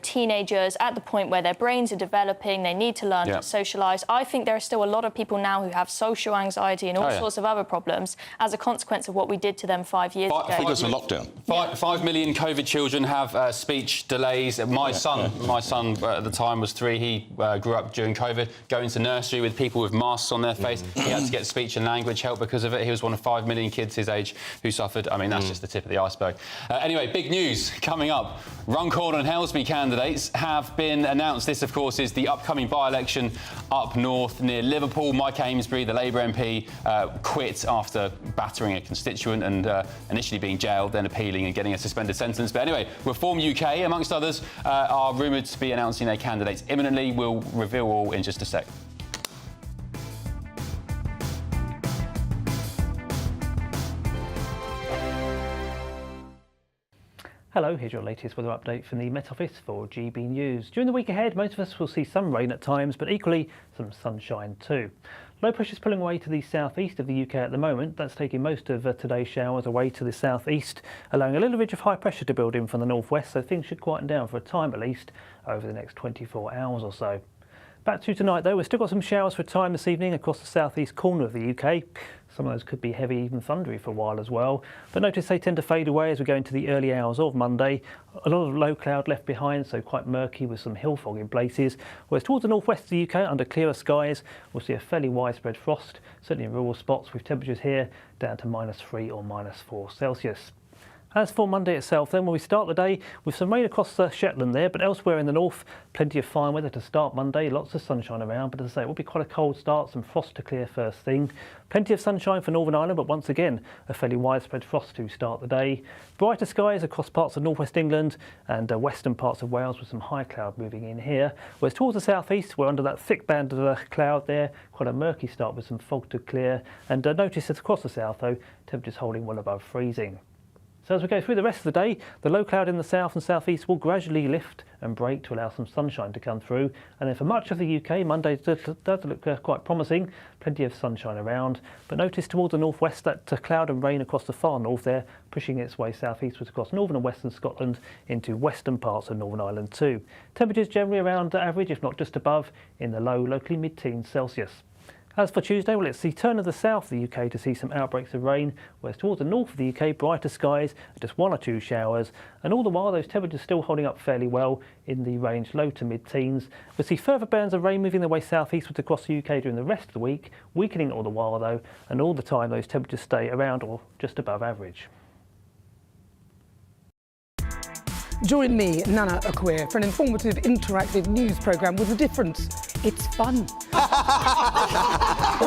teenagers at the point where their brains are developing, they need to learn to socialise. I think there are still a lot of people now who have social anxiety and all sorts of other problems as a consequence of what we did to them 5 years ago. Because of lockdown. 5 million COVID children have speech delays. My son at the time was 3. He grew up during COVID, going to nursery with people with masks on their face. He had to get speech and language help because of it. He was one of 5 million kids his age who suffered. I mean, that's just the tip of the iceberg. Anyway, big news coming up. Runcorn and Helsby candidates have been announced. This, of course, is the upcoming by-election up north near Liverpool. Mike Amesbury, the Labour MP, quit after battering a constituent and initially being jailed, then appealing and getting a suspended sentence. But anyway, Reform UK, amongst others, are rumoured to be announcing their candidates imminently. We'll reveal all in just a sec. Hello, here's your latest weather update from the Met Office for GB News. During the week ahead, most of us will see some rain at times, but equally some sunshine too. Low pressure is pulling away to the southeast of the UK at the moment. That's taking most of today's showers away to the southeast, allowing a little ridge of high pressure to build in from the northwest, so things should quieten down for a time at least over the next 24 hours or so. Back to tonight though, we've still got some showers for a time this evening across the southeast corner of the UK. Some of those could be heavy, even thundery for a while as well. But notice they tend to fade away as we go into the early hours of Monday. A lot of low cloud left behind, so quite murky with some hill fog in places. Whereas towards the northwest of the UK, under clearer skies, we'll see a fairly widespread frost, certainly in rural spots, with temperatures here down to -3 or -4 Celsius. As for Monday itself, then, we start the day with some rain across Shetland there, but elsewhere in the north, plenty of fine weather to start Monday, lots of sunshine around, but as I say, it will be quite a cold start, some frost to clear first thing. Plenty of sunshine for Northern Ireland, but once again, a fairly widespread frost to start the day. Brighter skies across parts of northwest England and western parts of Wales with some high cloud moving in here. Whereas towards the southeast, we're under that thick band of cloud there, quite a murky start with some fog to clear. And notice that across the south, though, temperatures holding well above freezing. So as we go through the rest of the day, the low cloud in the south and southeast will gradually lift and break to allow some sunshine to come through. And then for much of the UK, Monday does look quite promising, plenty of sunshine around. But notice towards the northwest that cloud and rain across the far north there, pushing its way southeastwards across northern and western Scotland into western parts of Northern Ireland too. Temperatures generally around average, if not just above, in the low, locally mid-teens Celsius. As for Tuesday, well, it's the turn of the south of the UK to see some outbreaks of rain, whereas towards the north of the UK, brighter skies, just 1 or 2 showers, and all the while those temperatures still holding up fairly well in the range low to mid-teens. We'll see further bands of rain moving their way southeastwards across the UK during the rest of the week, weakening all the while though, and all the time those temperatures stay around or just above average. Join me, Nana Akwe, for an informative, interactive news programme with a difference. It's fun.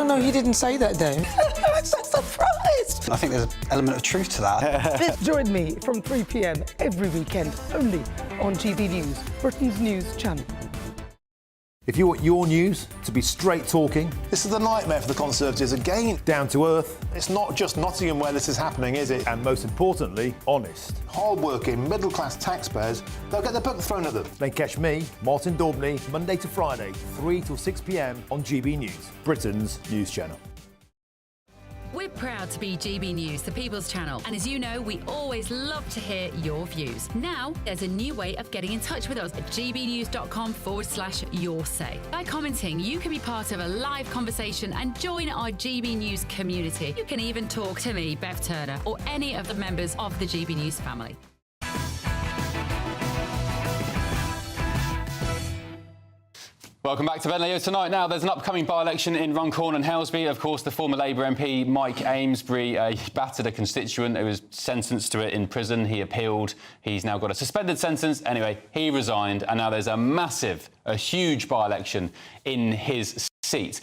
No, you didn't say that, Dave. I'm so surprised. I think there's an element of truth to that. Join me from 3 p.m. every weekend, only on GB News, Britain's news channel. If you want your news to be straight talking... This is the nightmare for the Conservatives again. Down to earth. It's not just Nottingham where this is happening, is it? And most importantly, honest. Hard-working, middle-class taxpayers, they'll get their book thrown at them. Then catch me, Martin Daubney, Monday to Friday, 3 till 6 p.m. on GB News, Britain's news channel. We're proud to be GB News, the People's Channel, and as you know, we always love to hear your views. Now, there's a new way of getting in touch with us at gbnews.com/yoursay. By commenting, you can be part of a live conversation and join our GB News community. You can even talk to me, Bev Turner, or any of the members of the GB News family. Welcome back to Ben Leo tonight. Now, there's an upcoming by-election in Runcorn and Helsby. Of course, the former Labour MP, Mike Amesbury, battered a constituent who was sentenced to it in prison. He appealed. He's now got a suspended sentence. Anyway, he resigned, and now there's a huge by-election in his seat.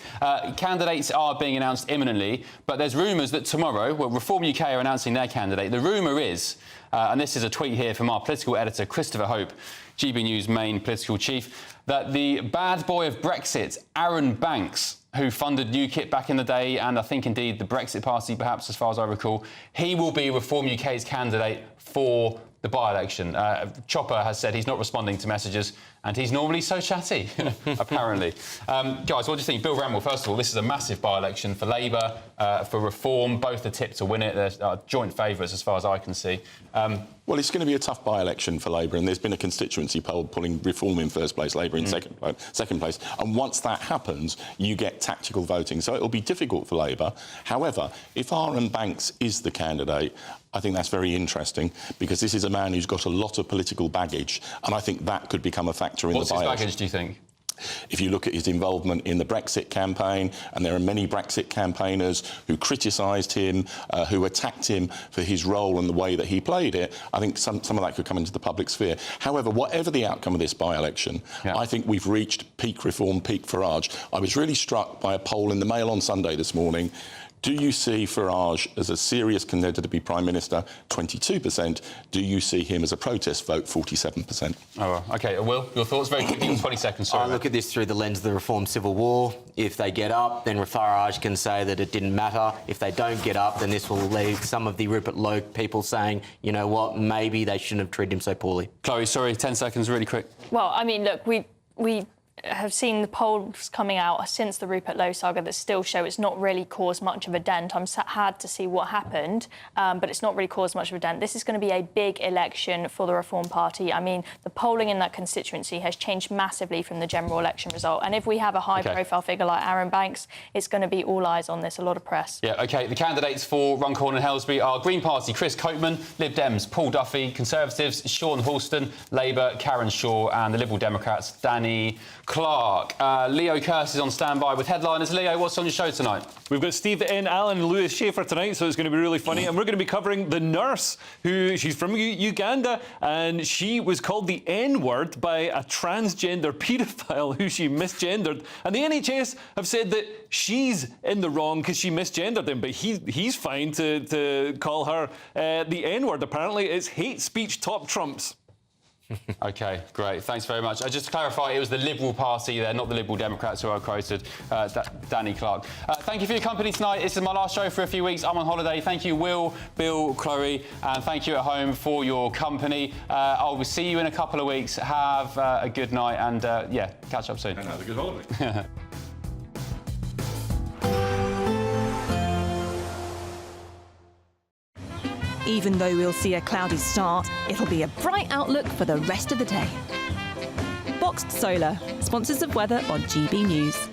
Candidates are being announced imminently, but there's rumours that tomorrow, Reform UK are announcing their candidate. The rumour is, and this is a tweet here from our political editor, Christopher Hope, GB News' main political chief, that the bad boy of Brexit, Aaron Banks, who funded UKIP back in the day, and I think indeed the Brexit Party, perhaps, as far as I recall, he will be Reform UK's candidate for the by-election. Chopper has said he's not responding to messages And he's normally so chatty, apparently. Guys, what do you think? Bill Ramble, first of all, this is a massive by-election for Labour, for Reform. Both are tipped to win it. They're joint favourites as far as I can see. Well, it's going to be a tough by-election for Labour, and there's been a constituency poll pulling Reform in first place, Labour in second place. And once that happens, you get tactical voting. So it'll be difficult for Labour. However, if Aaron Banks is the candidate, I think that's very interesting, because this is a man who's got a lot of political baggage, and I think that could become a factor in the by-election. What's his baggage, do you think? If you look at his involvement in the Brexit campaign, and there are many Brexit campaigners who criticised him, who attacked him for his role and the way that he played it, I think some of that could come into the public sphere. However, whatever the outcome of this by-election, I think we've reached peak Reform, peak Farage. I was really struck by a poll in the Mail on Sunday this morning. Do you see Farage as a serious contender to be Prime Minister? 22%. Do you see him as a protest vote? 47%. Oh, well. OK, Will, your thoughts very quickly, 20 seconds. Sorry, I look at this through the lens of the Reform Civil War. If they get up, then Farage can say that it didn't matter. If they don't get up, then this will leave some of the Rupert Lowe people saying, you know what, maybe they shouldn't have treated him so poorly. Chloe, sorry, 10 seconds, really quick. Well, I mean, look, we have seen the polls coming out since the Rupert Lowe saga that still show it's not really caused much of a dent. I'm sad to see what happened, but it's not really caused much of a dent. This is going to be a big election for the Reform Party. I mean, the polling in that constituency has changed massively from the general election result. And if we have a high-profile figure like Aaron Banks, it's going to be all eyes on this, a lot of press. Yeah, OK. The candidates for Runcorn and Helsby are Green Party, Chris Copeman, Lib Dems, Paul Duffy, Conservatives, Sean Halston, Labour, Karen Shaw, and the Liberal Democrats, Danny Clark. Leo Curse is on standby with headliners. Leo, what's on your show tonight? We've got Steve N. Allen and Lewis Schaefer tonight, so it's going to be really funny. And we're going to be covering the nurse, she's from Uganda, and she was called the N-word by a transgender paedophile who she misgendered. And the NHS have said that she's in the wrong because she misgendered him, but he's fine to call her the N-word. Apparently, it's hate speech top trumps. OK, great. Thanks very much. Just to clarify, it was the Liberal Party there, not the Liberal Democrats who I quoted, Danny Clark. Thank you for your company tonight. This is my last show for a few weeks. I'm on holiday. Thank you, Will, Bill, Chloe, and thank you at home for your company. I will see you in a couple of weeks. Have a good night and, yeah, catch up soon. And have a good holiday. Even though we'll see a cloudy start, it'll be a bright outlook for the rest of the day. Boxed Solar, sponsors of weather on GB News.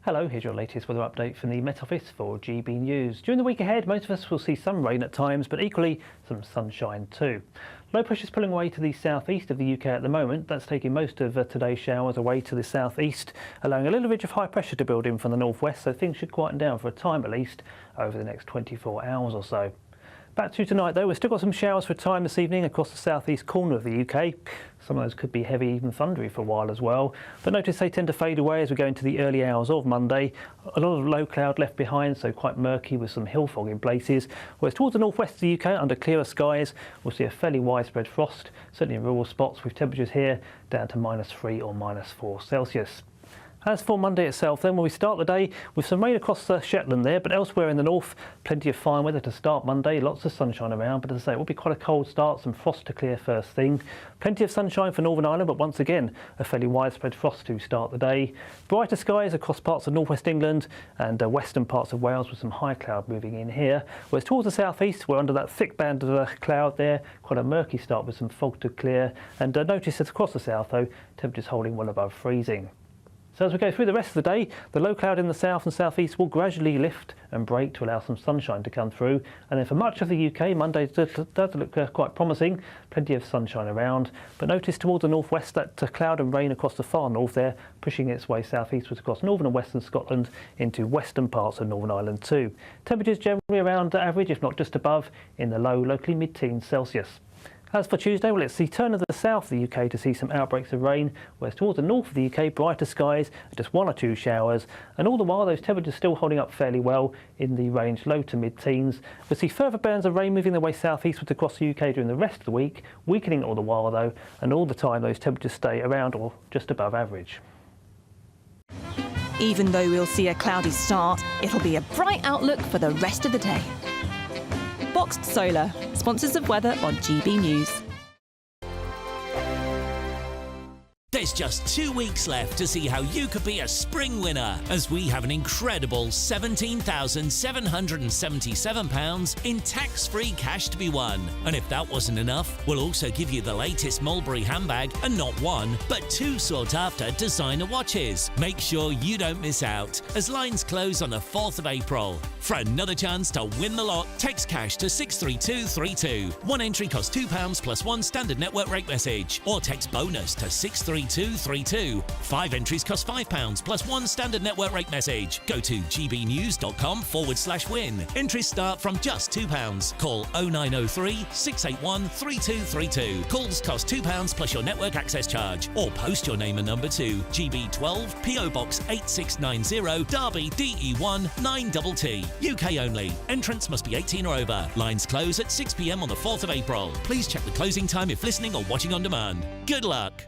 Hello, here's your latest weather update from the Met Office for GB News. During the week ahead, most of us will see some rain at times, but equally some sunshine too. Low pressure is pulling away to the southeast of the UK at the moment. That's taking most of today's showers away to the southeast, allowing a little ridge of high pressure to build in from the northwest, so things should quieten down for a time at least over the next 24 hours or so. Back to tonight though, we've still got some showers for a time this evening across the southeast corner of the UK. Some of those could be heavy, even thundery for a while as well. But notice they tend to fade away as we go into the early hours of Monday. A lot of low cloud left behind, so quite murky with some hill fog in places. Whereas towards the northwest of the UK, under clearer skies, we'll see a fairly widespread frost, certainly in rural spots, with temperatures here down to -3 or -4 Celsius. As for Monday itself, then, we start the day with some rain across Shetland there, but elsewhere in the north, plenty of fine weather to start Monday, lots of sunshine around, but as I say, it will be quite a cold start, some frost to clear first thing. Plenty of sunshine for Northern Ireland, but once again, a fairly widespread frost to start the day. Brighter skies across parts of northwest England and western parts of Wales with some high cloud moving in here. Whereas towards the southeast, we're under that thick band of cloud there, quite a murky start with some fog to clear. And notice that across the south, though, temperatures holding well above freezing. So as we go through the rest of the day, the low cloud in the south and southeast will gradually lift and break to allow some sunshine to come through. And then for much of the UK, Monday does look quite promising, plenty of sunshine around. But notice towards the northwest that cloud and rain across the far north there, pushing its way southeastwards across northern and western Scotland into western parts of Northern Ireland too. Temperatures generally around average, if not just above, in the low, locally mid-teens Celsius. As for Tuesday, well, it's the turn of the south of the UK to see some outbreaks of rain, whereas towards the north of the UK, brighter skies, just 1 or 2 showers, and all the while those temperatures still holding up fairly well in the range low to mid-teens. We'll see further bands of rain moving their way southeastwards across the UK during the rest of the week, weakening all the while though, and all the time those temperatures stay around or just above average. Even though we'll see a cloudy start, it'll be a bright outlook for the rest of the day. Boxed Solar, sponsors of weather on GB News. There's just 2 weeks left to see how you could be a spring winner, as we have an incredible £17,777 in tax-free cash to be won. And if that wasn't enough, we'll also give you the latest Mulberry handbag and not one, but 2 sought-after designer watches. Make sure you don't miss out, as lines close on the 4th of April. For another chance to win the lot, text cash to 63232. One entry costs £2 plus 1 standard network rate message, or text bonus to 63232. 5 entries cost £5 plus 1 standard network rate message. Go to gbnews.com/win. Entries start from just £2. Call 0903 681 3232. Calls cost £2 plus your network access charge, or post your name and number to GB12 PO Box 8690 Derby DE1 9TT. UK only. Entrants must be 18 or over. Lines close at 6 p.m. on the 4th of April. Please check the closing time if listening or watching on demand. Good luck.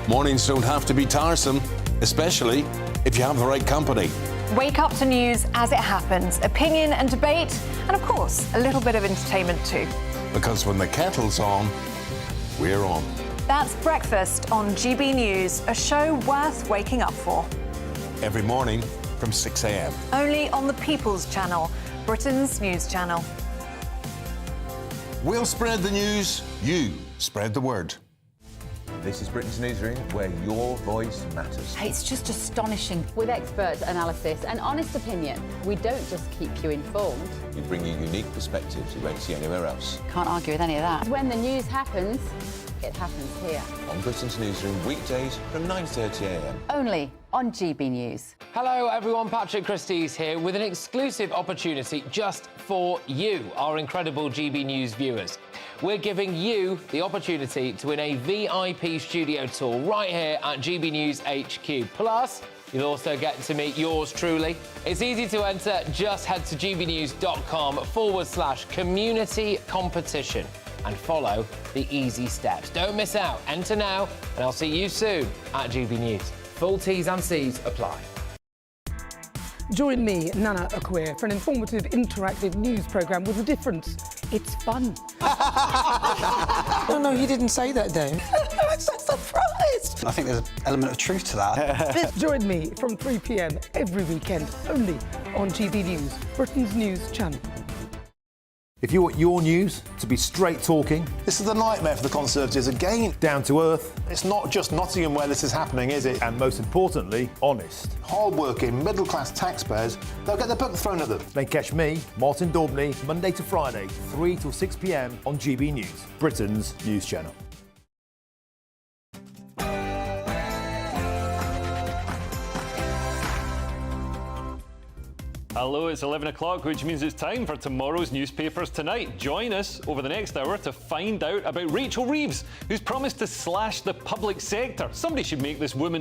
Mornings don't have to be tiresome, especially if you have the right company. Wake up to news as it happens, opinion and debate, and of course, a little bit of entertainment too. Because when the kettle's on, we're on. That's Breakfast on GB News, a show worth waking up for. Every morning from 6 a.m. Only on the People's Channel, Britain's news channel. We'll spread the news, you spread the word. This is Britain's Newsroom, where your voice matters. It's just astonishing. With expert analysis and honest opinion, we don't just keep you informed. We bring you unique perspectives you won't see anywhere else. Can't argue with any of that. When the news happens, it happens here. On Britain's Newsroom, weekdays from 9:30 a.m. Only on GB News. Hello everyone, Patrick Christie's here with an exclusive opportunity just for you, our incredible GB News viewers. We're giving you the opportunity to win a VIP studio tour right here at GB News HQ. Plus, you'll also get to meet yours truly. It's easy to enter, just head to gbnews.com/community competition and follow the easy steps. Don't miss out. Enter now, and I'll see you soon at GB News. Full T's and C's apply. Join me, Nana Akweer, for an informative, interactive news programme with a difference. It's fun. No, you didn't say that, Dave. I'm so surprised. I think there's an element of truth to that. Join me from 3 p.m. every weekend, only on GB News, Britain's news channel. If you want your news to be straight talking, This is a nightmare for the Conservatives again. down to earth, It's not just Nottingham where this is happening, is it? and most importantly, honest, Hard-working, middle-class taxpayers, they'll get the book thrown at them. then catch me, Martin Daubney, Monday to Friday, 3 till 6 p.m. on GB News, Britain's news channel. Hello, it's 11 o'clock, which means it's time for tomorrow's newspapers tonight. Join us over the next hour to find out about Rachel Reeves, who's promised to slash the public sector. Somebody should make this woman